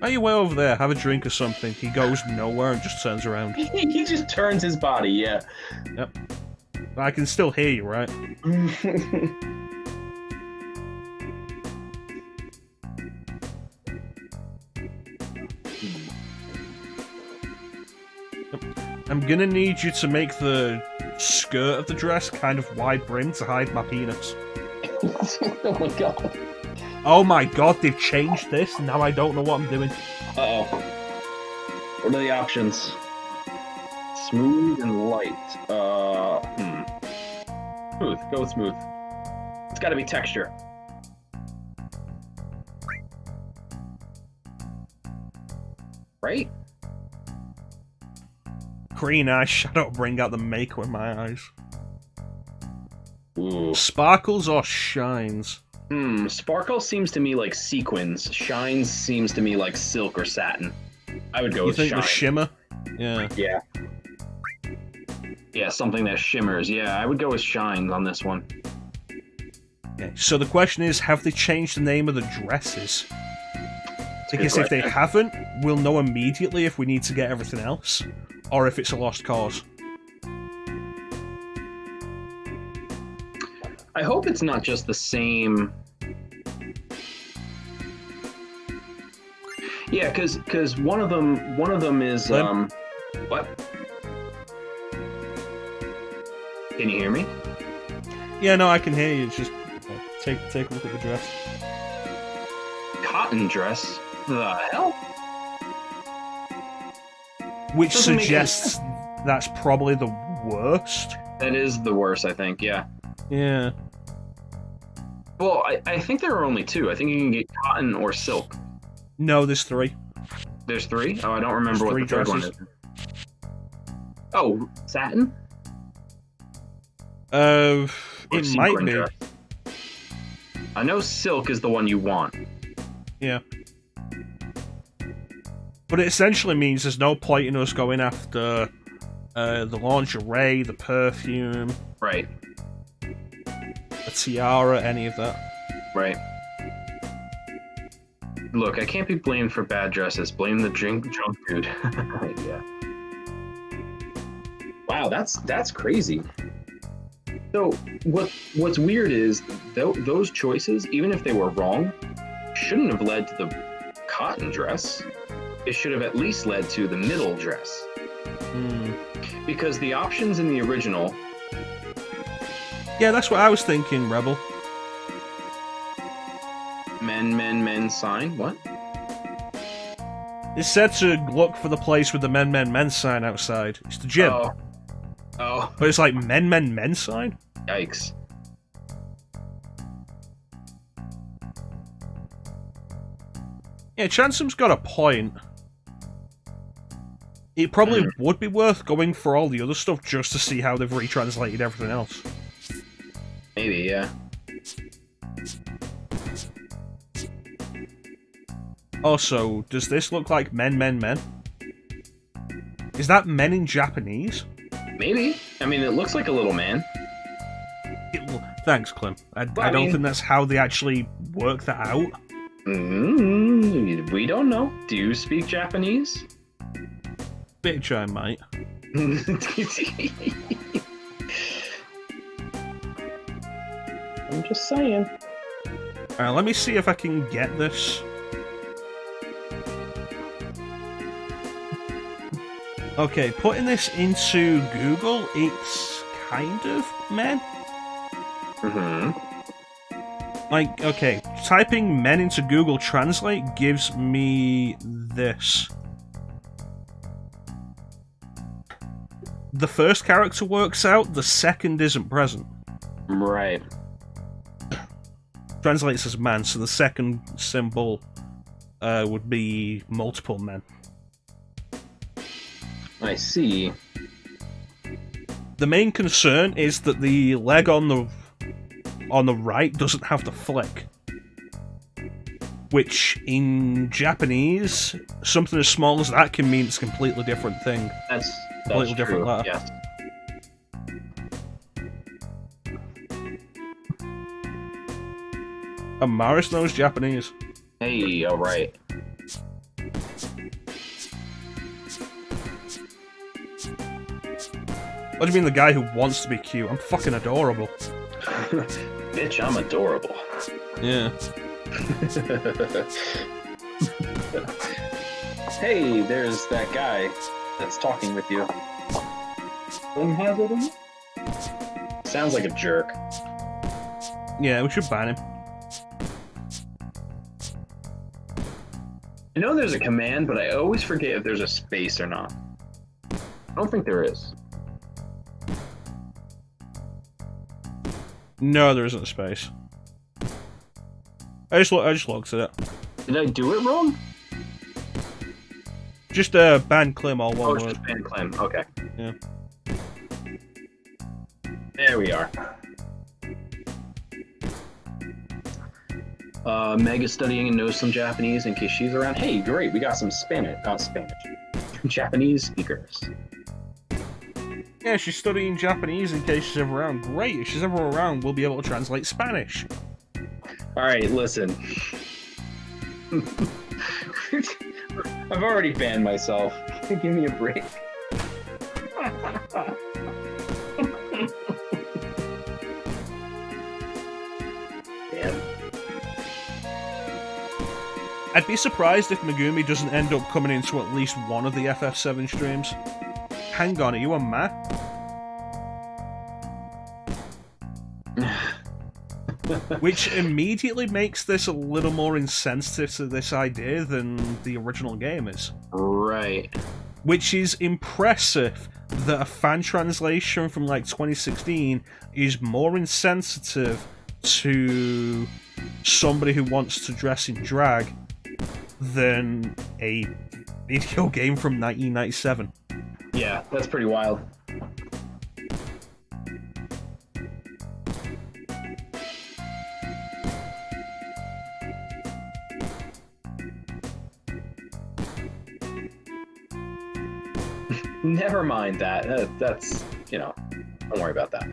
Are you way over there? Have a drink or something. He goes nowhere and just turns around. He just turns his body, yeah. Yep. I can still hear you, right? I'm gonna need you to make the skirt of the dress kind of wide brim to hide my penis. Oh my god. Oh my god, they've changed this. Now I don't know what I'm doing. Uh-oh. What are the options? Smooth and light. Smooth. Go with smooth. It's gotta be texture. Right? Green eyeshadow bring out the maker in my eyes. Ooh. Sparkles or shines? Sparkle seems to me like sequins. Shine seems to me like silk or satin. I would go You with think shine. the shimmer? Yeah. Yeah. Yeah, something that shimmers. Yeah, I would go with shine on this one. Okay. So the question is, have they changed the name of the dresses? Because if they haven't, we'll know immediately if we need to get everything else, or if it's a lost cause. I hope it's not just the same Yeah, because one of them is Clim? what? Can you hear me? Yeah, no, I can hear you. It's just take a look at the dress. Cotton dress? The hell? Which Doesn't make any suggests that's probably the worst. That is the worst, I think. Yeah. Yeah. Well, I think there are only two. I think you can get cotton or silk. No, there's 3. There's 3? Oh, I don't remember There's what the 3 third one dresses. is. Oh, satin? Or It sequin might be. dress? I know silk is the one you want. Yeah. But it essentially means there's no point in us going after the lingerie, the perfume, Right, the tiara, any of that. right. Look, I can't be blamed for bad dresses. Blame the drunk dude. Yeah. Wow, that's crazy. So what's weird is those choices, even if they were wrong, shouldn't have led to the cotton dress. It should have at least led to the middle dress. Because the options in the original... Yeah, that's what I was thinking, Rebel. Men sign? What? It said to look for the place with the men sign outside. It's the gym. Oh, But it's like men sign? yikes. Yeah, Chansom's got a point. It probably would be worth going for all the other stuff just to see how they've retranslated everything else. Maybe, yeah. Also, does this look like men? Is that men in Japanese? Maybe. I mean, it looks like a little man. Thanks, Clim. I Well, I don't mean- think that's how they actually work that out. We don't know. Do you speak Japanese? Bitch, I might. I'm just saying. Alright, let me see if I can get this. Okay, putting this into Google, it's kind of men. Like, okay, typing men into Google Translate gives me this. The first character works out, the second isn't present. Right. Translates as man, so the second symbol would be multiple men. I see. The main concern is that the leg on the right doesn't have the flick. Which, in Japanese, something as small as that can mean it's a completely different thing. That's Completely different true. letter. Yes. And Maris knows Japanese. Hey, all right. What do you mean the guy who wants to be cute? I'm fucking adorable. Bitch, I'm adorable. Yeah. Hey, there's that guy that's talking with you. Clim has it in it? Sounds like a jerk. Yeah, we should ban him. I know there's a command, but I always forget if there's a space or not. I don't think there is. No, there isn't a space. I just looked at it. Did I do it wrong? Just ban Clim all Oh, one it's word. just ban Clim. Okay. Yeah. There we are. Meg is studying and knows some Japanese in case she's around. Hey, great, we got some Japanese speakers. Yeah, she's studying Japanese in case she's ever around. Great, if she's ever around, we'll be able to translate Spanish. All right, listen. I've already banned myself. Give me a break. Damn. I'd be surprised if Megumi doesn't end up coming into at least one of the FF7 streams. Hang on, are you a ma? Which immediately makes this a little more insensitive to this idea than the original game is. Right. Which is impressive that a fan translation from like 2016 is more insensitive to somebody who wants to dress in drag than a video game from 1997. Yeah, that's pretty wild. Never mind that. That's, you know, don't worry about that.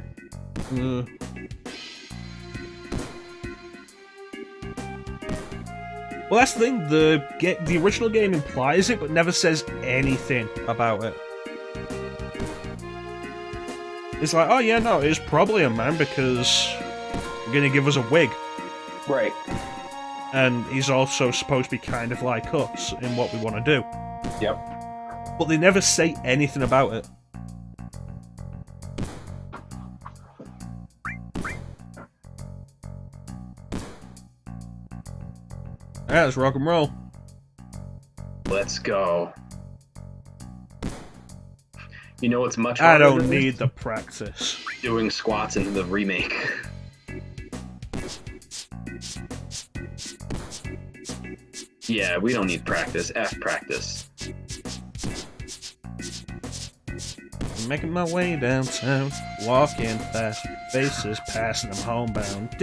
Well, that's the thing. The original game implies it, but never says anything about it. It's like, oh yeah, no, it's probably a man because you're gonna give us a wig. Right. And he's also supposed to be kind of like us in what we want to do. Yep. But they never say anything about it. Alright, let's rock and roll. Let's go. You know what's much I harder don't than need this? the practice. Doing squats in the remake. Yeah, we don't need practice. F practice. Making my way downtown, walking fast, faces passing, I'm homebound.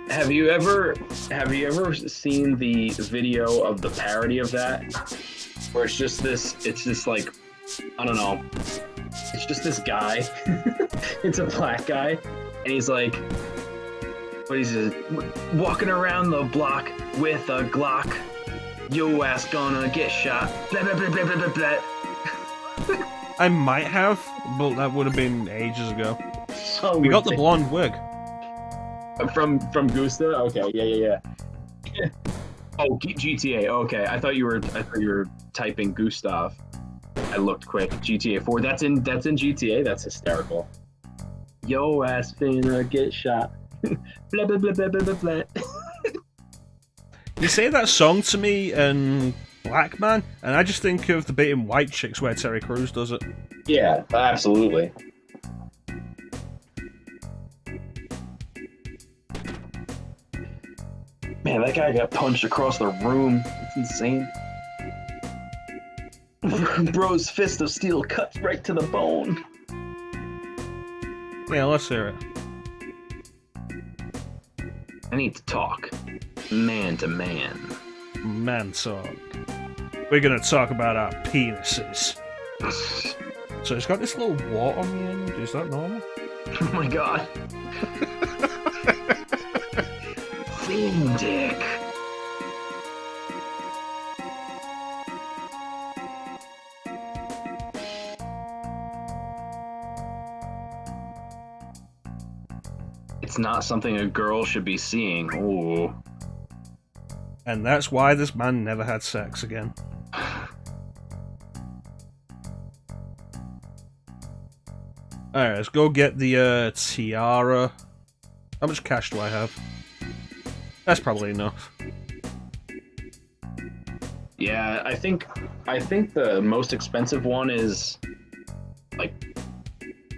Have you ever seen the video of the parody of that? Where it's just like, I don't know. It's just this guy. It's a black guy. And he's like, what is it? Walking around the block with a Glock. Yo ass gonna get shot. Blah, blah, blah, blah, blah, blah, blah. I might have, but that would have been ages ago. So We got the blonde wig. From Gusta? Okay, yeah. Oh, GTA. Okay, I thought you were typing Gustav. I looked quick. GTA 4. That's in GTA. That's hysterical. Yo ass finna get shot. Blah blah blah blah blah blah. You say that song to me and Black Man, and I just think of the bit in White Chicks where Terry Crews does it. Yeah, absolutely. Man, that guy got punched across the room. It's insane. Bro's fist of steel cuts right to the bone. Yeah, let's hear it. I need to talk. Man to man. Man talk. We're gonna talk about our penises. So it's got this little wart on the end. Is that normal? Oh my god. Thin dick. It's not something a girl should be seeing. Ooh. And that's why this man never had sex again. Alright, let's go get the tiara. How much cash do I have? That's probably enough. Yeah, I think the most expensive one is like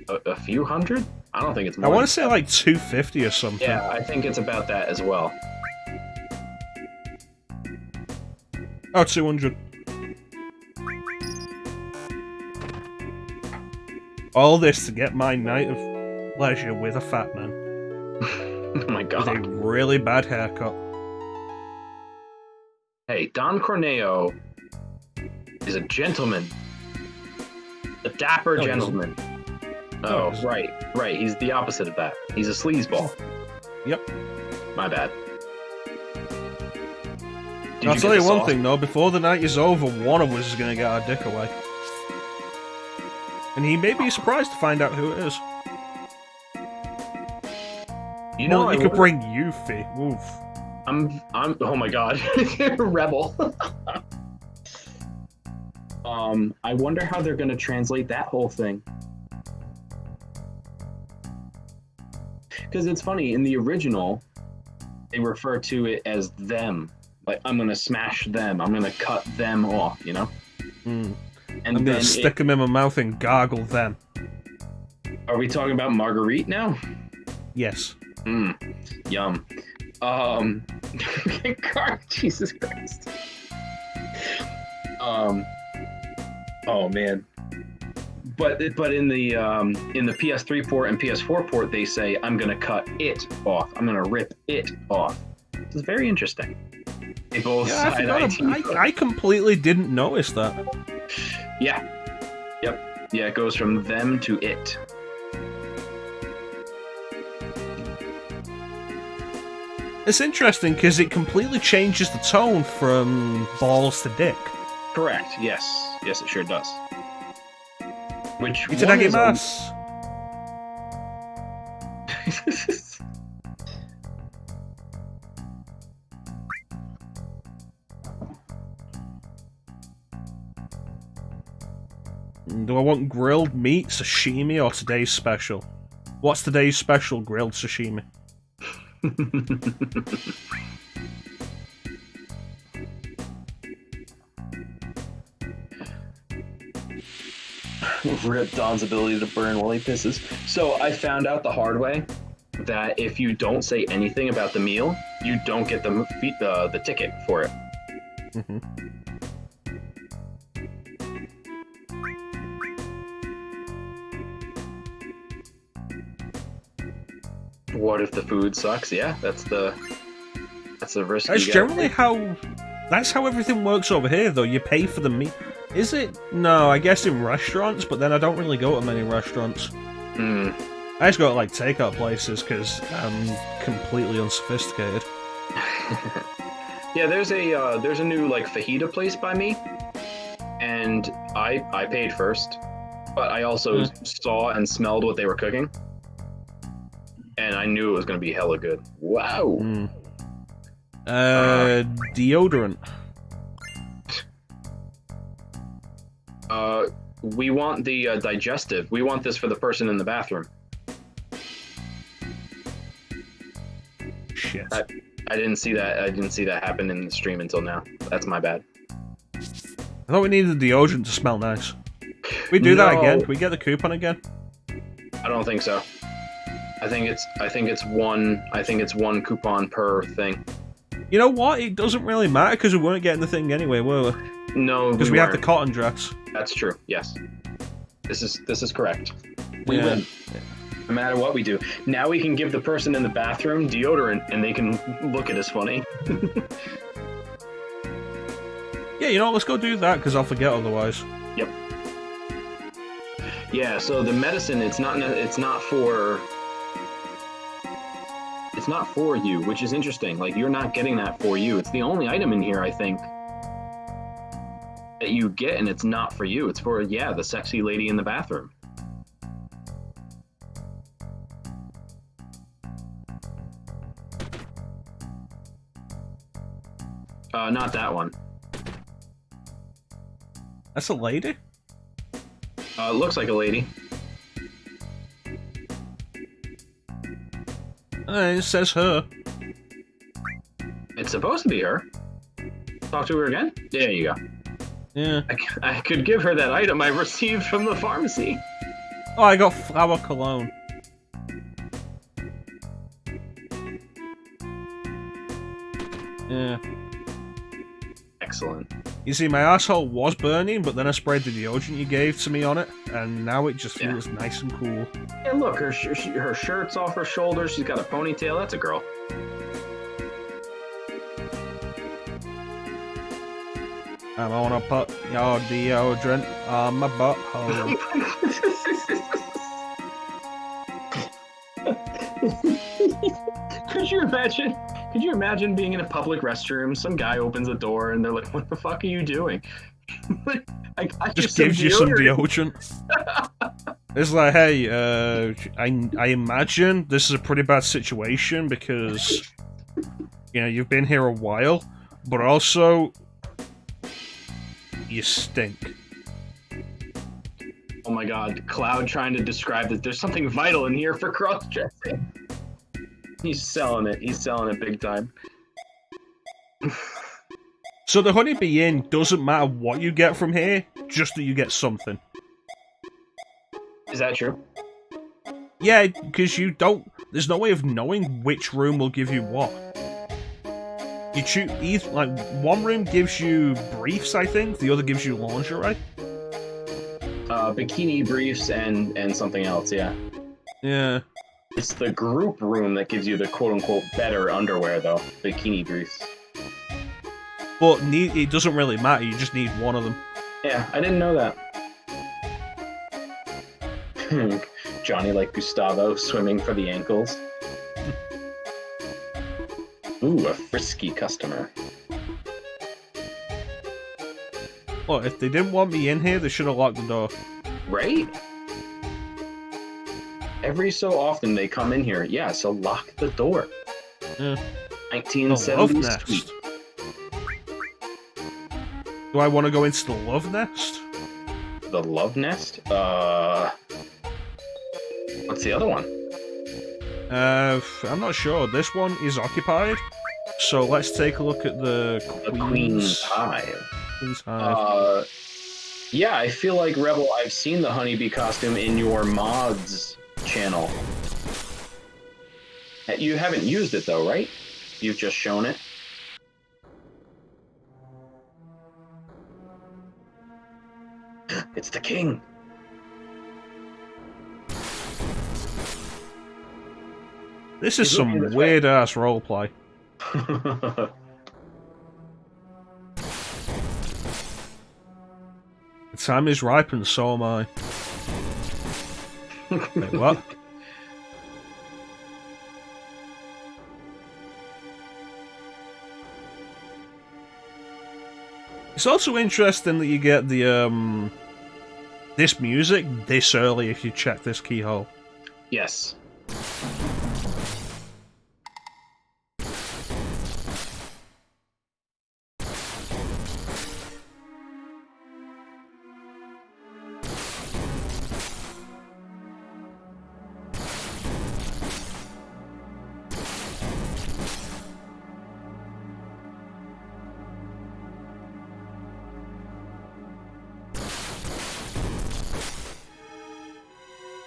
a few hundred. I don't think it's more. I want to say like 250 or something. Yeah, I think it's about that as well. Oh, 200. All this to get my night of pleasure with a fat man. Oh my With god. a really bad haircut. Hey, Don Corneo is a gentleman. A dapper No, he gentleman. No, Oh, he isn't. right. He's the opposite of that. He's a sleazeball. Yep. My bad. Did I'll get tell you the one sauce? thing though, before the night is over, one of us is going to get our dick away. And he may be surprised to find out who it is. You know, well, you could bring Yuffie. Oof. I'm. Oh my god, rebel. I wonder how they're gonna translate that whole thing. Because it's funny, in the original, they refer to it as them. Like, I'm gonna smash them. I'm gonna cut them off. You know. Mm. And I'm gonna stick them in my mouth and gargle them. Are we talking about Marguerite now? Yes. Yum. Jesus Christ. Oh man. But in the PS3 port and PS4 port, they say I'm gonna cut it off. I'm gonna rip it off. It's very interesting. They both I completely didn't notice that. Yeah. Yep. Yeah, it goes from them to it. It's interesting because it completely changes the tone from balls to dick. Correct. Yes. Yes, it sure does. Which one Itadakimasu. Do I want grilled meat, sashimi, or today's special? What's today's special grilled sashimi? Rip Don's ability to burn while he pisses. So I found out the hard way that if you don't say anything about the meal, you don't get the ticket for it. Mm-hmm. What if the food sucks? Yeah, that's the risk. That's generally that's how everything works over here, though. You pay for the meat. Is it? No, I guess in restaurants, but then I don't really go to many restaurants. I just go to like takeout places because I'm completely unsophisticated. Yeah, there's a new like fajita place by me, and I paid first, but I also saw and smelled what they were cooking, and I knew it was going to be hella good. Wow. Deodorant. We want the digestive. We want this for the person in the bathroom. Shit. I didn't see that. I didn't see that happen in the stream until now. That's my bad. I thought we needed the deodorant to smell nice. Can we do that again? Can we get the coupon again? I don't think so. I think it's one coupon per thing. You know what? It doesn't really matter because we weren't getting the thing anyway, were we? No, because we have the cotton dress. That's true. Yes, this is correct. We Yeah. win. No matter what we do. Now we can give the person in the bathroom deodorant, and they can look at us funny. Yeah, you know what? Let's go do that because I'll forget otherwise. Yep. Yeah. So the medicine, it's not for you, which is interesting. Like, you're not getting that for you. It's the only item in here, I think, that you get, and it's not for you. It's for, the sexy lady in the bathroom. Not that one. That's a lady? Looks like a lady. It says her. It's supposed to be her. Talk to her again? There you go. Yeah. I could give her that item I received from the pharmacy. Oh, I got flower cologne. Yeah. Excellent. You see, my asshole was burning, but then I sprayed the deodorant you gave to me on it, and now it just feels nice and cool. Yeah, look, her shirt's off her shoulders. She's got a ponytail. That's a girl. I wanna put your deodorant on my butthole. Could you imagine being in a public restroom? Some guy opens a door and they're like, "What the fuck are you doing?" I Just gives you some deodorant. It's like, hey, I imagine this is a pretty bad situation because, you know, you've been here a while, but also, you stink. Oh my god, Cloud trying to describe that there's something vital in here for cross-dressing. He's selling it big time. So the Honeybee Inn doesn't matter what you get from here, just that you get something. Is that true? Yeah, because you don't... There's no way of knowing which room will give you what. You choose... Like, one room gives you briefs, I think. The other gives you lingerie. Bikini briefs and something else, yeah. Yeah. It's the group room that gives you the quote-unquote better underwear, though. Bikini briefs. But it doesn't really matter, you just need one of them. Yeah, I didn't know that. Johnny like Gustavo swimming for the ankles. Ooh, a frisky customer. Oh, if they didn't want me in here, they should have locked the door. Right? Every so often they come in here. Yeah, so lock the door. Yeah. 1970s tweet. Do I want to go into the love nest? The love nest? What's the other one? I'm not sure. This one is occupied. So let's take a look at the Queen's Hive. Queen's Hive. Yeah, I feel like Rebel, I've seen the honeybee costume in your mods channel. You haven't used it though, right? You've just shown it. It's the king. This is some weird ass roleplay. The time is ripe and so am I. Wait, what? It's also interesting that you get the this music this early if you check this keyhole. Yes.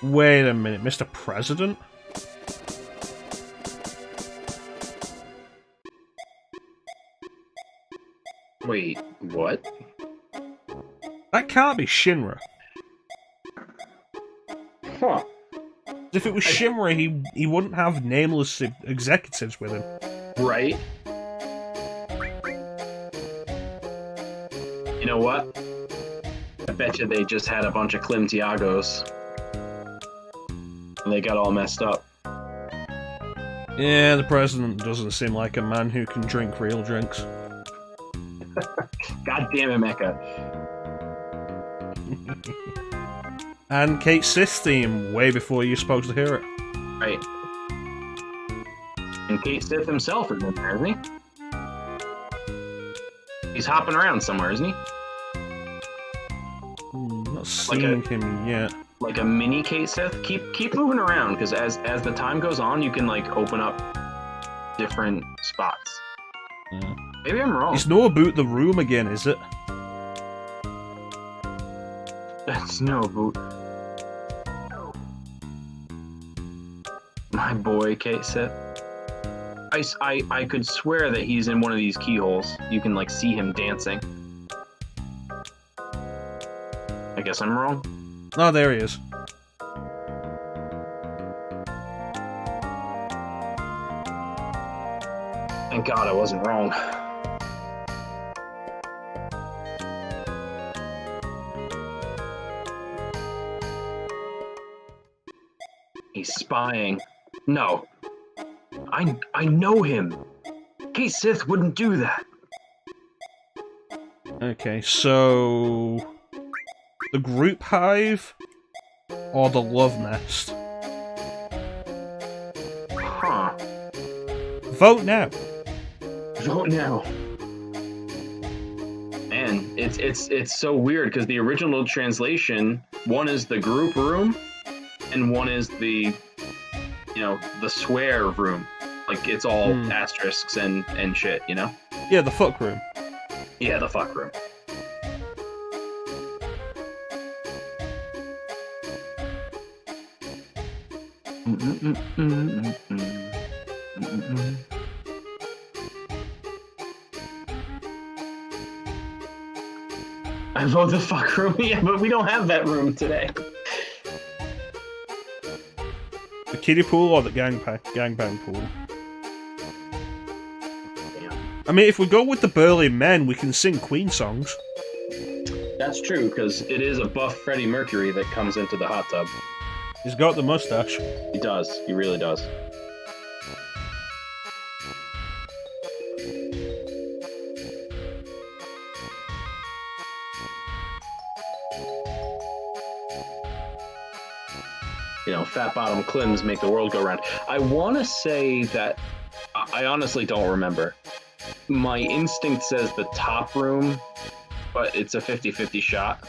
Wait a minute, Mr. President? Wait, what? That can't be Shinra. Huh. If it was Shinra, he wouldn't have nameless executives with him. Right? You know what? I bet you they just had a bunch of Clim Tiagos. And they got all messed up. Yeah, the president doesn't seem like a man who can drink real drinks. God damn it, Mecha. And Kate Sith's theme, way before you're supposed to hear it. Right. And Kate Sith himself is in there, isn't he? He's hopping around somewhere, isn't he? Not seeing him yet. Like a mini Kate Sith. Keep moving around, because as the time goes on, you can like open up different spots. Yeah. Maybe I'm wrong. It's no about the room again, is it? That's no boot. My boy, Kate Sith. I could swear that he's in one of these keyholes. You can like see him dancing. I guess I'm wrong. Oh, there he is. Thank God I wasn't wrong. He's spying. No. I know him. Kate Sith wouldn't do that. Okay, so... The group hive or the love nest? Huh. Vote now. Vote now. Man, it's so weird because the original translation, one is the group room, and one is the swear room. Like it's all asterisks and shit, you know? Yeah, the fuck room. Yeah, the fuck room. I vote the fuck room. Yeah, but we don't have that room today. The kiddie pool or the gangbang pool? I mean, if we go with the burly men, we can sing Queen songs. That's true, because it is a buff Freddie Mercury that comes into the hot tub. He's got the mustache. He does. He really does. Fat bottom Clims make the world go round. I want to say that I honestly don't remember. My instinct says the top room, but it's a 50-50 shot.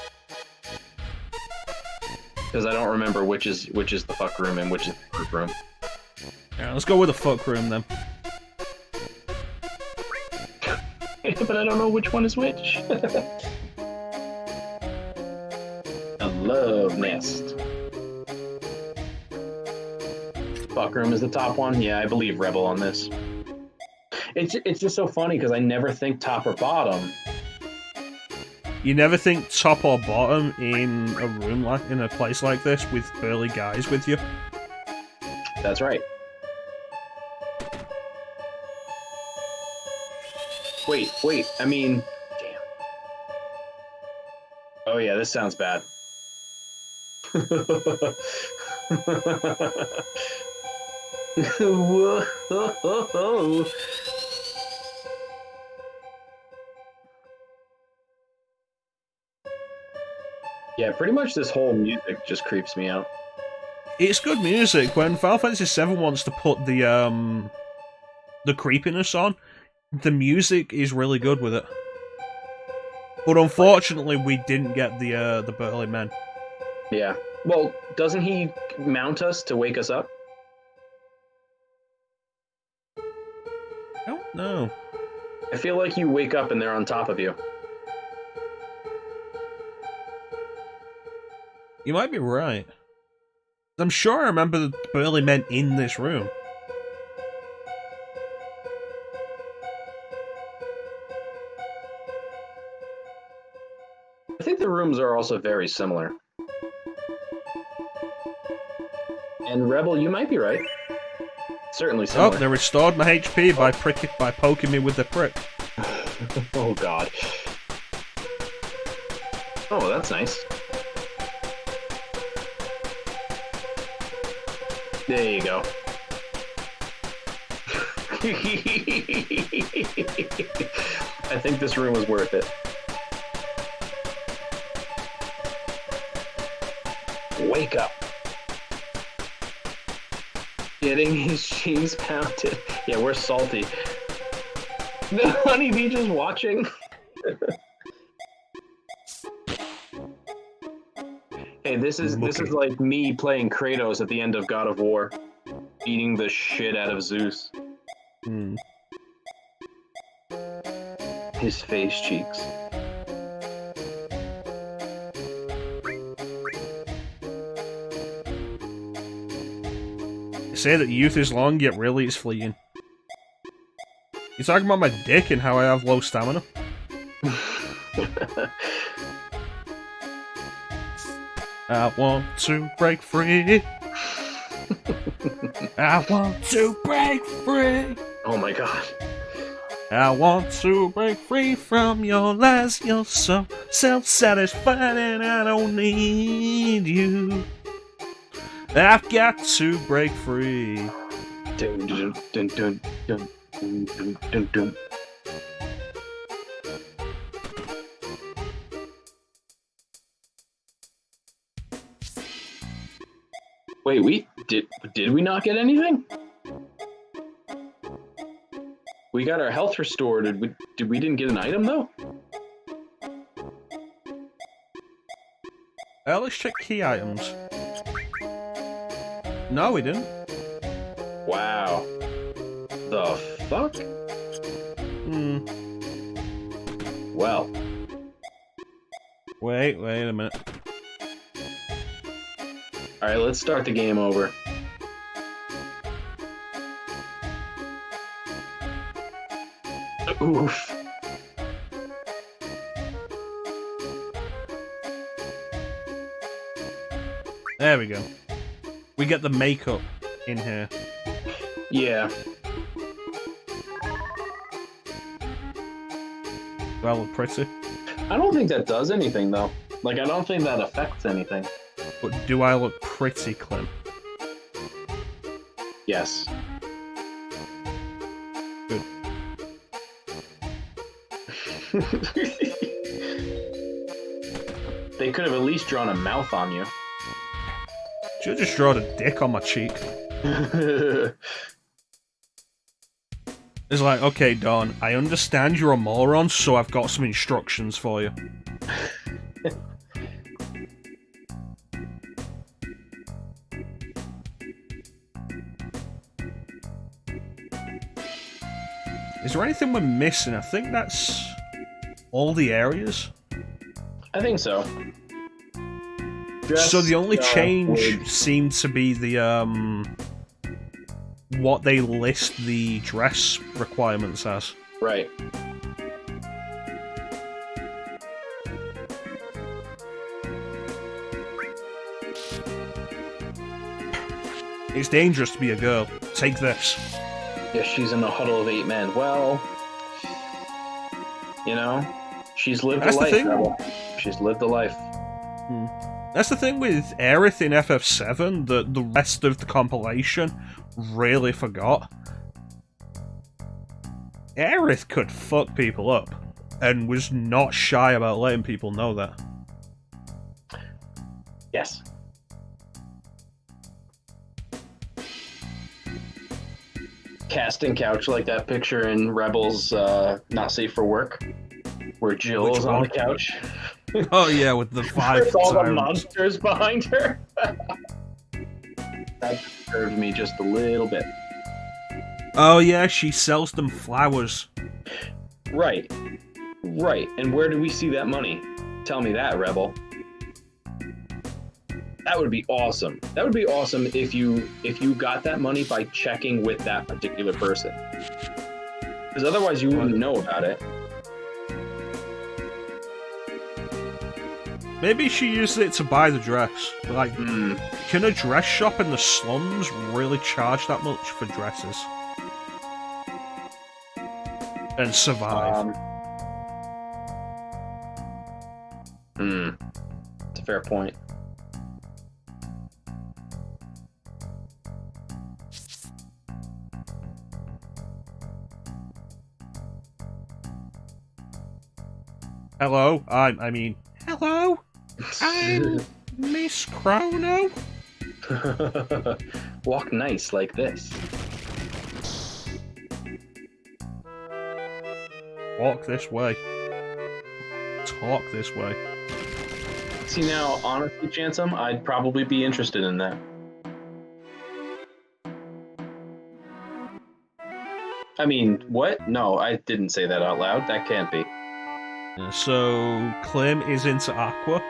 Because I don't remember which is the fuck room and which is the group room. Yeah, let's go with the fuck room then. But I don't know which one is which. A love nest. Fuck room is the top one. Yeah, I believe Rebel on this. It's just so funny because I never think top or bottom. You never think top or bottom in a room in a place like this with burly guys with you. That's right. Wait. I mean, damn. Oh yeah, this sounds bad. Whoa. Yeah, pretty much this whole music just creeps me out. It's good music. When Final Fantasy VII wants to put the creepiness on, the music is really good with it. But unfortunately, we didn't get the burly men. Yeah. Well, doesn't he mount us to wake us up? I don't know. I feel like you wake up and they're on top of you. You might be right. I'm sure I remember the burly men in this room. I think the rooms are also very similar. And Rebel, you might be right. Certainly similar. Oh, they restored my HP by poking me with the prick. Oh god. Oh, that's nice. There you go. I think this room was worth it. Wake up. Getting his cheese pounded. Yeah, we're salty. The honeybee just watching. Hey, this is like me playing Kratos at the end of God of War, beating the shit out of Zeus. His face cheeks. They say that youth is long, yet really it's fleeting. You're talking about my dick and how I have low stamina? I want to break free. I want to break free. Oh my god. I want to break free from your lies. You're so self-satisfied and I don't need you. I've got to break free. Dun, dun, dun, dun, dun, dun, dun, dun. Wait, did we not get anything? We got our health restored. We didn't get an item though? Let's check key items. No, we didn't. Wow. The fuck? Well. Wait a minute. Alright, let's start the game over. Oof. There we go. We get the makeup in here. Yeah. Do I look pretty? I don't think that does anything though. Like, I don't think that affects anything. But do I look pretty, Clim? Yes. Good. They could have at least drawn a mouth on you. Should've just drawn a dick on my cheek. It's like, okay, Don, I understand you're a moron, so I've got some instructions for you. Is there anything we're missing? I think that's all the areas. I think so. So the only change seemed to be the what they list the dress requirements as. Right. It's dangerous to be a girl. Take this. Yeah, she's in a huddle of 8 men. Well, you know, she's lived That's a the life. thing. Rebel. She's lived a life. That's the thing with Aerith in FF7 that the rest of the compilation really forgot. Aerith could fuck people up, and was not shy about letting people know that. Yes. Casting couch like that picture in Rebels Not Safe for Work, where Jill Which is on one? the couch. Oh yeah, with the 5 With all the tyrants. monsters behind her. That disturbed me just a little bit. Oh yeah, she sells them flowers. Right. Right. And where do we see that money? Tell me that, Rebel. That would be awesome. That would be awesome if you got that money by checking with that particular person. Because otherwise you wouldn't know about it. Maybe she used it to buy the dress. Like, can a dress shop in the slums really charge that much for dresses? And survive? It's a fair point. Hello? Hello? I'm Miss Chrono? Walk nice like this. Walk this way. Talk this way. See now, honestly, Chansum, I'd probably be interested in that. I mean, what? No, I didn't say that out loud. That can't be. So, Clim is into Aqua.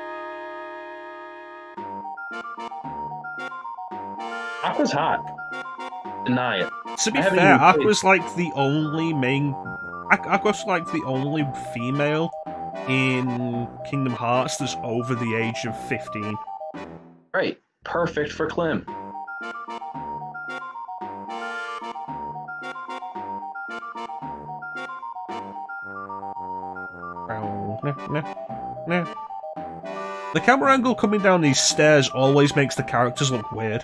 Aqua's hot. Deny it. To be I haven't fair, even played- Aqua's like the only Aqua's like the only female in Kingdom Hearts that's over the age of 15. Right. Perfect for Clim. The camera angle coming down these stairs always makes the characters look weird.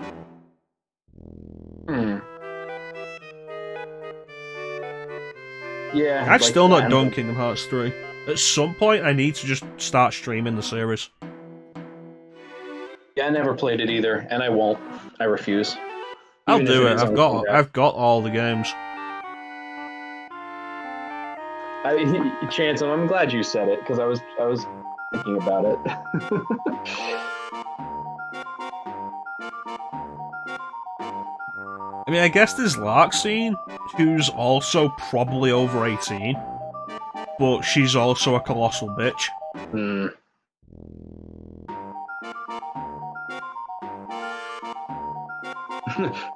Yeah. I've like still not that. done Kingdom Hearts 3. At some point, I need to just start streaming the series. Yeah, Yeah, I never played it either, and I won't. I refuse. I'll Even if do it. is on the I've got all the games. Chance, I'm glad you said it because I was thinking about it. I mean, I guess there's Larkscene, who's also probably over 18, but she's also a colossal bitch. Hmm.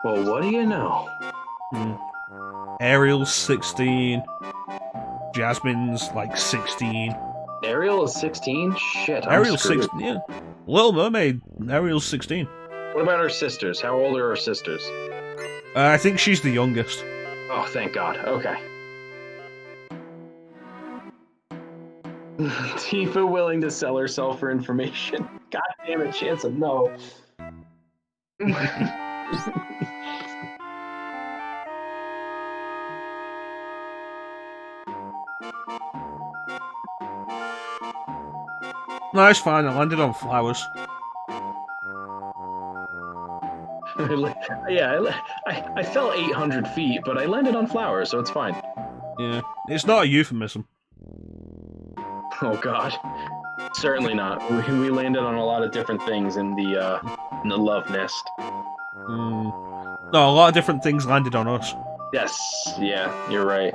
Well, what do you know? Ariel's 16. Jasmine's like 16. Ariel is 16? Shit, I'm Ariel's screwed. 16, yeah. Little Mermaid, Ariel's 16. What about her sisters? How old are her sisters? I think she's the youngest. Oh, thank God. Okay. Tifa willing to sell herself for information. God damn it, Chance, no. No, it's fine, I landed on flowers. I fell 800 feet, but I landed on flowers, so it's fine. Yeah, it's not a euphemism. Oh God, certainly not. We landed on a lot of different things in the love nest. No, a lot of different things landed on us. Yes, yeah, you're right.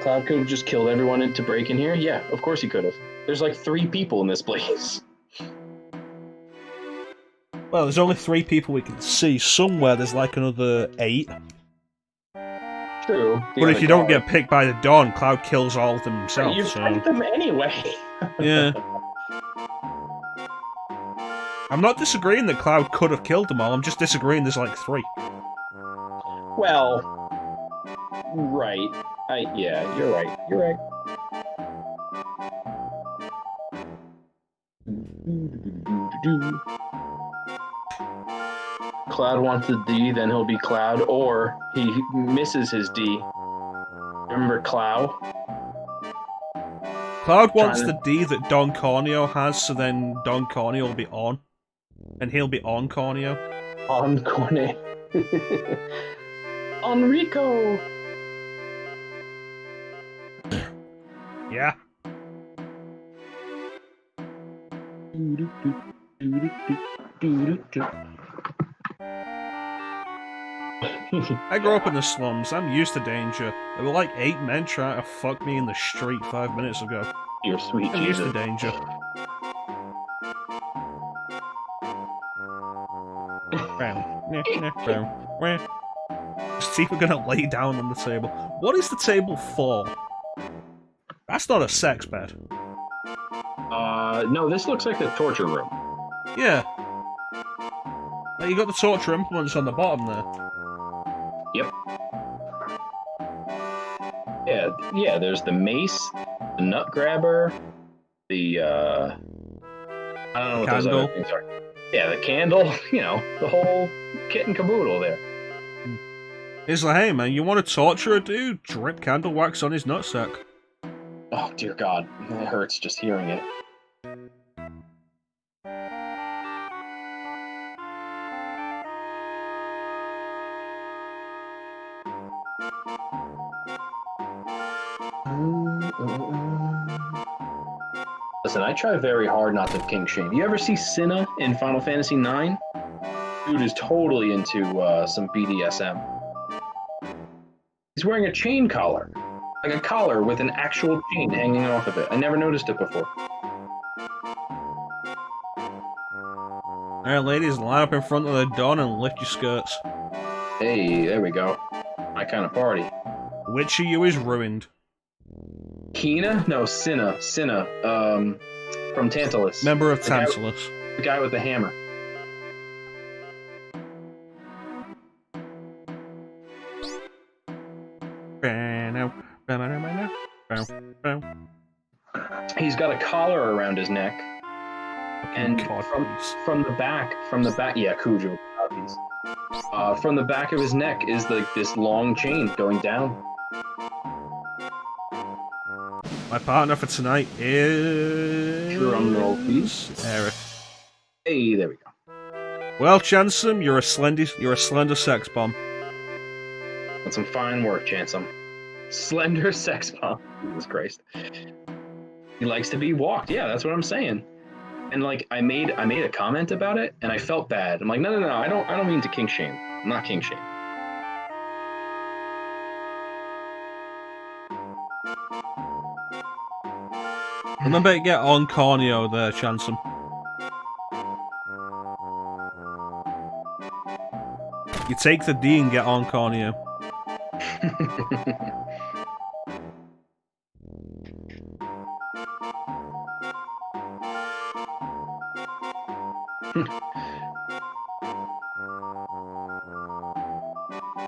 Cloud could have just killed everyone to break in here? Yeah, of course he could have. There's like 3 people in this place. Well, there's only 3 people we can see. Somewhere there's like another 8. True. But if you don't get picked by the dawn, Cloud kills all of them himself. You fight them anyway. Yeah. I'm not disagreeing that Cloud could have killed them all, I'm just disagreeing there's like 3. Well, right. Yeah, you're right. You're right. Cloud wants the D, then he'll be Cloud, or he misses his D. Remember Clow? Cloud wants the D that Don Corneo has, so then Don Corneo will be on. And he'll be on Corneo. On Corne. Enrico! Yeah. I grew up in the slums. I'm used to danger. There were like 8 men trying to fuck me in the street 5 minutes ago. You're sweet, I'm used Jesus. to danger. Is Tifa gonna lay down on the table? What is the table for? That's not a sex bed. No, this looks like the torture room. Yeah. Like you got the torture implements on the bottom there. Yep. Yeah, there's the mace, the nut grabber, the, I don't know what those Candle. other things are. Yeah, the candle, the whole kit and caboodle there. It's like, hey man, you want to torture a dude? Drip candle wax on his nutsack. Oh, dear God. It hurts just hearing it. Listen, I try very hard not to kink shame. You ever see Cinna in Final Fantasy IX? Dude is totally into some BDSM. He's wearing a chain collar. Like a collar with an actual chain hanging off of it. I never noticed it before. Alright, ladies, line up in front of the dawn and lift your skirts. Hey, there we go. My kind of party. Which of you is ruined? Kina? No, Cinna. Cinna. From Tantalus. Member of Tantalus. The guy with the hammer. He's got a collar around his neck. And from the back, yeah, Cujo. From the back of his neck is like this long chain going down. My partner for tonight is... Drum roll, please. Eric. Hey, there we go. Well, Chansum, you're a slender sex bomb. That's some fine work, Chansum. Slender sex bomb. Jesus Christ. He likes to be walked. Yeah, that's what I'm saying. And like, I made a comment about it, and I felt bad. I'm like, no, I don't mean to kink shame. I'm not kink shame. Remember to get on corneo there, Chansum. You take the D and get on corneo.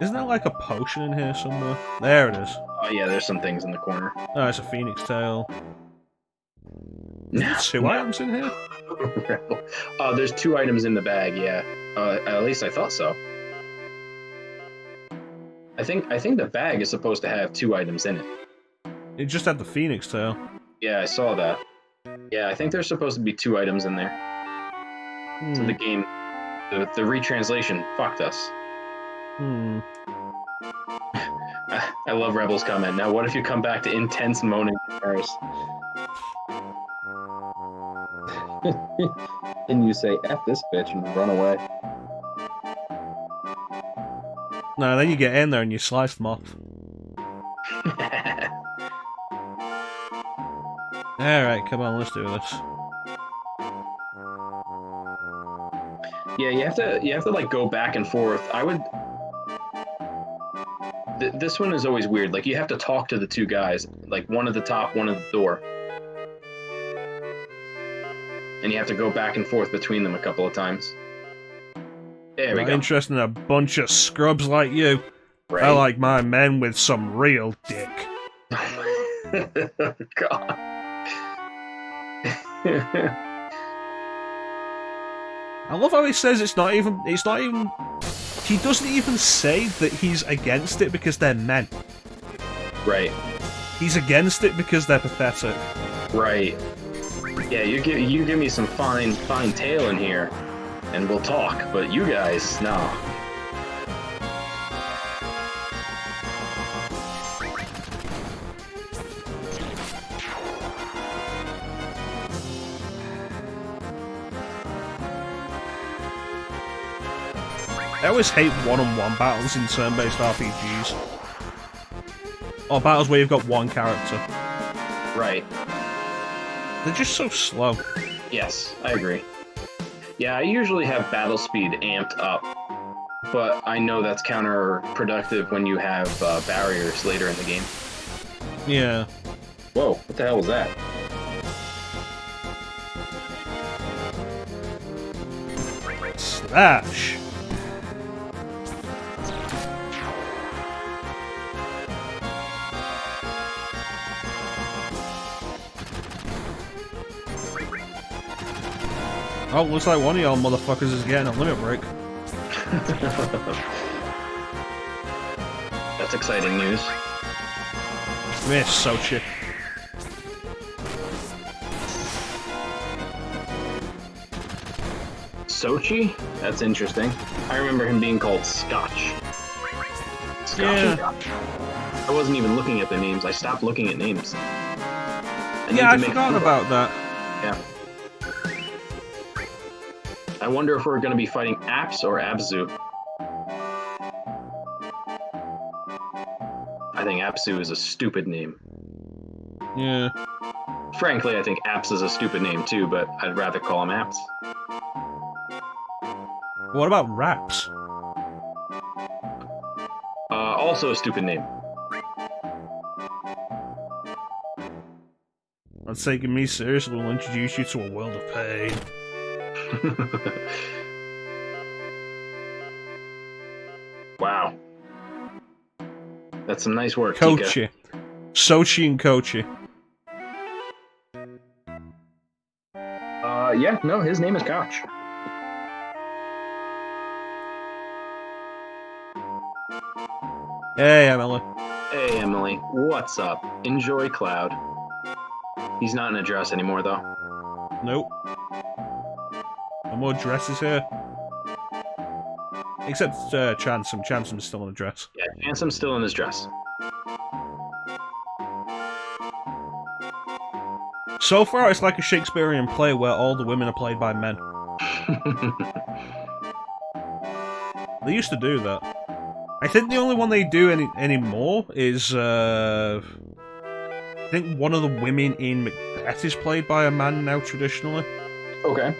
Isn't there like a potion in here somewhere? There it is. Oh yeah, there's some things in the corner. Oh, it's a phoenix tail. No, Two items in here? There's 2 items in the bag, yeah. At least I thought so. I think the bag is supposed to have 2 items in it. It just had the phoenix tail. Yeah, I saw that. Yeah, I think there's supposed to be 2 items in there. So the game, the retranslation fucked us. I love Rebel's comment. Now, what if you come back to intense moaning in Paris? And you say, F this bitch, and run away. No, then you get in there and you slice them off. Alright, come on, let's do this. Yeah, you have to like go back and forth. I would. This one is always weird. Like you have to talk to the 2 guys, like one at the top, one at the door, and you have to go back and forth between them a couple of times. There we Not go. interested in a bunch of scrubs like you. Right. I like my men with some real dick. God. I love how he says it's not even. He doesn't even say that he's against it because they're men. Right. He's against it because they're pathetic. Right. Yeah, you give me some fine tail in here, and we'll talk. But you guys, no. I always hate one-on-one battles in turn-based RPGs. Or battles where you've got one character. Right. They're just so slow. Yes, I agree. Yeah, I usually have battle speed amped up, but I know that's counterproductive when you have barriers later in the game. Yeah. Whoa, what the hell was that? Slash! Oh, looks like one of y'all motherfuckers is getting a limit break. That's exciting news. Miss Sochi. Sochi? That's interesting. I remember him being called Scotch. Scotch and Scotch. I wasn't even looking at the names. I stopped looking at names. Yeah, I forgot about that. Yeah. I wonder if we're going to be fighting Apps or Abzu. I think Apsu is a stupid name. Yeah. Frankly, I think Apps is a stupid name too, but I'd rather call him Apps. What about Raps? Also a stupid name. Not taking me seriously will introduce you to a world of pain. Wow. That's some nice work, Kochi. Sochi and Kochi. Yeah, no, his name is Koch. Hey, Emily. Hey, Emily. What's up? Enjoy Cloud. He's not in a dress anymore, though. Nope. No more dresses here. Except Chansum. Chansum's still in a dress. Yeah, Hansom's still in his dress. So far, it's like a Shakespearean play where all the women are played by men. They used to do that. I think the only one they do anymore is, I think one of the women in Macbeth is played by a man now, traditionally. Okay.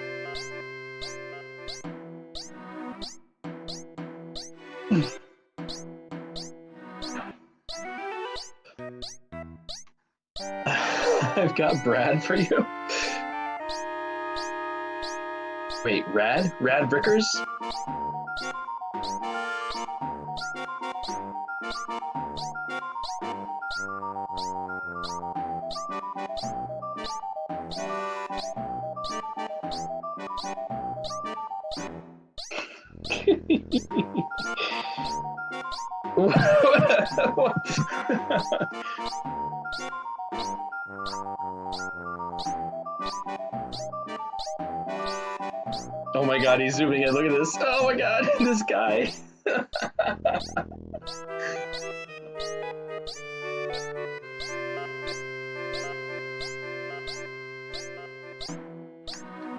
I've got Brad for you. Wait, Rad? Rad Rickers? What? Oh my god, he's zooming in. Look at this. Oh my god, this guy.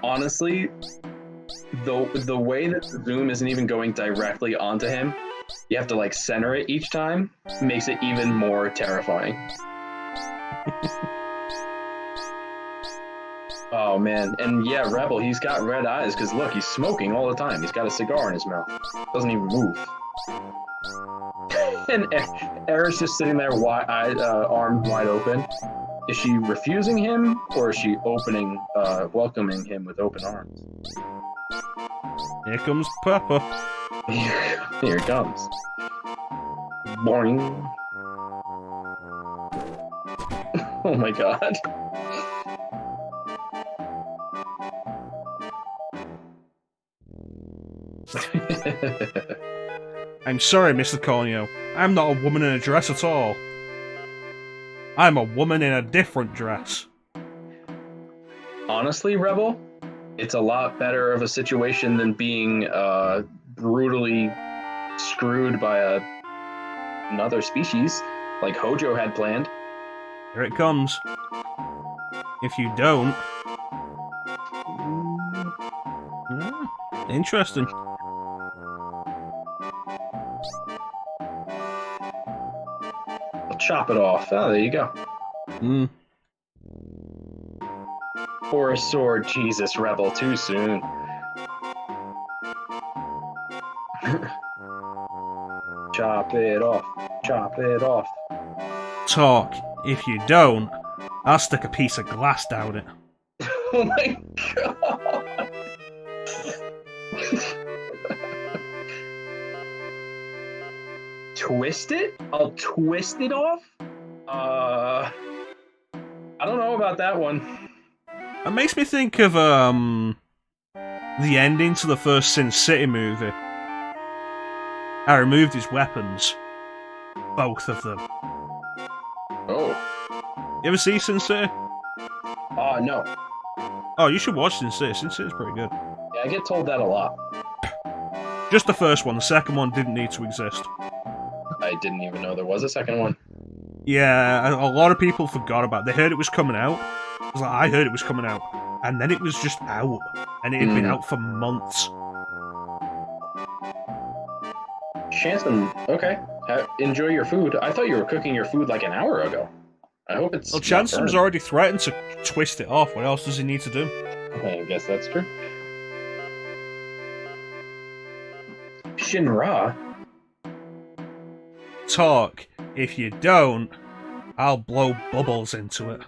Honestly, the way that the zoom isn't even going directly onto him, you have to like center it each time, makes it even more terrifying. Oh man, and yeah, Rebel, he's got red eyes because look, he's smoking all the time. He's got a cigar in his mouth. Doesn't even move. And Eris just sitting there, arms wide open. Is she refusing him, or is she welcoming him with open arms? Here comes Pepper. Here it comes. Boing. Oh my god. I'm sorry, Mr. Corneo. I'm not a woman in a dress at all. I'm a woman in a different dress. Honestly, Rebel, it's a lot better of a situation than being brutally screwed by another species like Hojo had planned. Here it comes. If you don't... interesting. I'll chop it off. Oh, there you go. For a sword, Jesus, Rebel, too soon. Chop it off. Chop it off. Talk. If you don't, I'll stick a piece of glass down it. Oh my god. Twist it? I'll twist it off? I don't know about that one. It makes me think of the ending to the first Sin City movie. I removed his weapons. Both of them. Oh. You ever see Sin City? No. Oh, you should watch Sin City. Sin City's pretty good. Yeah, I get told that a lot. Just the first one. The second one didn't need to exist. I didn't even know there was a second one. Yeah, a lot of people forgot about it. They heard it was coming out. I heard it was coming out. And then it was just out. And it had been out for months. Shanson, okay. Enjoy your food. I thought you were cooking your food like an hour ago. I hope it's... Well, Chansom's already threatened to twist it off. What else does he need to do? I guess that's true. Shinra? Talk. If you don't, I'll blow bubbles into it.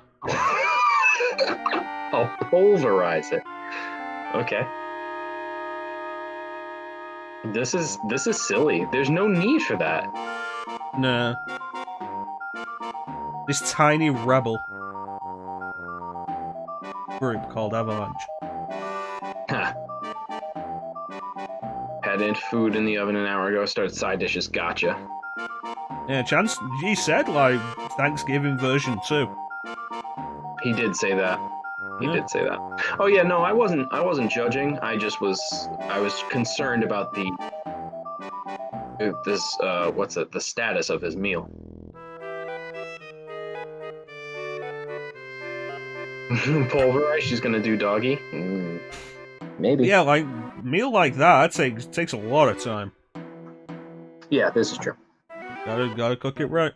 I'll pulverize it. Okay. This is silly. There's no need for that. Nah. This tiny rebel group called Avalanche. Huh. Had food in the oven an hour ago, started side dishes, gotcha. Yeah, he said, like, Thanksgiving version too. He did say that. He Yeah. did say that. Oh yeah, no, I wasn't judging. I was concerned about the status of his meal. Pulverize, she's gonna do doggy. Maybe. Yeah, like meal like that takes a lot of time. Yeah, this is true. Gotta cook it right.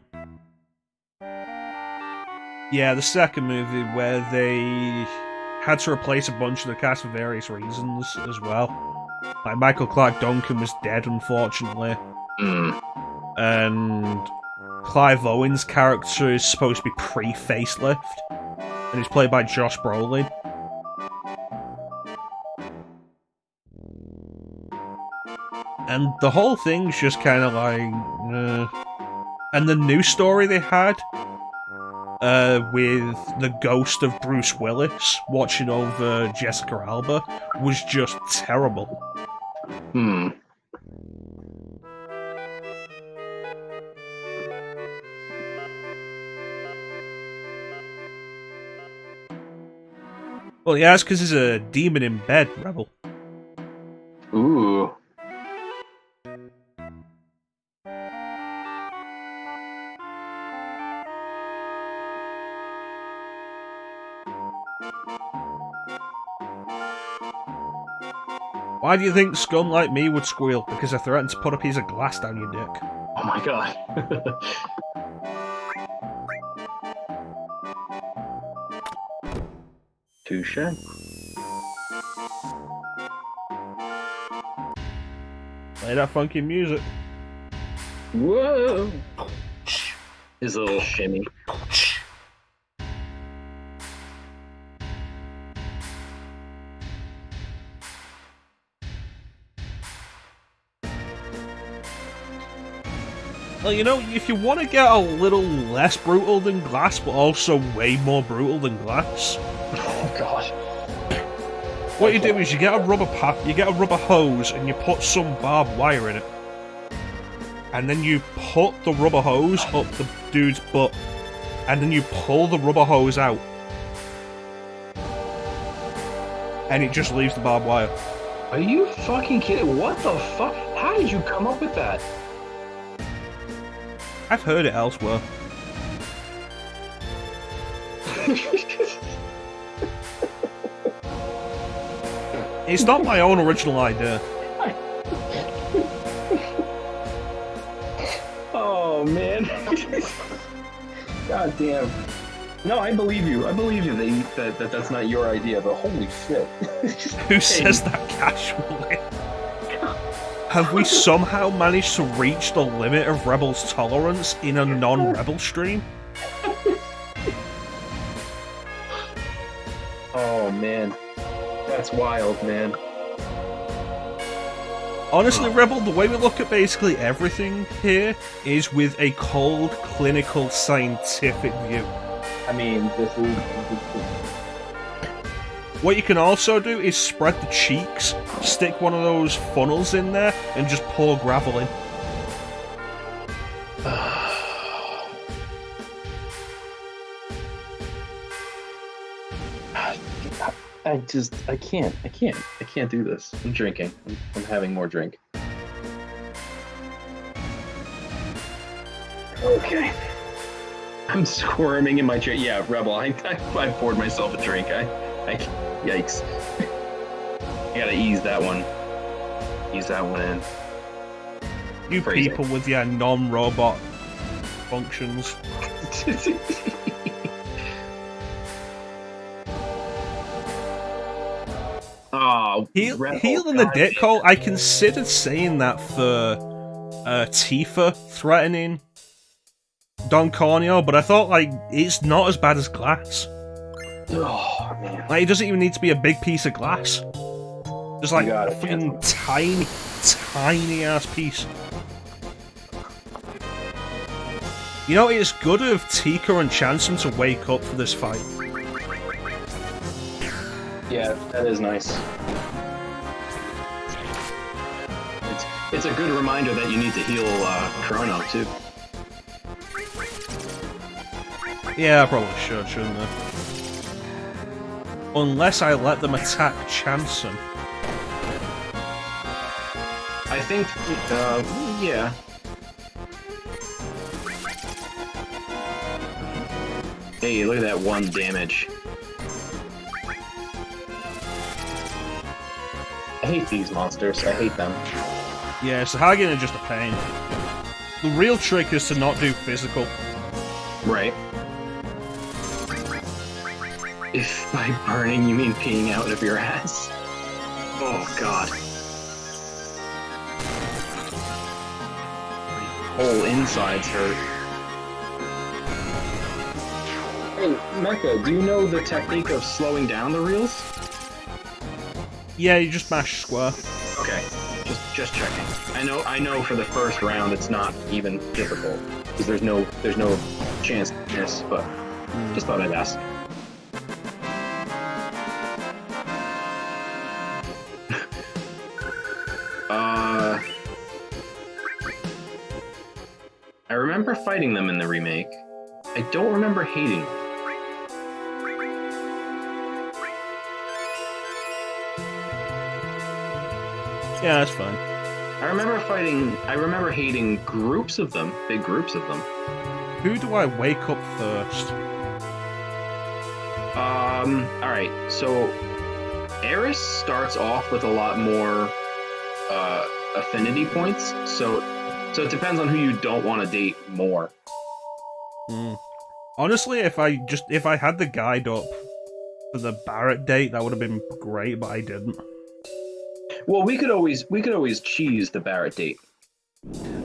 Yeah, the second movie where they had to replace a bunch of the cast for various reasons as well. Like Michael Clarke Duncan was dead, unfortunately, and Clive Owen's character is supposed to be pre-facelift, and he's played by Josh Brolin. And the whole thing's just kind of like, and the new story they had, with the ghost of Bruce Willis watching over Jessica Alba, was just terrible. Well, yeah, it's because there's a demon in bed, Rebel. Ooh. Why do you think scum like me would squeal? Because I threatened to put a piece of glass down your dick. Oh my god. Touche. Play that funky music. Whoa. His little shimmy. Well, you know, if you want to get a little less brutal than glass, but also way more brutal than glass, Oh god. what you do is you get a rubber hose, and you put some barbed wire in it, and then you put the rubber hose up the dude's butt, and then you pull the rubber hose out, and it just leaves the barbed wire. Are you fucking kidding? What the fuck? How did you come up with that? I've heard it elsewhere. It's not my own original idea. Oh man. God damn. No, I believe you. I believe you that that's not your idea, but holy shit. Who says that casually? Have we somehow managed to reach the limit of Rebel's tolerance in a non-Rebel stream? Oh man. That's wild, man. Honestly, Rebel, the way we look at basically everything here is with a cold, clinical, scientific view. I mean, this is What you can also do is spread the cheeks, stick one of those funnels in there, and just pour gravel in. I can't do this. I'm drinking. I'm having more drink. Okay. I'm squirming in my chair. Yeah, Rebel, I poured myself a drink. Yikes. I gotta ease that one. Ease that one in. You Crazy. people with your non-robot functions. Oh, Rebel, Healing the God dick damn. hole, I considered saying that for Tifa threatening Don Corneo, but I thought, like, it's not as bad as glass. Oh, man. Like, it doesn't even need to be a big piece of glass. Just like got a it, fucking tiny ass piece. You know, it's good of Tika and Chanson to wake up for this fight. Yeah, that is nice. It's a good reminder that you need to heal Chrono, too. Yeah, I probably should, shouldn't I? Unless I let them attack Chanson. I think, yeah. Hey, look at that 1 damage. I hate these monsters. I hate them. Yeah, so Hagen are just a pain. The real trick is to not do physical. Right. If by burning you mean peeing out of your ass. Oh, God. My whole insides hurt. Hey, Mecha, do you know the technique of slowing down the reels? Yeah, you just mash square. Okay, just checking. I know for the first round it's not even difficult because there's no chance to miss, but just thought I'd ask. I remember fighting them in the remake. I don't remember hating them. Yeah, that's fine. I remember hating groups of them, big groups of them. Who do I wake up first? Alright, so Eris starts off with a lot more affinity points, so it depends on who you don't want to date more. Honestly, if I had the guide up for the Barrett date, that would have been great, but I didn't. Well, we could always cheese the Barrett date.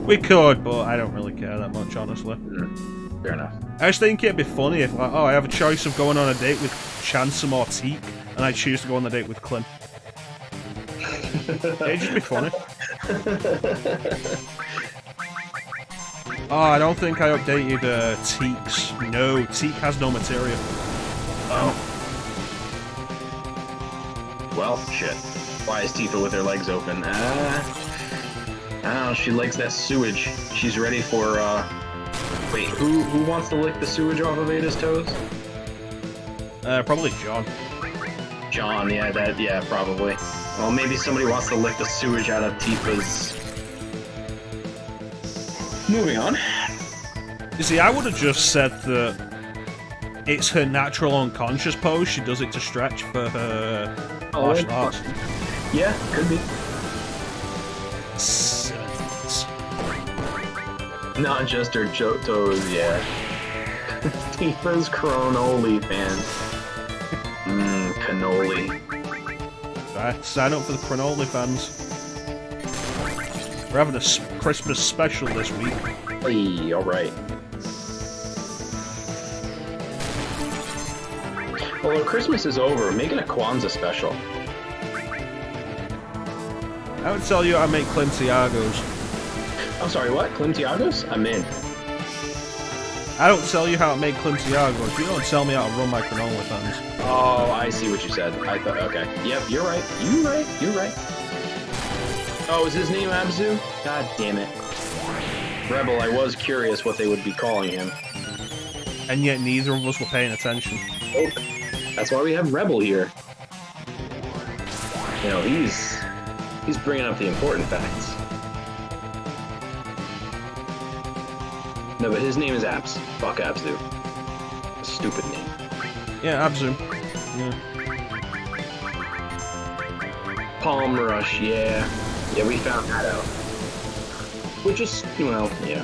We could, but I don't really care that much, honestly. Fair enough. I just think it'd be funny if, like, oh, I have a choice of going on a date with Chanson or Teak, and I choose to go on the date with Clim. It'd just be funny. Oh, I don't think I updated Teak's. No, Teak has no material. Oh. Well, shit. Why is Tifa with her legs open? I don't know, she likes that sewage. She's ready for, Wait, who wants to lick the sewage off of Ada's toes? Probably John. John, yeah, probably. Well, maybe somebody wants to lick the sewage out of Tifa's... Moving on. You see, I would have just said that it's her natural unconscious pose. She does it to stretch for her martial arts. Yeah, could be. Not just her toes, yeah. Tifa's cannoli fans. Cannoli. Right, sign up for the cannoli fans. We're having a Christmas special this week. Hey, alright. Well, Christmas is over. Making a Kwanzaa special. I would tell you how to make Clim Tiagos. I'm sorry, what? Clim Tiagos? I'm in. I don't tell you how to make Clim Tiagos. You don't tell me how to run my cannoli fans. Oh, I see what you said. I thought, okay. Yep, you're right. You're right. Oh, is his name Abzu? God damn it. Rebel, I was curious what they would be calling him. And yet neither of us were paying attention. Oh, that's why we have Rebel here. You know, he's bringing up the important facts. No, but his name is Abs. Fuck Abzu. Stupid name. Yeah, Abzu. Yeah. Palm Rush, yeah. Yeah, we found that out. Which is, well, yeah.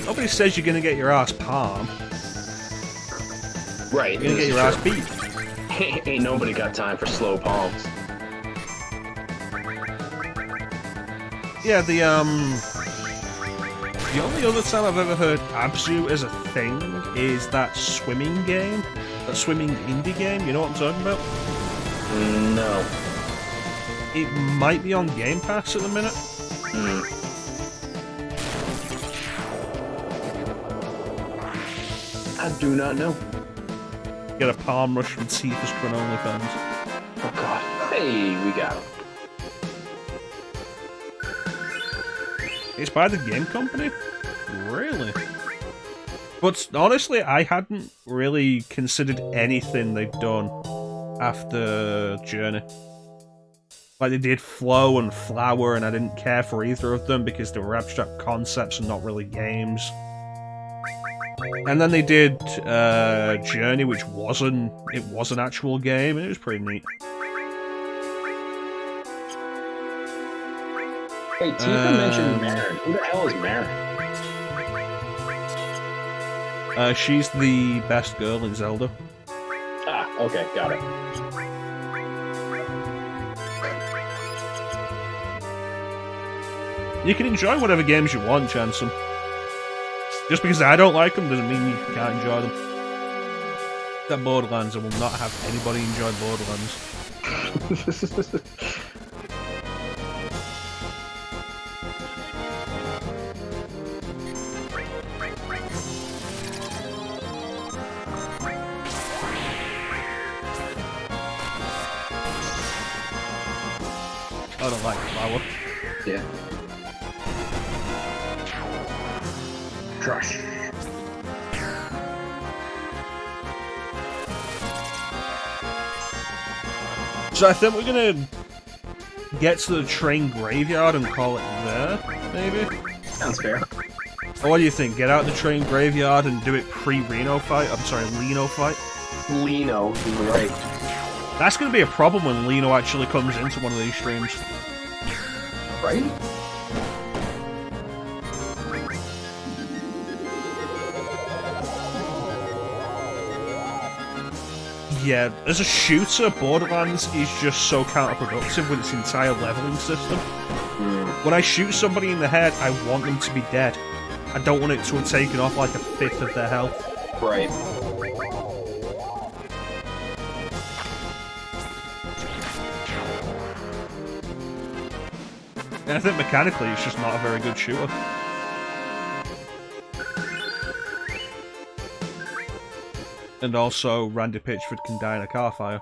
Nobody says you're gonna get your ass palm. Right. You're gonna get your ass beat. Ain't nobody got time for slow palms. Yeah, the only other time I've ever heard Abzu as a thing is that swimming game. That swimming indie game, you know what I'm talking about? No. It might be on Game Pass at the minute. I do not know. Get a palm rush from Tifa's cannoli fans. Oh god. Hey, we got him. It's by the game company? Really? But honestly, I hadn't really considered anything they've done after Journey. Like, they did Flow and Flower, and I didn't care for either of them because they were abstract concepts and not really games. And then they did Journey, which was an actual game, and it was pretty neat. Hey, Tifa mentioned Marin. Who the hell is Marin? She's the best girl in Zelda. Ah, okay, got it. You can enjoy whatever games you want, Chanson. Just because I don't like them doesn't mean you can't enjoy them. That Borderlands, I will not have anybody enjoy Borderlands. I don't like Flower. Yeah. Crush. So I think we're gonna get to the train graveyard and call it there, maybe? Sounds fair. Or what do you think? Get out the train graveyard and do it pre-Reno fight? I'm sorry, Leno fight? Leno, you're right. That's gonna be a problem when Leno actually comes into one of these streams. Right? Yeah, as a shooter, Borderlands is just so counterproductive with its entire leveling system. When I shoot somebody in the head, I want them to be dead. I don't want it to have taken off like a fifth of their health. Right. And I think mechanically it's just not a very good shooter. And also, Randy Pitchford can die in a car fire.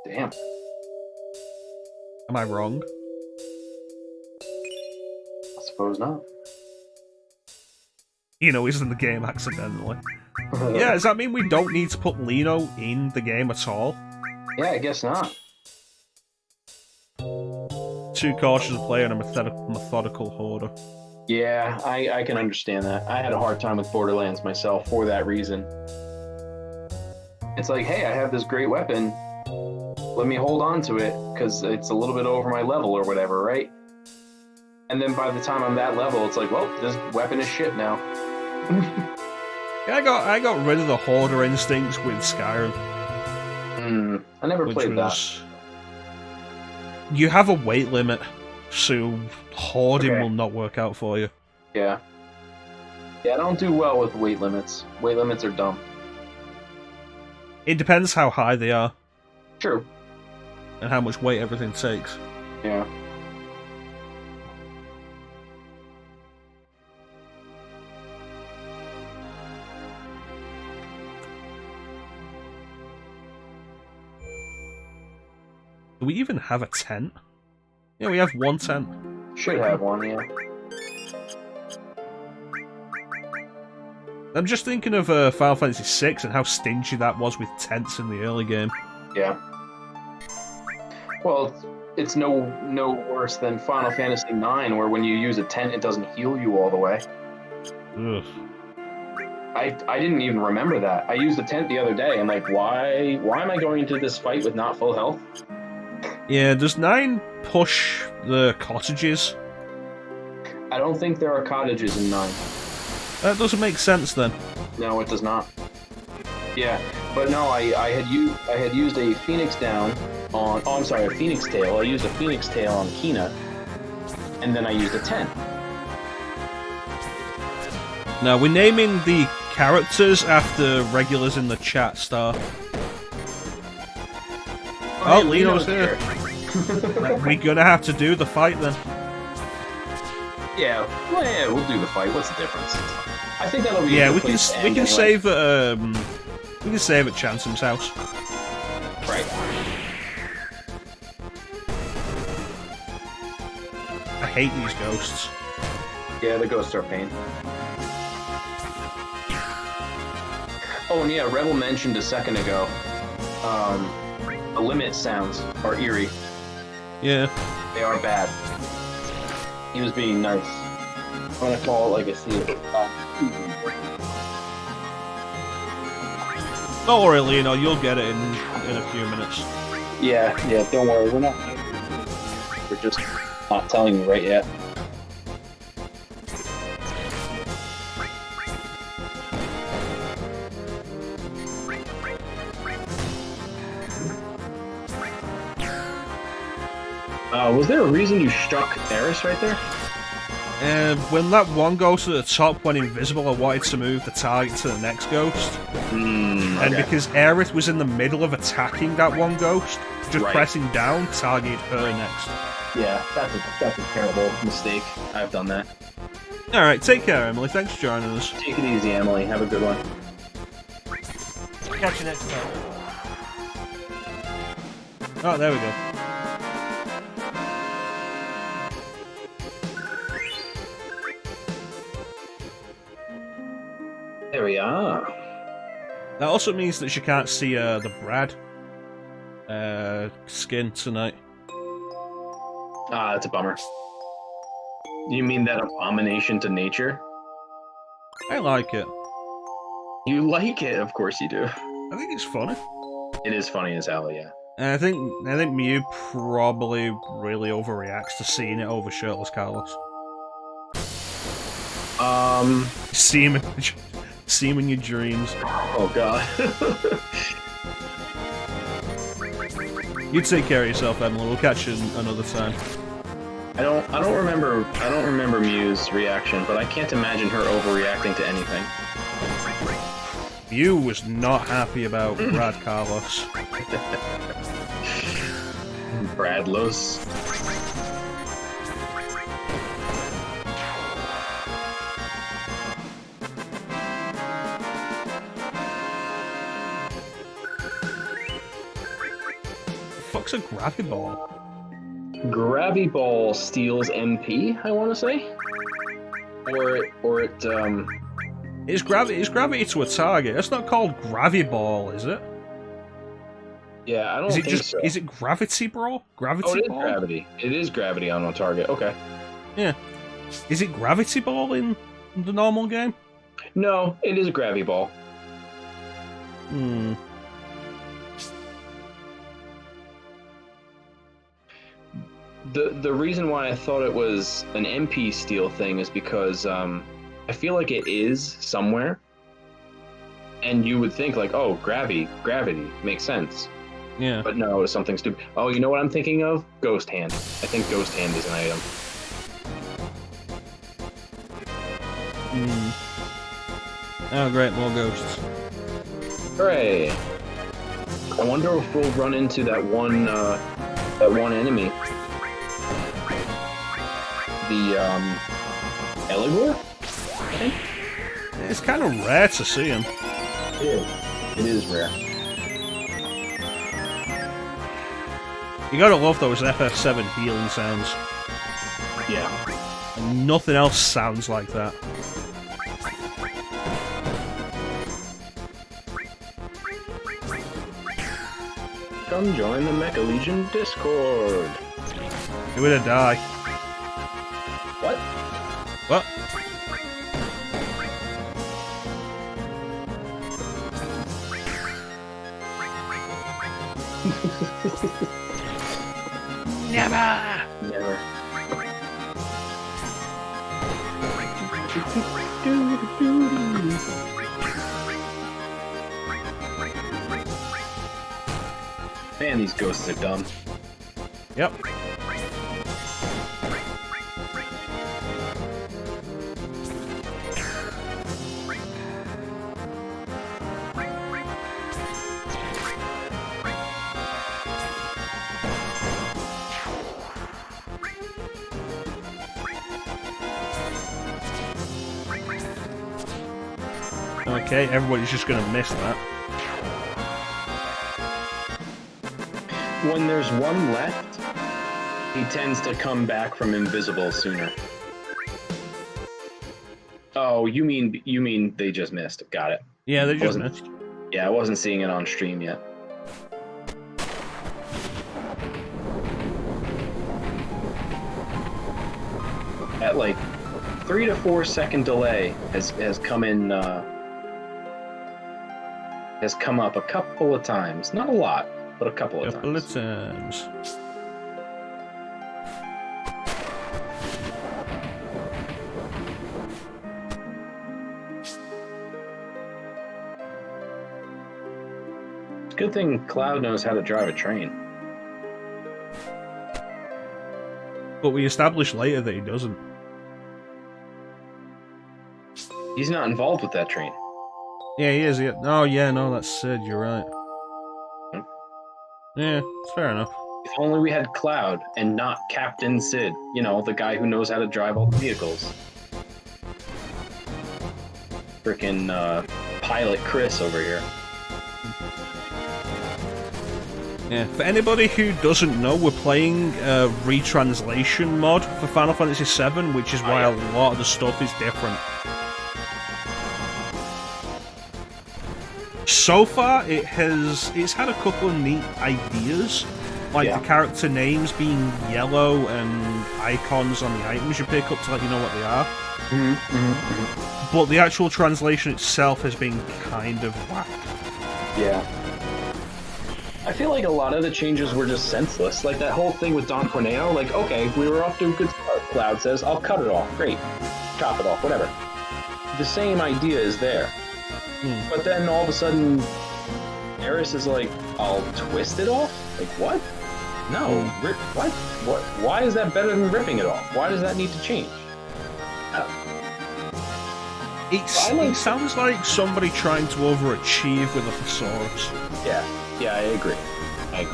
Damn. Am I wrong? I suppose not. You know, he's in the game accidentally. Yeah, does that mean we don't need to put Leno in the game at all? Yeah, I guess not. Too cautious a player and a methodical hoarder. Yeah, I can understand that. I had a hard time with Borderlands myself for that reason. It's like, hey, I have this great weapon. Let me hold on to it because it's a little bit over my level or whatever, right? And then by the time I'm that level, it's like, well, this weapon is shit now. Yeah, I got rid of the hoarder instincts with Skyrim. I never played that. You have a weight limit, so hoarding will not work out for you. Yeah. Yeah, I don't do well with weight limits. Weight limits are dumb. It depends how high they are. True. And how much weight everything takes. Yeah. Do we even have a tent? Yeah, we have one tent. Should have one, yeah. I'm just thinking of Final Fantasy VI and how stingy that was with tents in the early game. Yeah. Well, it's no worse than Final Fantasy IX, where when you use a tent, it doesn't heal you all the way. Ugh. I didn't even remember that. I used a tent the other day. I'm like, why am I going into this fight with not full health? Yeah, does 9 push the cottages? I don't think there are cottages in 9. That doesn't make sense then. No, it does not. Yeah, but no, I had used a Phoenix down on. Oh, I'm sorry, a Phoenix tail. I used a Phoenix tail on Kina, and then I used a tent. Now we're naming the characters after regulars in the chat, Star. Oh, Leno's here. We're gonna have to do the fight then. Yeah, well, yeah, we'll do the fight. What's the difference? I think that'll be. Yeah, we can save at we can save at Chansom's house. Right. I hate these ghosts. Yeah, the ghosts are a pain. Oh, and yeah, Rebel mentioned a second ago, the limit sounds are eerie. Yeah. They are bad. He was being nice. I'm gonna call it like I see it. Don't worry, Lino, you'll get it in a few minutes. Yeah, don't worry, we're not. We're just not telling you right yet. Was there a reason you struck Eris right there? When that one ghost at the top went invisible, I wanted to move the target to the next ghost. And because Aerith was in the middle of attacking that one ghost, just pressing down, targeted her next. Yeah, that's a terrible mistake. I've done that. Alright, take care, Emily. Thanks for joining us. Take it easy, Emily. Have a good one. Catch you next time. Oh, there we go. There we are. That also means that she can't see the Brad skin tonight. Ah, that's a bummer. You mean that abomination to nature? I like it. You like it? Of course you do. I think it's funny. It is funny as hell, yeah. And I think Mew probably really overreacts to seeing it over shirtless Carlos. See him in your dreams. Oh god. You take care of yourself, Emily. We'll catch you another time. I don't remember Mew's reaction, but I can't imagine her overreacting to anything. Mew was not happy about Brad Carlos. Bradlos. Fuck's a Gravity Ball? Gravity Ball steals MP, I want to say, or it Is gravity to a target? That's not called Gravity Ball, is it? Yeah, I don't think so. Is it Gravity Ball? Gravity it Ball? is gravity. It is gravity on a target. Okay. Yeah. Is it Gravity Ball in the normal game? No, it is Gravity Ball. Hmm. The reason why I thought it was an MP steal thing is because I feel like it is somewhere, and you would think like, oh, gravity makes sense. Yeah. But no, it's something stupid. Oh, you know what I'm thinking of? Ghost Hand. I think Ghost Hand is an item. Oh, great, more ghosts. Hooray! I wonder if we'll run into that one enemy. The Eligor? I think? It's kind of rare to see him. It is. It is rare. You gotta love those FF7 healing sounds. Yeah. And nothing else sounds like that. Come join the Mecha Legion Discord. You're gonna die. What? What? Never! Never. Man, these ghosts are dumb. Yep. Okay, everybody's just gonna miss that. When there's one left, he tends to come back from invisible sooner. Oh, you mean they just missed. Got it. Yeah, they I just wasn't, missed. yeah, I wasn't seeing it on stream yet. At like 3 to 4 second delay has come in has come up a couple of times. Not a lot, but a couple of Couple times. of times. It's a good thing Cloud knows how to drive a train. But we established later that he doesn't. He's not involved with that train. Yeah, he is. Yeah. Oh, yeah, no, that's Sid. You're right. Yeah, it's fair enough. If only we had Cloud and not Captain Sid. You know, the guy who knows how to drive all the vehicles. Frickin' Pilot Chris over here. Yeah, for anybody who doesn't know, we're playing Retranslation mod for Final Fantasy VII, which is why a lot of the stuff is different. So far, it's had a couple of neat ideas, like the character names being yellow and icons on the items you pick up to let you know what they are. But the actual translation itself has been kind of whack. Yeah. I feel like a lot of the changes were just senseless. Like that whole thing with Don Corneo, like, okay, we were off to a good start. Cloud says, I'll cut it off. Great. Chop it off, whatever. The same idea is there. But then all of a sudden, Eris is like, I'll twist it off? Like, what? No, rip, what? Why is that better than ripping it off? Why does that need to change? It sounds like somebody trying to overachieve with a thesaurus. Yeah, I agree. I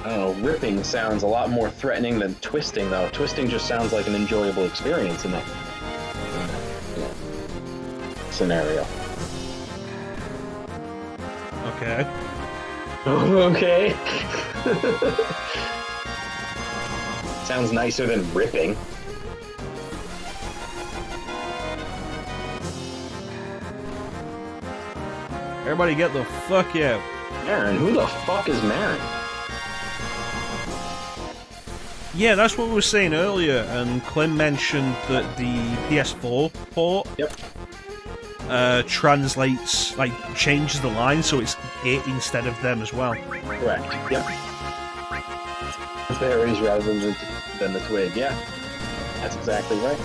don't know, ripping sounds a lot more threatening than twisting, though. Twisting just sounds like an enjoyable experience in that scenario. Okay. Okay. Sounds nicer than ripping. Everybody get the fuck out. Marin? Who the fuck is Marin? Yeah, that's what we were saying earlier, and Clim mentioned that the PS4 port translates, like, changes the line so it's it instead of them as well. Correct. Yep. Berries rather than the twig. Yeah, that's exactly right.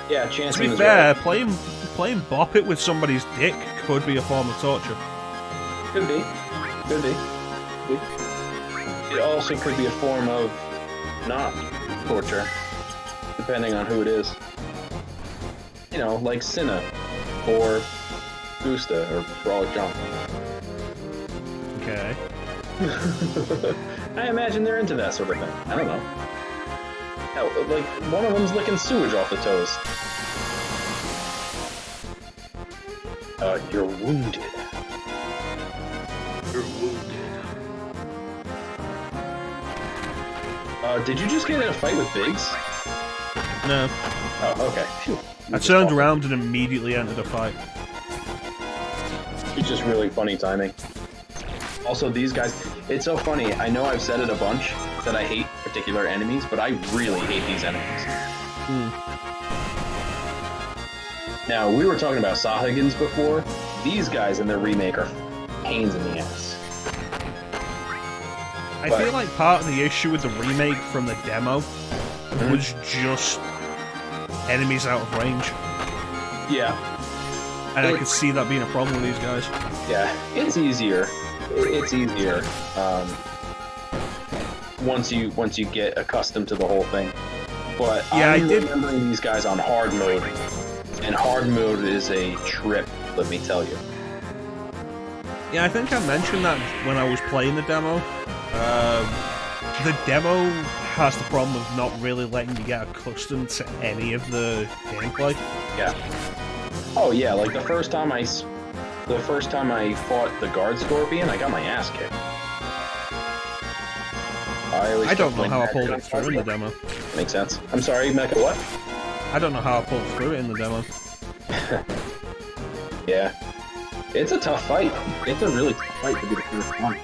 Yeah, chance. To be fair, playing Bop It with somebody's dick could be a form of torture. Could be. It also could be a form of not torture, depending on who it is. You know, like Cinna or Gusta or Brawlic John. Okay. I imagine they're into that sort of thing. I don't know. Hell, like, one of them's licking sewage off the toes. You're wounded. Did you just get in a fight with Biggs? No. Oh, okay. Phew. I turned around and immediately entered a fight. It's just really funny timing. Also, these guys, it's so funny. I know I've said it a bunch that I hate particular enemies, but I really hate these enemies. Now, we were talking about Sahagins before. These guys in their remake are pains in the ass. I feel like part of the issue with the remake from the demo was just enemies out of range. Yeah. And I could see that being a problem with these guys. Yeah, it's easier. It's easier once you get accustomed to the whole thing. But yeah, I'm remembering these guys on hard mode, and hard mode is a trip, let me tell you. Yeah, I think I mentioned that when I was playing the demo. The demo has the problem of not really letting you get accustomed to any of the gameplay. Yeah. Oh yeah, like the first time I fought the guard scorpion, I got my ass kicked. I don't know how I pulled it through in the demo. Makes sense. I'm sorry, Mecca, what? I don't know how I pulled through it in the demo. Yeah. It's a tough fight. It's a really tough fight to be the first one.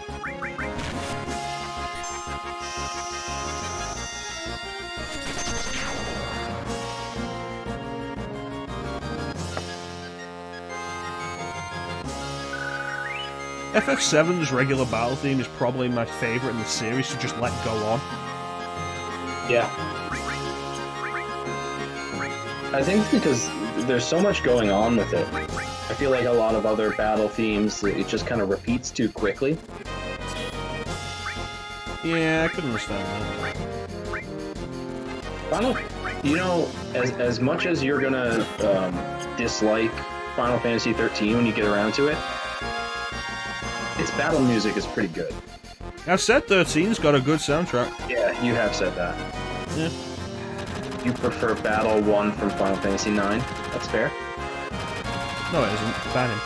FF7's regular battle theme is probably my favourite in the series to just let go on. Yeah. I think because there's so much going on with it. I feel like a lot of other battle themes, it just kind of repeats too quickly. Yeah, I could understand that. You know, as much as you're gonna dislike Final Fantasy XIII when you get around to it, its battle music is pretty good. I've said 13's got a good soundtrack. Yeah, you have said that. Yeah. You prefer Battle 1 from Final Fantasy IX? That's fair. No, it isn't. Ban him.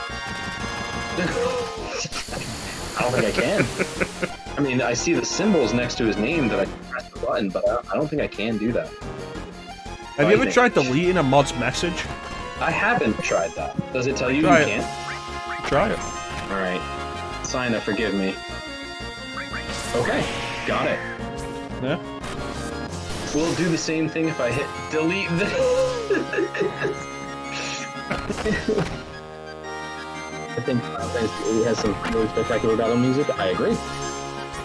I don't think I can. I mean, I see the symbols next to his name that I can press the button, but I don't think I can do that. Have you ever tried deleting a mod's message? I haven't tried that. Does it tell you Try you it. can't? Try it. Alright. Signa, forgive me. Okay, got it. Yeah. We'll do the same thing if I hit delete this. I think Final Fantasy VIII has some really spectacular battle music. I agree.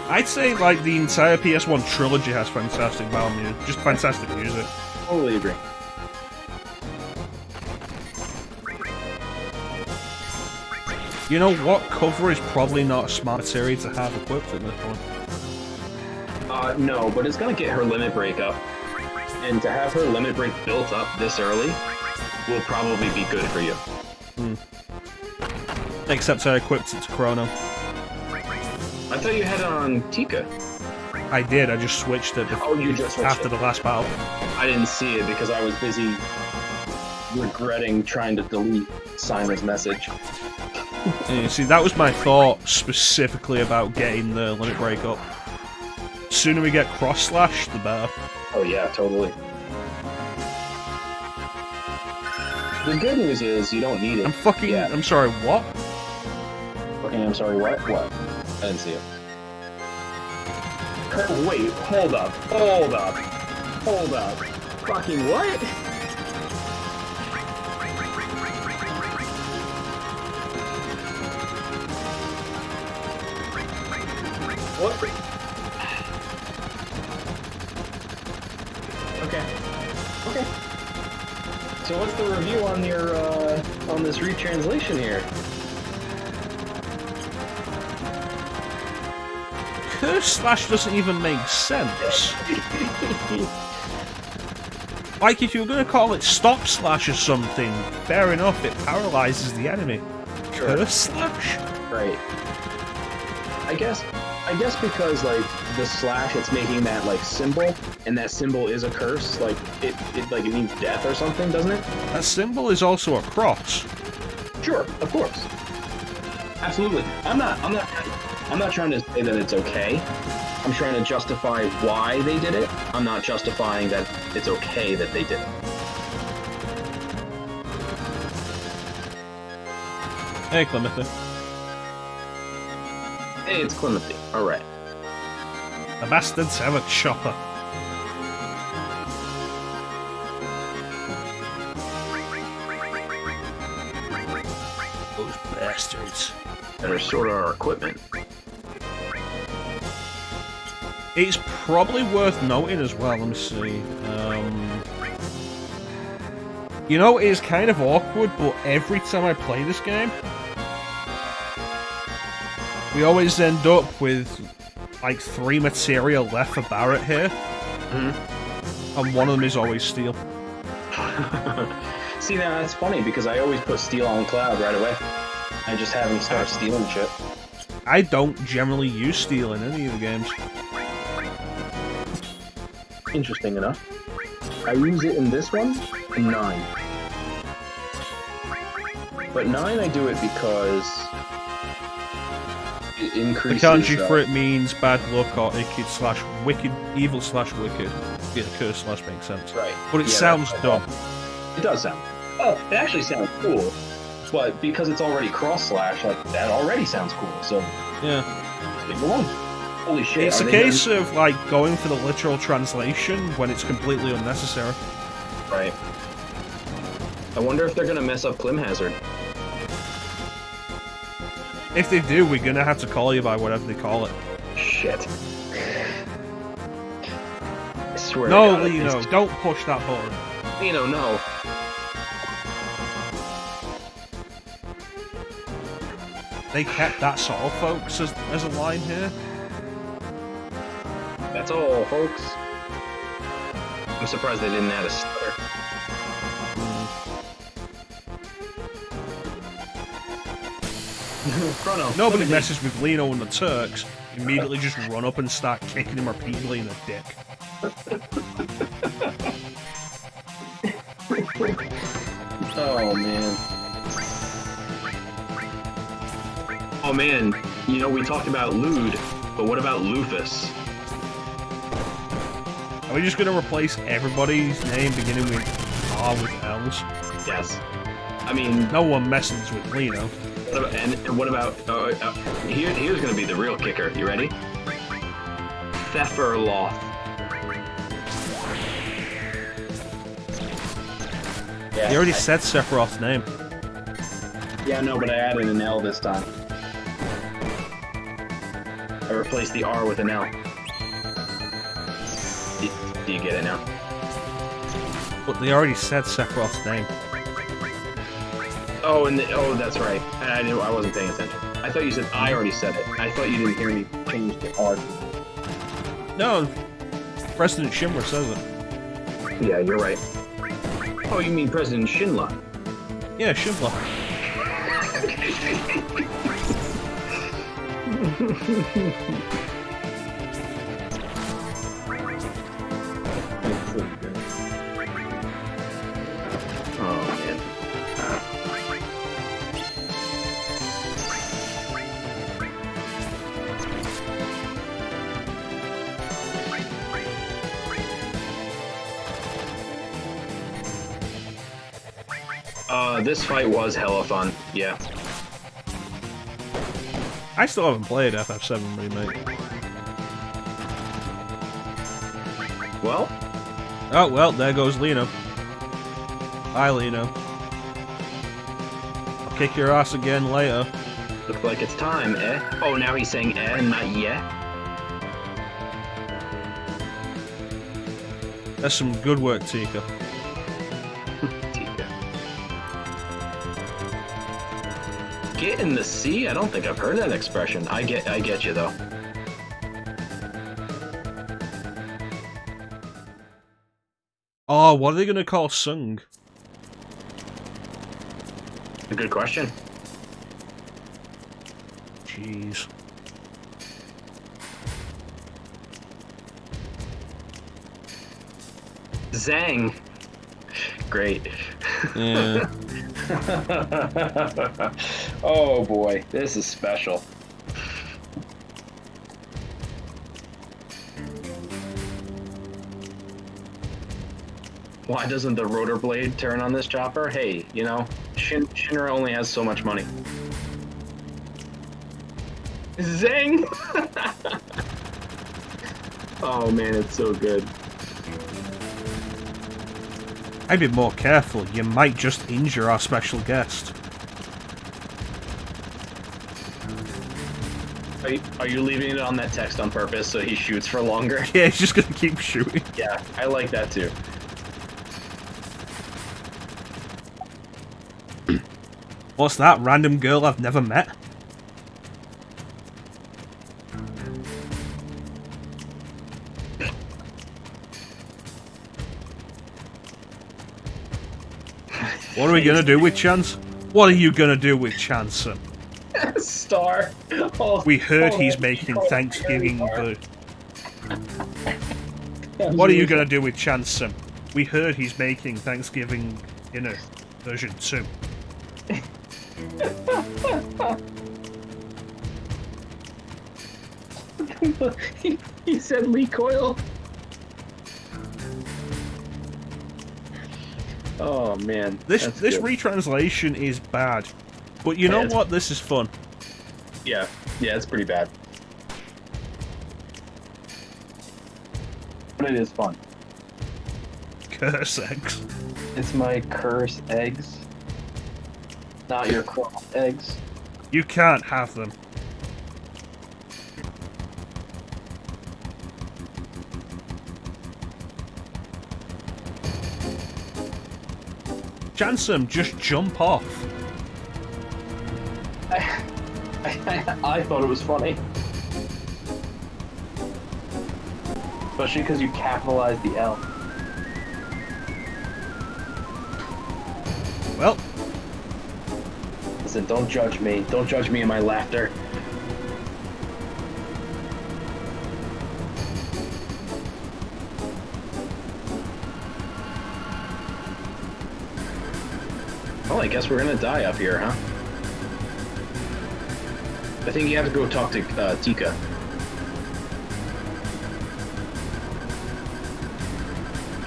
I'd say like the entire PS1 trilogy has fantastic battle music. Just fantastic music. Totally agree. You know what cover is probably not a smart material to have equipped at this point? No, but it's gonna get her limit break up. And to have her limit break built up this early will probably be good for you. Except I equipped it to Chrono. I thought you had it on Tika. I did, I just switched it You just switched after it. the last battle. I didn't see it because I was busy regretting trying to delete Signa's message. And you see, that was my thought specifically about getting the limit break up. The sooner we get cross-slash, the better. Oh yeah, totally. The good news is you don't need it. I'm sorry, what? Okay, I'm sorry, what? What? I didn't see it. Oh, wait, hold up. Fucking what? What? Okay. So what's the review on your, on this retranslation here? Curse slash doesn't even make sense. Like, if you were going to call it stop slash or something, fair enough, it paralyzes the enemy. Sure. Curse slash? Right. I guess because, like, the slash, it's making that, like, symbol, and that symbol is a curse, like, it means death or something, doesn't it? That symbol is also a cross. Sure, of course. Absolutely. I'm not trying to say that it's okay. I'm trying to justify why they did it. I'm not justifying that it's okay that they did it. Hey, Clementhy. Hey, it's Clementhy. Alright. The bastards have a chopper. Those bastards. Better sort our equipment. It's probably worth noting as well, let me see. You know, it is kind of awkward, but every time I play this game, we always end up with like 3 materia left for Barrett here. And one of them is always steel. See, now that's funny because I always put steel on Cloud right away. I just have him start stealing shit. I don't generally use steel in any of the games. Interesting enough. I use it in this one, in 9. But 9 I do it because It The increases. kanji for it means bad luck or wicked, evil/wicked. Yeah, curse slash makes sense. Right. But it Yeah, sounds that's- dumb. It does sound. Oh, it actually sounds cool. But because it's already cross slash, like that already sounds cool. So Yeah. leave it alone. Holy shit! It's are a they case of like going for the literal translation when it's completely unnecessary. Right. I wonder if they're gonna mess up Clim Hazard. If they do, we're gonna have to call you by whatever they call it. Shit. I swear. No, to God, Lino, it's- don't push that button. Lino, no. They kept that sort of folks as a line here. That's all, folks. I'm surprised they didn't add a stutter. Chrono. Nobody look at messes with Lino and the Turks. Immediately just run up and start kicking him repeatedly in the dick. Oh man. Oh man, you know, we talked about Lude, but what about Lufus? Are we just gonna replace everybody's name beginning with R with L's? Yes. I mean, No one messes with Lino. and what about, here's gonna be the real kicker. You ready? Pfefferloth. Yeah, They already said Sephiroth's name. yeah, no, but I added an L this time. I replaced the R with an L. Do you get it now? But they already said Sephiroth's name. Oh, that's right. I wasn't paying attention. I thought you said I already said it. I thought you didn't hear me change the R. No, President Shimmer says it. Yeah, you're right. Oh, you mean President Shinla? Yeah, Shimla. Oh man. This fight was hella fun. Yeah. I still haven't played FF7 Remake. Well, Oh, well, there goes Lino. Bye, Lino. I'll kick your ass again later. looks like it's time, eh? Oh, now he's saying eh, not yet. That's some good work, Tika. Get in the sea? I don't think I've heard that expression. I get you though. Oh, what are they gonna call Sung? A good question. Jeez. Zang. Great. Yeah. Oh boy, this is special. Why doesn't the rotor blade turn on this chopper? Hey, you know, Shinra only has so much money. Zang! Oh man, it's so good. I'd be more careful. You might just injure our special guest. Are you leaving it on that text on purpose so he shoots for longer? Yeah, he's just gonna keep shooting. Yeah, I like that too. What's that? Random girl I've never met? What are we gonna do with Chance? What are you gonna do with Chance? Star. Oh, We heard oh, he's making oh, Thanksgiving. Star. What are you gonna do with Chance? We heard he's making Thanksgiving dinner version 2. He said Lee Coyle. Oh man, This good. retranslation is bad, but you know what? This is fun. Yeah, it's pretty bad. But it is fun. Curse eggs. It's my curse eggs, not your cross eggs. You can't have them. Jansen, just jump off. I thought it was funny. Especially because you capitalized the L. Well, listen, don't judge me. Don't judge me in my laughter. Well, I guess we're gonna die up here, huh? I think you have to go talk to Tika.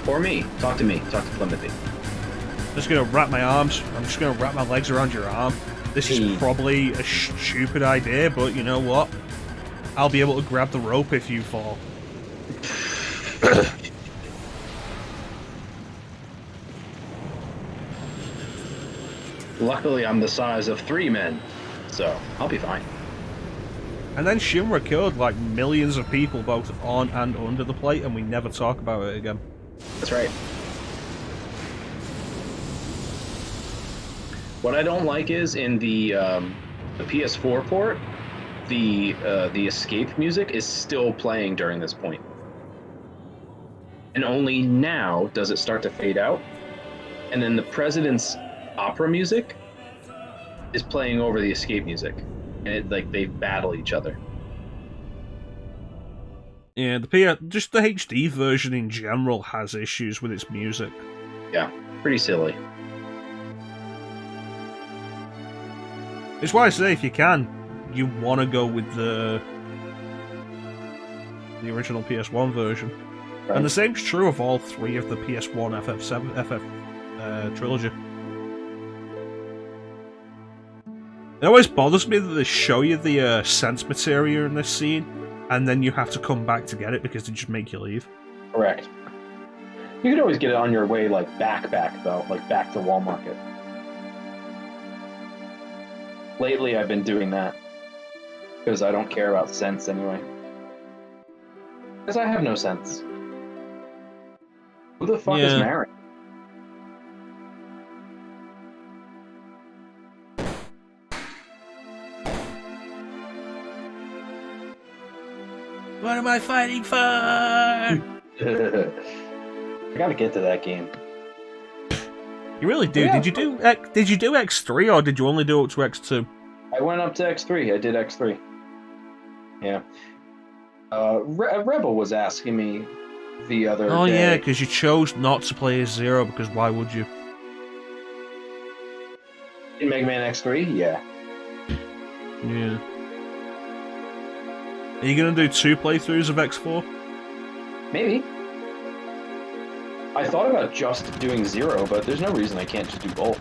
Or me. Talk to me. Talk to Clemente. I'm just gonna wrap my arms. I'm just gonna wrap my legs around your arm. This is probably a stupid idea, but you know what? I'll be able to grab the rope if you fall. Luckily, I'm the size of 3 men, so I'll be fine. And then Shinra killed like millions of people both on and under the plate, and we never talk about it again. That's right. What I don't like is in the PS4 port, the escape music is still playing during this point, and only now does it start to fade out, and then the president's opera music is playing over the escape music, and it like they battle each other. Yeah, just the HD version in general has issues with its music. Yeah, pretty silly. It's why I say if you can, you want to go with the original PS1 version. Right. And the same's true of all 3 of the PS1 FF trilogy. It always bothers me that they show you the sense materia in this scene, and then you have to come back to get it because they just make you leave. Correct. You could always get it on your way, like back though, like back to Wall Market. Lately, I've been doing that because I don't care about sense anyway. Because I have no sense. Who the fuck is married? What am I fighting for? I gotta get to that game. You really do. Yeah. Did you do X3 or did you only do it to X2? I went up to X3. I did X3. Yeah. Rebel was asking me the other day. Oh yeah, because you chose not to play as Zero, because why would you? In Mega Man X3? Yeah. Yeah. Are you gonna do 2 playthroughs of X4? Maybe. I thought about just doing 0, but there's no reason I can't just do both.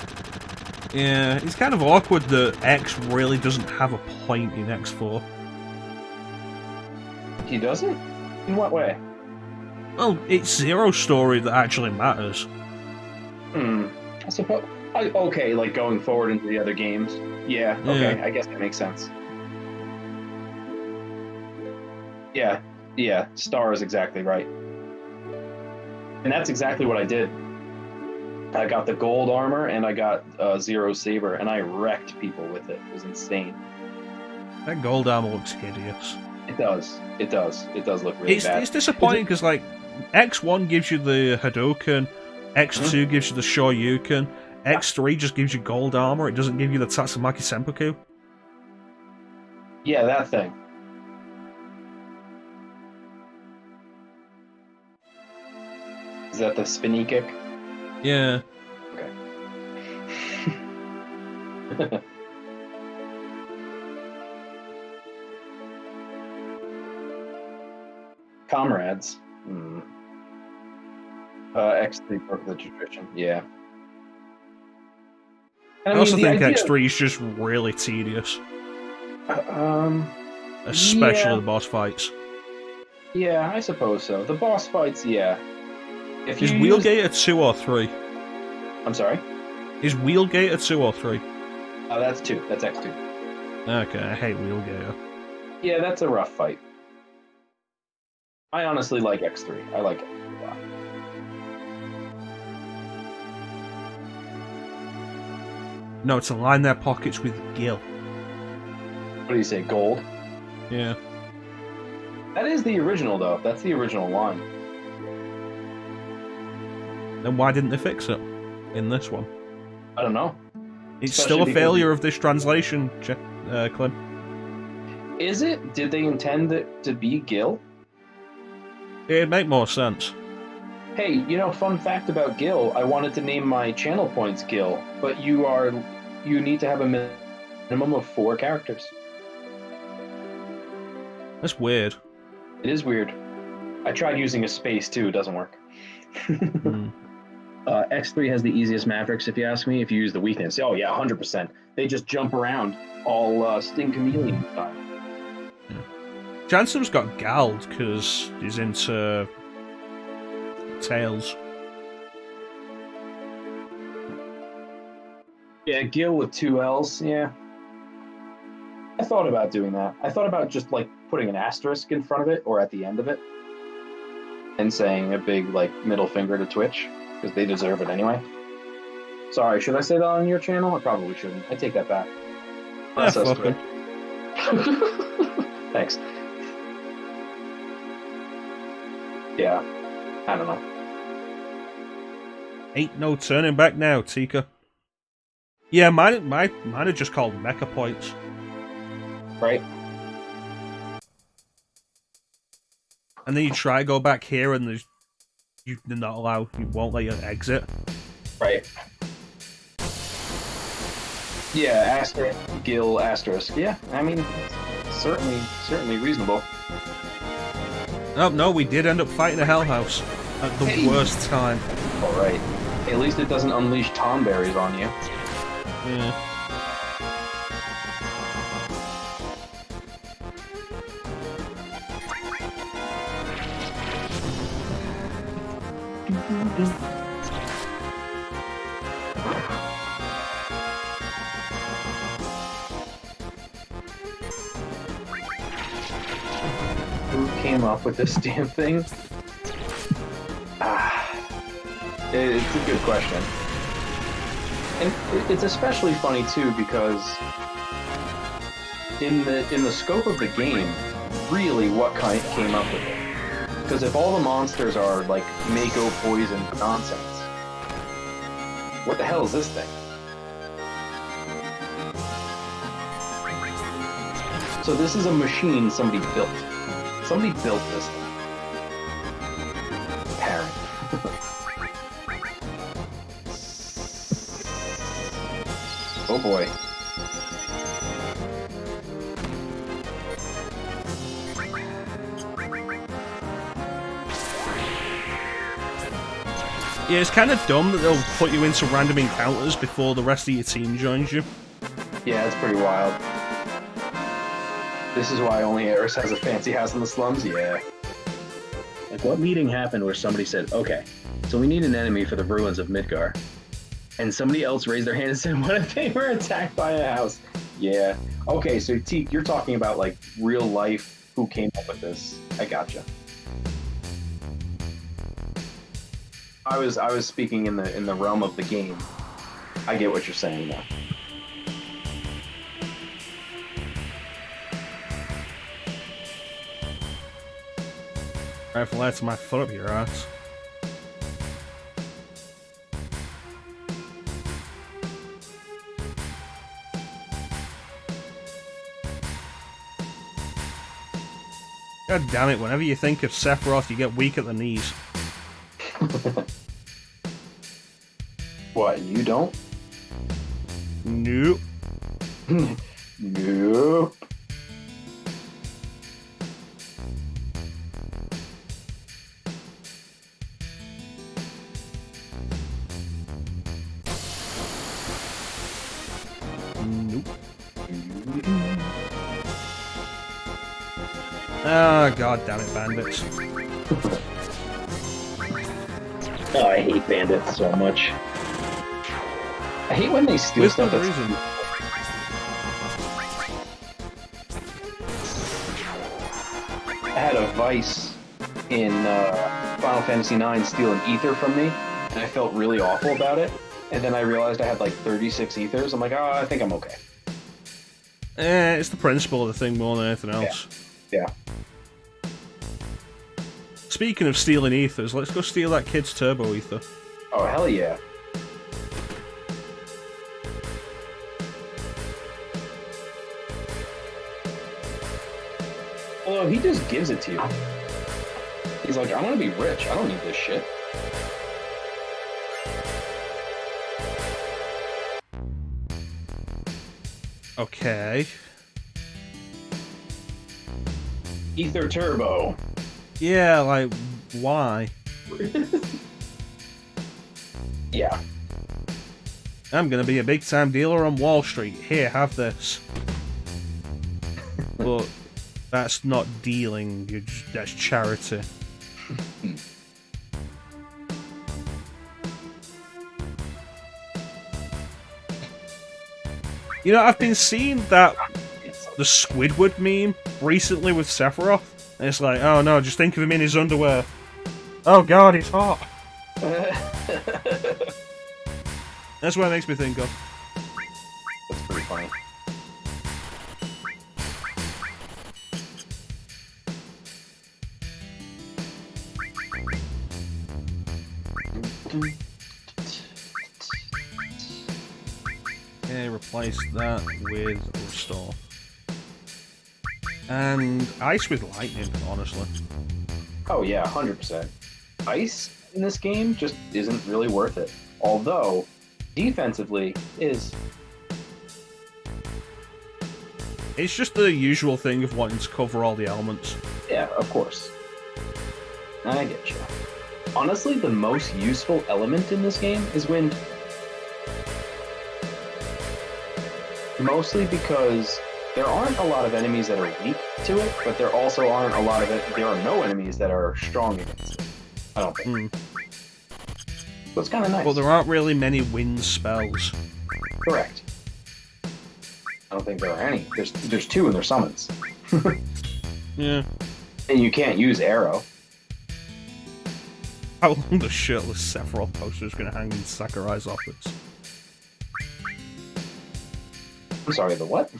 Yeah, it's kind of awkward that X really doesn't have a point in X4. He doesn't? In what way? Well, it's Zero's story that actually matters. I suppose. Okay, like going forward into the other games. Yeah, okay, Yeah. I guess that makes sense. Yeah, Star is exactly right. And that's exactly what I did. I got the gold armor and I got Zero Saber, and I wrecked people with it. It was insane. That gold armor looks hideous. It does. It does look really bad. It's disappointing because, like, X1 gives you the Hadouken, X2 gives you the Shoryuken, X3 just gives you gold armor, it doesn't give you the Tatsumaki Senpuku. Yeah, that thing. Is that the spinny kick? Yeah. Okay. Comrades. X3 broke the tradition. Yeah. I also think X3 is just really tedious. Especially the boss fights. Yeah, I suppose so. The boss fights, yeah. If Is Wheelgate a 2 or 3? I'm sorry? Is Wheelgate a 2 or 3? That's 2. That's X2. Okay, I hate Wheelgate. Yeah, that's a rough fight. I honestly like X3. I like it a lot. No, to line their pockets with Gil. What do you say, gold? Yeah. That is the original, though. That's the original line. Then why didn't they fix it in this one? I don't know. It's still a failure of this translation, Clim. Is it? Did they intend it to be Gil? It'd make more sense. Hey, fun fact about Gil, I wanted to name my channel points Gil, but you need to have a minimum of 4 characters. That's weird. It is weird. I tried using a space too, it doesn't work. X3 has the easiest Mavericks, if you ask me, if you use the weakness. Oh yeah, 100%. They just jump around all Sting Chameleon style. Jansom's got Gald because he's into Tails. Yeah, Gil with 2 L's, yeah. I thought about doing that. I thought about just putting an asterisk in front of it or at the end of it and saying a big middle finger to Twitch because they deserve it anyway. Sorry, should I say that on your channel? I probably shouldn't. I take that back. Yeah, fuck it. Thanks. Yeah, I don't know. Ain't no turning back now, Tika. Yeah, mine are just called Mecha Points. Right. And then you try to go back here and you're not allowed, you won't let you exit. Right. Yeah, asterisk, Gil, asterisk. Yeah, I mean, certainly reasonable. Oh, no, we did end up fighting a Hell House at the worst time. Alright. At least it doesn't unleash tomberries on you. Yeah. Who came up with this damn thing? It's a good question. And it's especially funny too because in the scope of the game, really what came up with it? Because if all the monsters are Mako poison nonsense, what the hell is this thing? So this is a machine somebody built. Somebody built this thing. Parent. Oh boy. Yeah, it's kind of dumb that they'll put you into random encounters before the rest of your team joins you. Yeah, it's pretty wild. This is why only Eris has a fancy house in the slums? Yeah. What meeting happened where somebody said, okay, so we need an enemy for the ruins of Midgar. And somebody else raised their hand and said, what if they were attacked by a house? Yeah. Okay, so Teak, you're talking about real life, who came up with this. I gotcha. I was speaking in the realm of the game. I get what you're saying now. Alright, that's my foot up your ass. God damn it, whenever you think of Sephiroth, you get weak at the knees. What, you don't? Nope. Nope. Ah, god damn it, bandits. Oh, I hate bandits so much. I hate when they steal With stuff. no reason. I had a vice in Final Fantasy IX steal an ether from me, and I felt really awful about it. And then I realized I had like 36 ethers. I'm like, oh, I think I'm okay. It's the principle of the thing more than anything else. Yeah. Speaking of stealing ethers, let's go steal that kid's turbo ether. Oh, hell yeah. Although he just gives it to you. He's like, I want to be rich. I don't need this shit. Okay. Ether Turbo. Yeah, like, why? Yeah. I'm gonna be a big-time dealer on Wall Street. Here, have this. But that's not dealing, that's charity. You know, I've been seeing that the Squidward meme recently with Sephiroth. And it's like, oh no, just think of him in his underwear. Oh god, he's hot. That's what it makes me think of. That's pretty funny. Okay, replace that with restore. And ice with lightning, honestly. Oh yeah, 100%. Ice in this game just isn't really worth it. Although, defensively, is. It's just the usual thing of wanting to cover all the elements. Yeah, of course. I get you. Honestly, the most useful element in this game is wind. Mostly because there aren't a lot of enemies that are weak to it, but there also aren't a lot of it. There are no enemies that are strong against it. I don't think. So it's kind of nice. But there aren't really many wind spells. Correct. I don't think there are any. There's two and they're summons. Yeah. And you can't use arrow. How long the shirtless Sephiroth poster is going to hang in Sakurai's office? I'm sorry, the what?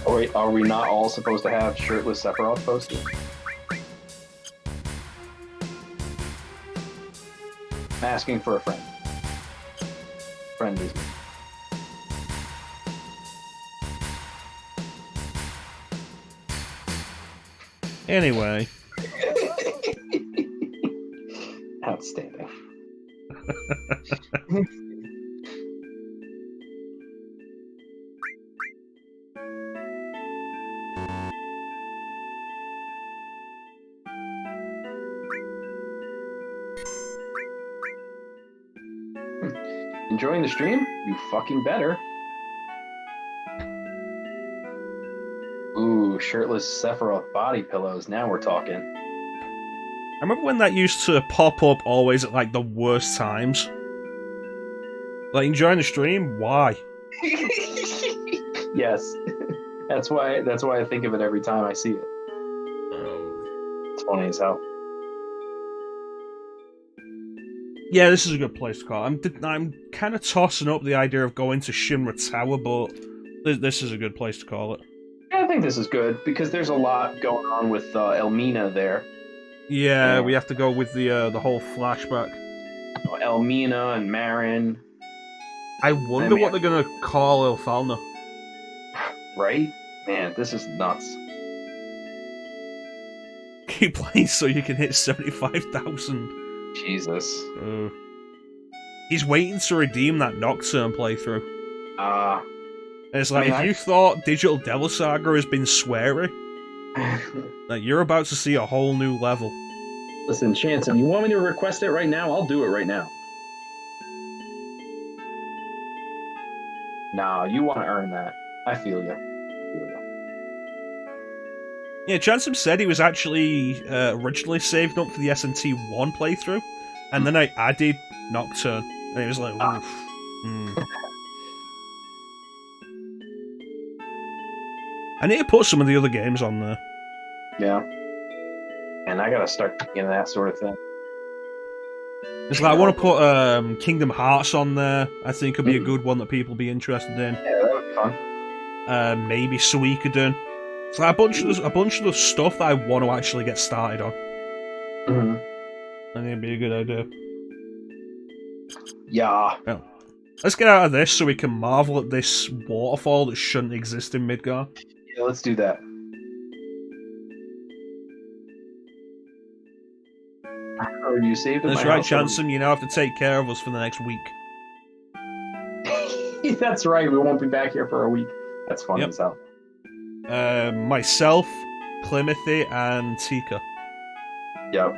Oh wait, are we not all supposed to have shirtless Sephiroth posters? I'm asking for a friend. Friend is me. Anyway. Outstanding. Enjoying the stream? You fucking better. Ooh, shirtless Sephiroth body pillows. Now we're talking. I remember when that used to pop up always at like the worst times. Like, enjoying the stream? Why? Yes. That's why I think of it every time I see it. It's funny as hell. Yeah, this is a good place to call it. I'm kind of tossing up the idea of going to Shinra Tower, but this is a good place to call it. Yeah, I think this is good because there's a lot going on with Elmina there. Yeah, we have to go with the whole flashback. Elmina and Marin. I wonder what they're gonna call Ilfalna. Right? Man, this is nuts. Keep playing so you can hit 75,000. Jesus. He's waiting to redeem that Nocturne playthrough. It's like, if you thought Digital Devil Saga has been sweary, like, you're about to see a whole new level. Listen, Chanson, you want me to request it right now? I'll do it right now. Nah, you want to earn that. I feel you. Yeah, Chansum said he was actually originally saved up for the SMT1 playthrough, and then I added Nocturne, and he was like, oof. I need to put some of the other games on there. Yeah. And I gotta start getting that sort of thing. It's like I want to put Kingdom Hearts on there. I think could be a good one that people be interested in. Yeah, that would be fun. Maybe Suikoden. It's like a bunch of the stuff that I want to actually get started on. Mm-hmm. I think it'd be a good idea. Yeah. Well, let's get out of this so we can marvel at this waterfall that shouldn't exist in Midgar. Yeah, let's do that. Are you saved at That's my right, house? Chansum. You now have to take care of us for the next week. That's right. We won't be back here for a week. That's funny as hell. Myself, Climothy, and Tika. Yep.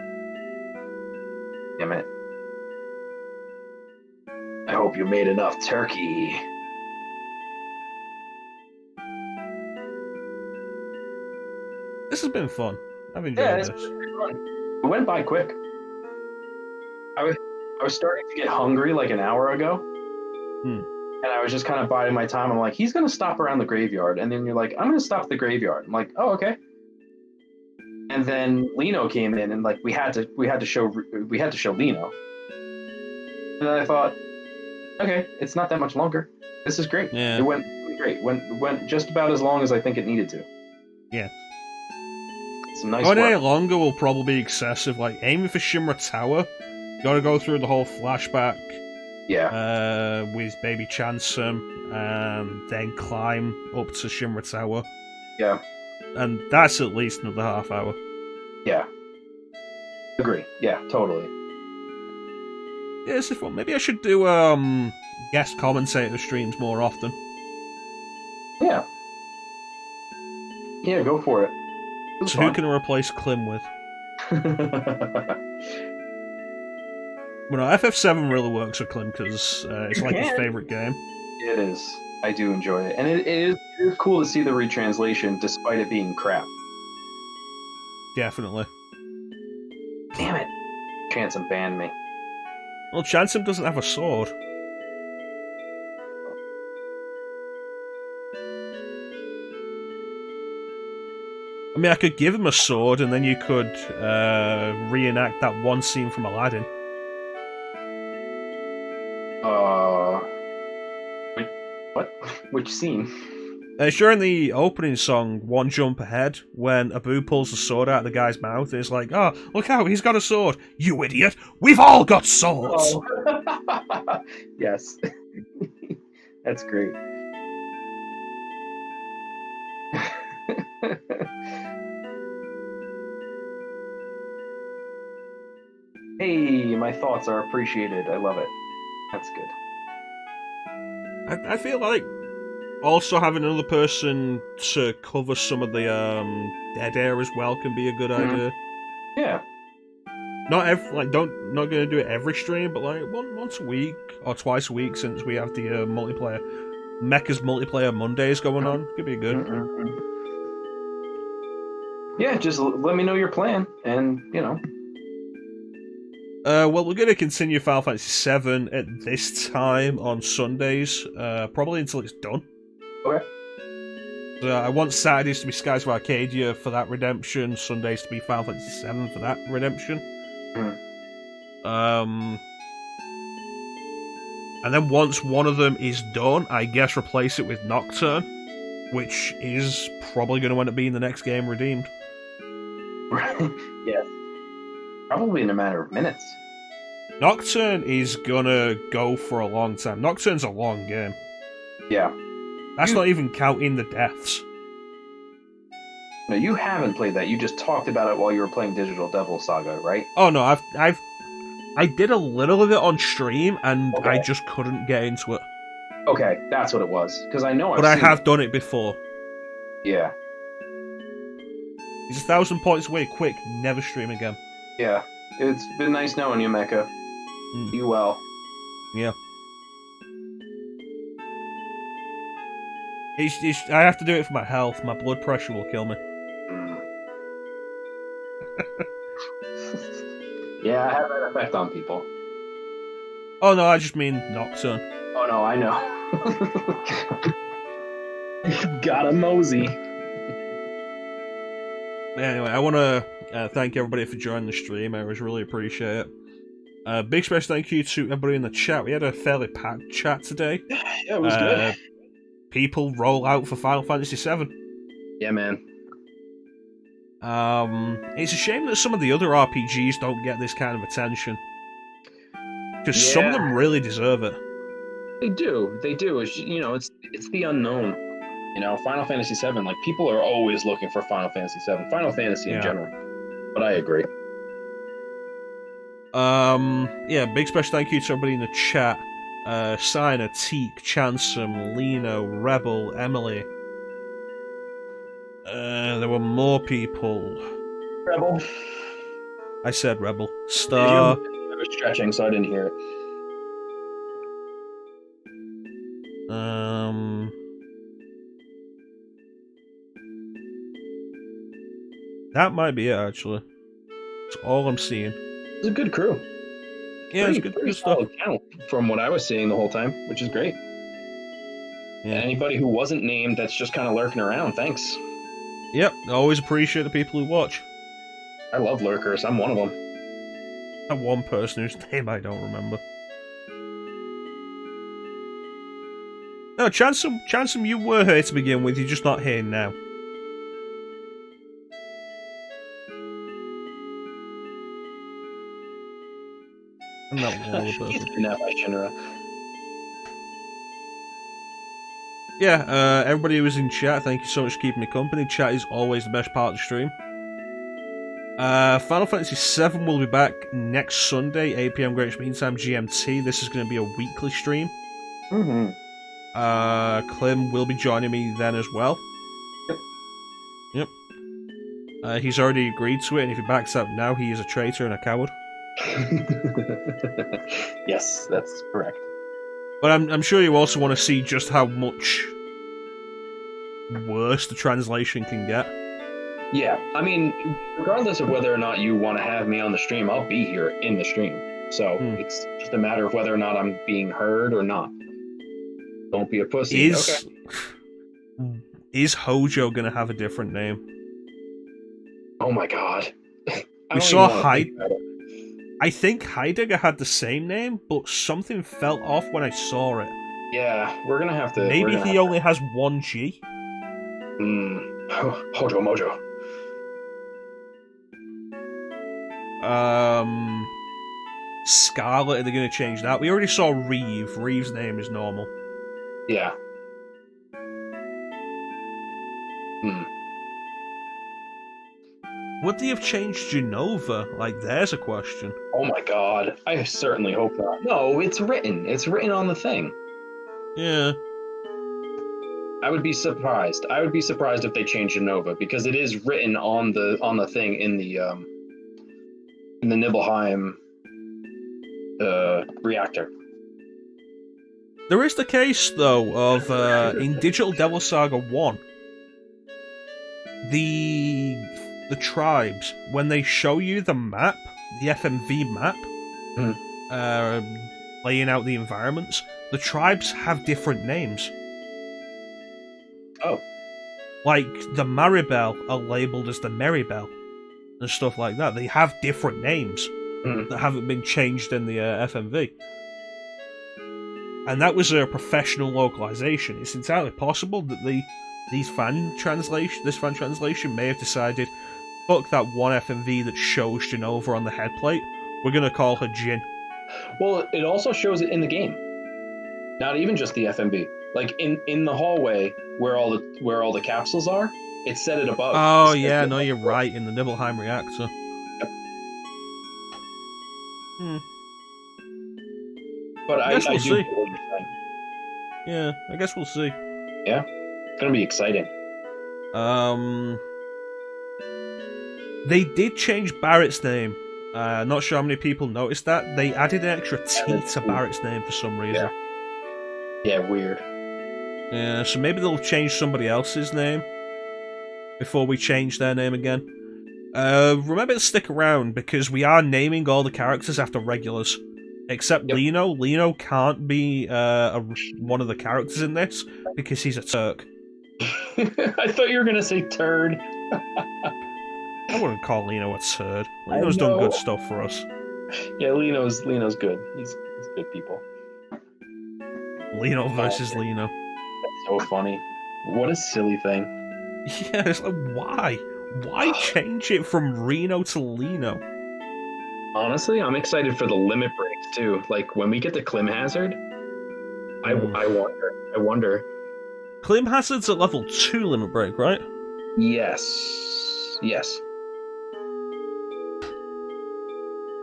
Damn it. I hope you made enough turkey. This has been fun. I've enjoyed this. It went by quick. I was starting to get hungry like an hour ago. And I was just kind of biding my time. I'm like, he's gonna stop around the graveyard, and then you're like, I'm gonna stop at the graveyard. I'm like, oh, okay. And then Lino came in, and like we had to show Lino. And then I thought, okay, it's not that much longer. This is great. Yeah. It went great. Went just about as long as I think it needed to. Yeah. Some nice Going any work. longer will probably be excessive. Like aiming for Shimra Tower, you gotta go through the whole flashback. Yeah. With Baby Chansum, then climb up to Shimra Tower. Yeah. And that's at least another half hour. Yeah. Agree. Yeah, totally. Yeah, it's fun. Maybe I should do guest commentator streams more often. Yeah. Yeah, go for it. So who can I replace Clim with? Well, no, FF7 really works with Clim because it's like his favorite game. It is. I do enjoy it. And it is cool to see the retranslation despite it being crap. Definitely. Damn it. Chansum banned me. Well, Chansum doesn't have a sword. I mean, I could give him a sword and then you could reenact that one scene from Aladdin. What? Which scene? It's during the opening song, One Jump Ahead, when Abu pulls the sword out of the guy's mouth. It's like, oh, look out, he's got a sword. You idiot! We've all got swords! Oh. Yes. That's great. Hey, my thoughts are appreciated. I love it. That's good. I feel like also having another person to cover some of the dead air as well can be a good idea. Yeah. Not gonna do it every stream, but like once a week or twice a week since we have the multiplayer Mecha's multiplayer Mondays going on. Could be good. Yeah, just let me know your plan, and you know. Well, we're going to continue Final Fantasy VII at this time on Sundays, probably until it's done. Okay. I want Saturdays to be Skies of Arcadia for that redemption, Sundays to be Final Fantasy VII for that redemption. And then once one of them is done, I guess replace it with Nocturne, which is probably going to end up being the next game redeemed. Yes. Probably in a matter of minutes. Nocturne is gonna go for a long time. Nocturne's a long game. Yeah. That's not even counting the deaths. No, you haven't played that. You just talked about it while you were playing Digital Devil Saga, right? Oh no, I did a little of it on stream, and I just couldn't get into it. Okay, that's what it was. Because I know But I have done it before. Yeah. He's 1,000 points away quick, never stream again. Yeah. It's been nice knowing you, Mecha. You well. Yeah. I have to do it for my health. My blood pressure will kill me. Yeah, I have that effect on people. Oh no, I just mean Nocturne. Oh no, I know. Got a mosey. Anyway, I want to thank everybody for joining the stream. I really appreciate it. Big special thank you to everybody in the chat. We had a fairly packed chat today. Yeah, it was good. People roll out for Final Fantasy VII. Yeah, man. It's a shame that some of the other RPGs don't get this kind of attention. Because some of them really deserve it. They do. It's, it's the unknown. Final Fantasy VII, like, people are always looking for Final Fantasy VII. Final Fantasy in general. But I agree. Big special thank you to everybody in the chat. Sina, Teak, Chansum, Lino, Rebel, Emily. There were more people. Rebel. I said Rebel. Star. I was stretching, so I didn't hear it. That might be it, actually. That's all I'm seeing. It's a good crew. Yeah, it's good stuff. Count from what I was seeing the whole time, which is great. Yeah. And anybody who wasn't named that's just kind of lurking around, thanks. Yep, I always appreciate the people who watch. I love lurkers. I'm one of them. That one person whose name I don't remember. No, Chansum, you were here to begin with. You're just not here now. I'm not one other person. Yeah, everybody who was in chat, thank you so much for keeping me company. Chat is always the best part of the stream. Final Fantasy VII will be back next Sunday, 8 PM Greenwich Mean Time GMT. This is going to be a weekly stream. Mm-hmm. Clim will be joining me then as well. Yep. He's already agreed to it, and if he backs out now, he is a traitor and a coward. Yes, that's correct. But I'm sure you also want to see just how much worse the translation can get. Yeah, I mean, regardless of whether or not you want to have me on the stream, I'll be here in the stream. So it's just a matter of whether or not I'm being heard or not. Don't be a pussy. Is Hojo gonna have a different name? Oh my god. We saw I think Heidegger had the same name, but something fell off when I saw it. Yeah, we're gonna have to... Maybe he only has one G? Hojo Mojo. Scarlet, are they going to change that? We already saw Reeve. Reeve's name is normal. Yeah. Would they have changed Genova? Like, there's a question. Oh my god. I certainly hope not. No, it's written. It's written on the thing. Yeah. I would be surprised. I would be surprised if they changed Genova, because it is written on the thing in the Nibelheim reactor. There is the case, though, of in Digital Devil Saga 1, the tribes, when they show you the map, the FMV map, laying out the environments, the tribes have different names. Oh. Like, the Maribel are labelled as the Meribel, and stuff like that. They have different names that haven't been changed in the FMV. And that was a professional localization. It's entirely possible that this fan translation may have decided, fuck that one FMV that shows Genova on the headplate, we're gonna call her Jin. Well, it also shows it in the game. Not even just the FMV. Like in the hallway where all the capsules are, it said it above. Oh yeah, no, you're right, in the Nibelheim reactor. Yep. But I guess we'll see. What you're saying. Yeah, I guess we'll see. Yeah, it's gonna be exciting. They did change Barrett's name. Not sure how many people noticed that. They added an extra T to Barrett's name for some reason. Yeah, weird. Yeah, so maybe they'll change somebody else's name before we change their name again. Remember to stick around, because we are naming all the characters after regulars. Except Lino. Lino can't be one of the characters in this, because he's a Turk. I thought you were going to say turd. I wouldn't call Lino a turd. Lino's done good stuff for us. Yeah, Lino's good. He's good people. Lino versus Lino. That's so funny. What a silly thing. Yeah, it's like, why? Why change it from Reno to Lino? Honestly, I'm excited for the limit breaks too. Like when we get to Clim Hazard, I wonder. Clim Hazard's at level 2 limit break, right? Yes.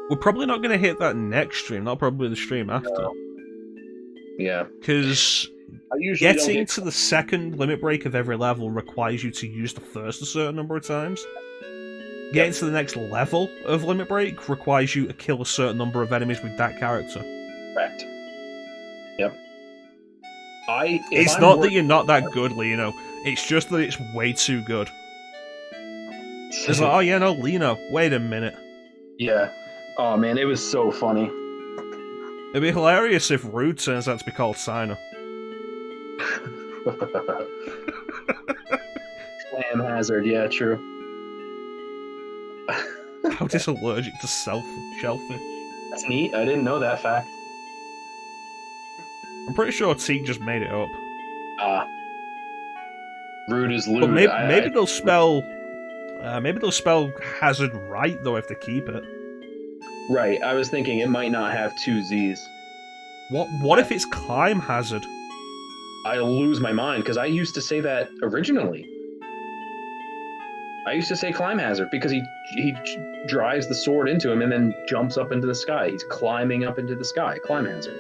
We're probably not going to hit that next stream, not probably the stream after. No. Yeah. Because getting to the second limit break of every level requires you to use the first a certain number of times. Getting to the next level of limit break requires you to kill a certain number of enemies with that character. Correct. Yep. It's not that you're not that good, Lino. It's just that it's way too good. It's like, oh yeah, no, Lino. Wait a minute. Yeah. Oh man, it was so funny. It'd be hilarious if Rude turns out to be called Sino. Clam Hazard, yeah, true. How is allergic to shellfish? That's neat. I didn't know that fact. I'm pretty sure Teague just made it up. Rude is lewd. But maybe they'll spell hazard right though if they keep it. Right. I was thinking it might not have 2 Z's. What if it's climb hazard? I'll lose my mind because I used to say that originally. I used to say Climb Hazard because he drives the sword into him and then jumps up into the sky. He's climbing up into the sky. Climb Hazard.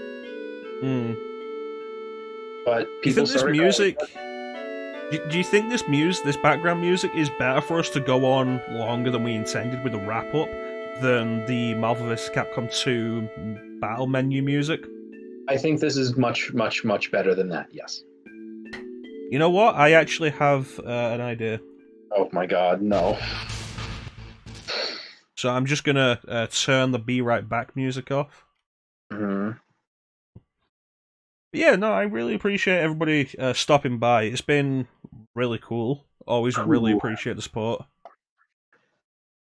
But people this music. Do you think this background music is better for us to go on longer than we intended with the wrap up than the Marvel vs. Capcom 2 battle menu music? I think this is much, much, much better than that. Yes. You know what? I actually have an idea. Oh my god, no. So I'm just gonna turn the Be Right Back music off. Mm-hmm. Yeah, no, I really appreciate everybody stopping by. It's been really cool. Always really appreciate the support.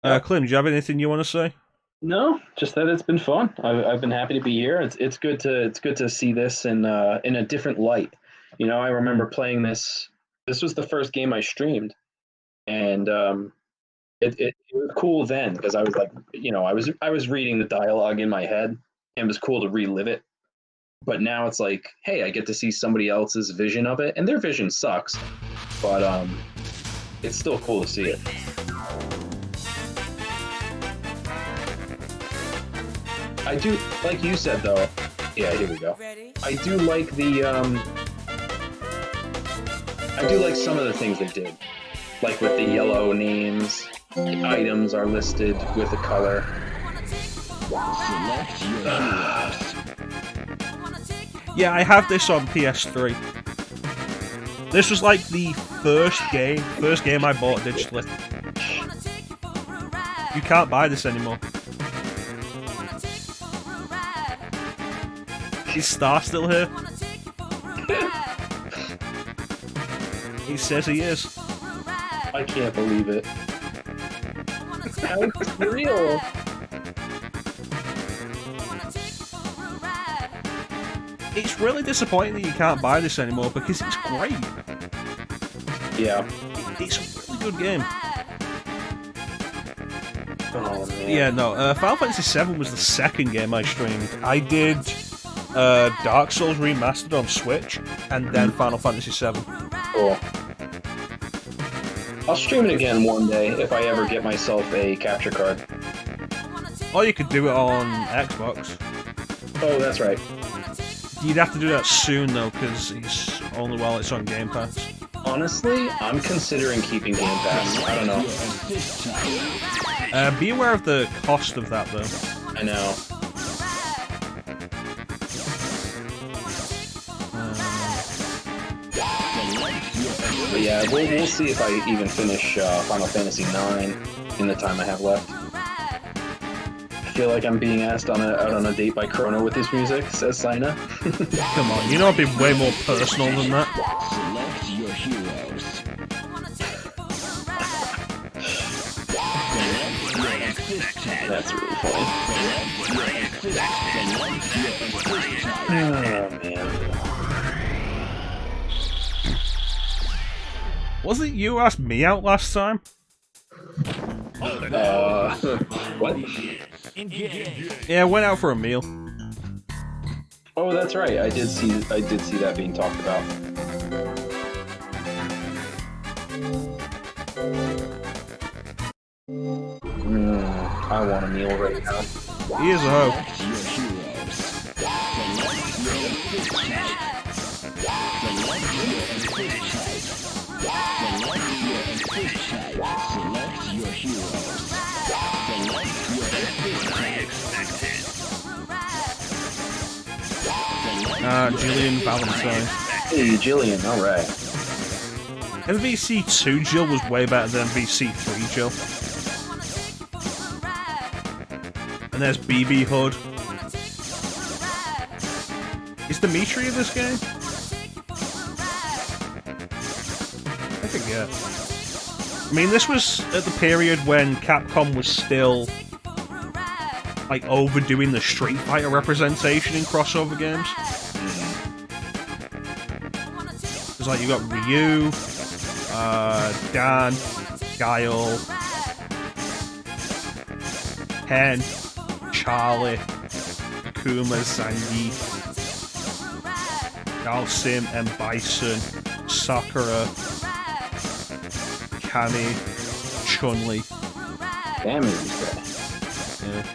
Clim, do you have anything you want to say? No, just that it's been fun. I've been happy to be here. It's good to see this in a different light. You know, I remember playing this. This was the first game I streamed, and it was cool then because I was like, you know, I was reading the dialogue in my head, and it was cool to relive it. But now it's like, hey, I get to see somebody else's vision of it, and their vision sucks, but it's still cool to see it. I do, like you said though. Yeah, here we go. I do like I do like some of the things they did, like with the yellow names. The items are listed with a color. Yeah, I have this on PS3. This was like the first game I bought digitally. You can't buy this anymore. Is Star still here? He says he is. I can't believe it. How real. It's really disappointing that you can't buy this anymore because it's great. Yeah. It's a really good game. Oh, man. Yeah, no, Final Fantasy VII was the second game I streamed. I did Dark Souls Remastered on Switch, and then Final Fantasy VII. Cool. I'll stream it again one day if I ever get myself a capture card. Or you could do it on Xbox. Oh, that's right. You'd have to do that soon, though, because it's only while it's on Game Pass. Honestly, I'm considering keeping Game Pass. I don't know. Be aware of the cost of that, though. I know. But yeah, we'll see if I even finish Final Fantasy IX in the time I have left. I feel like I'm being asked out on a date by Chrono with this music, says Sina. Come on, you know I've been way more personal than that. Select your heroes. That's really funny. Oh, man. Wasn't it you who asked me out last time? What? Yeah, I went out for a meal. Oh, that's right. I did see that being talked about. I want a meal right now. He is a hoe. Jillian Valentine. Hey, Jillian, alright. MVC 2 Jill was way better than MVC 3 Jill. And there's BB Hood. Is Dimitri in this game? I forget. I mean, this was at the period when Capcom was still like overdoing the Street Fighter representation in crossover games. Because like you got Ryu, Dan, Guile, Ken, Charlie, Kuma, Zangief, Dalsim, M. Bison, Sakura, Kami, Chun-Li. Damn it, this guy. Yeah.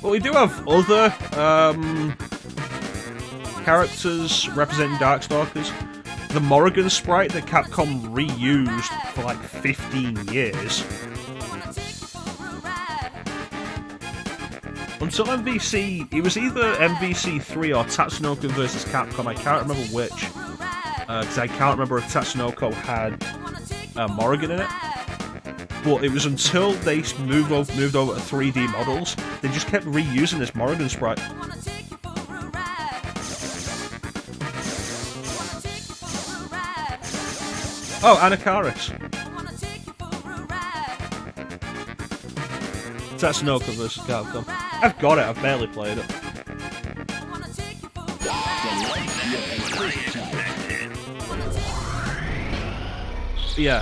But we do have other characters representing Darkstalkers. The Morrigan sprite that Capcom reused for like 15 years. Until MVC, it was either MVC 3 or Tatsunoko vs. Capcom, I can't remember which. Because I can't remember if Tatsunoko had Morrigan in it. But it was until they moved over to 3D models, they just kept reusing this Morrigan sprite. Oh, Anakaris. Tatsunoko vs. Capcom. I've got it, I've barely played it. Yeah,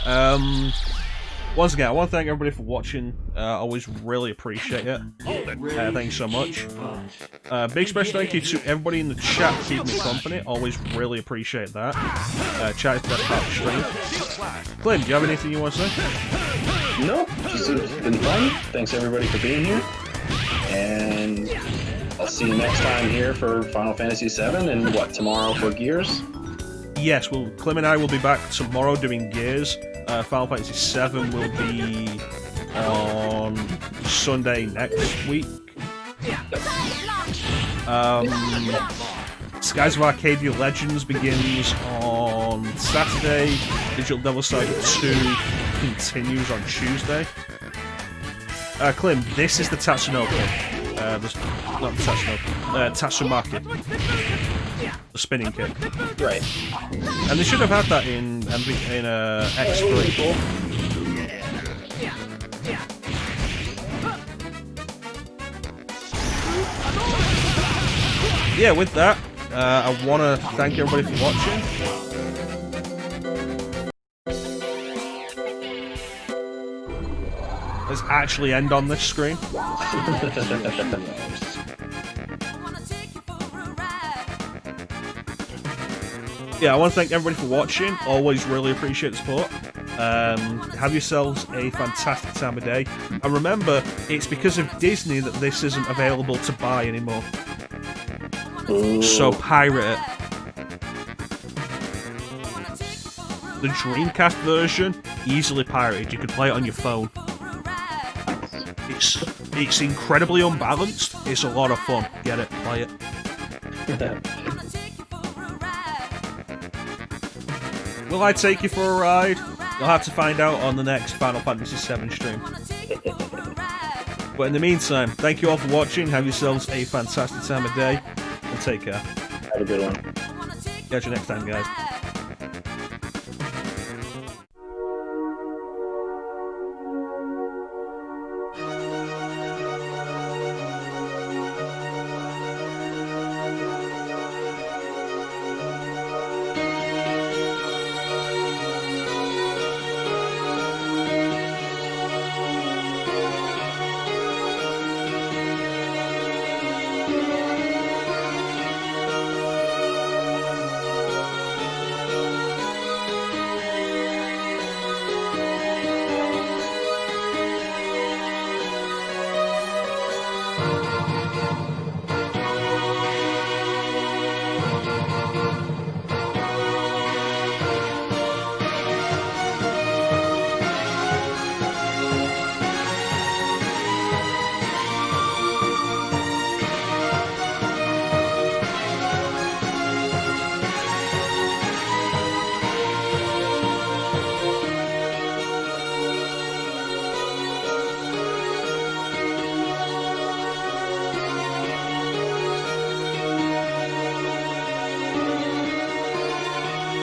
once again, I want to thank everybody for watching. I always really appreciate it. Thanks so much. Big special thank you to everybody in the chat for keeping me company. Always really appreciate that. Chat is the best part of the stream. Clim, do you have anything you want to say? Nope, just it's been fun. Thanks everybody for being here. And I'll see you next time here for Final Fantasy VII and what, tomorrow for Gears? Yes, well, Clim and I will be back tomorrow doing Gears. Final Fantasy VII will be on Sunday next week. Skies of Arcadia Legends begins on Saturday. Digital Devil Saga 2 continues on Tuesday. Clim, this is the Tatsunoko. Not the Tatsunoko. Tatsumaki. The spinning kick. Right. And they should have had that in X3. Yeah, with that, I want to thank everybody for watching. Let's actually end on this screen. Yeah, I want to thank everybody for watching. Always really appreciate the support. Have yourselves a fantastic time of day. And remember, it's because of Disney that this isn't available to buy anymore. So pirate it. The Dreamcast version, easily pirated. You can play it on your phone. It's incredibly unbalanced. It's a lot of fun. Get it, play it. Will I take you for a ride? You'll have to find out on the next Final Fantasy VII stream. But in the meantime, thank you all for watching. Have yourselves a fantastic time of day, and take care. Have a good one. Catch you next time, guys.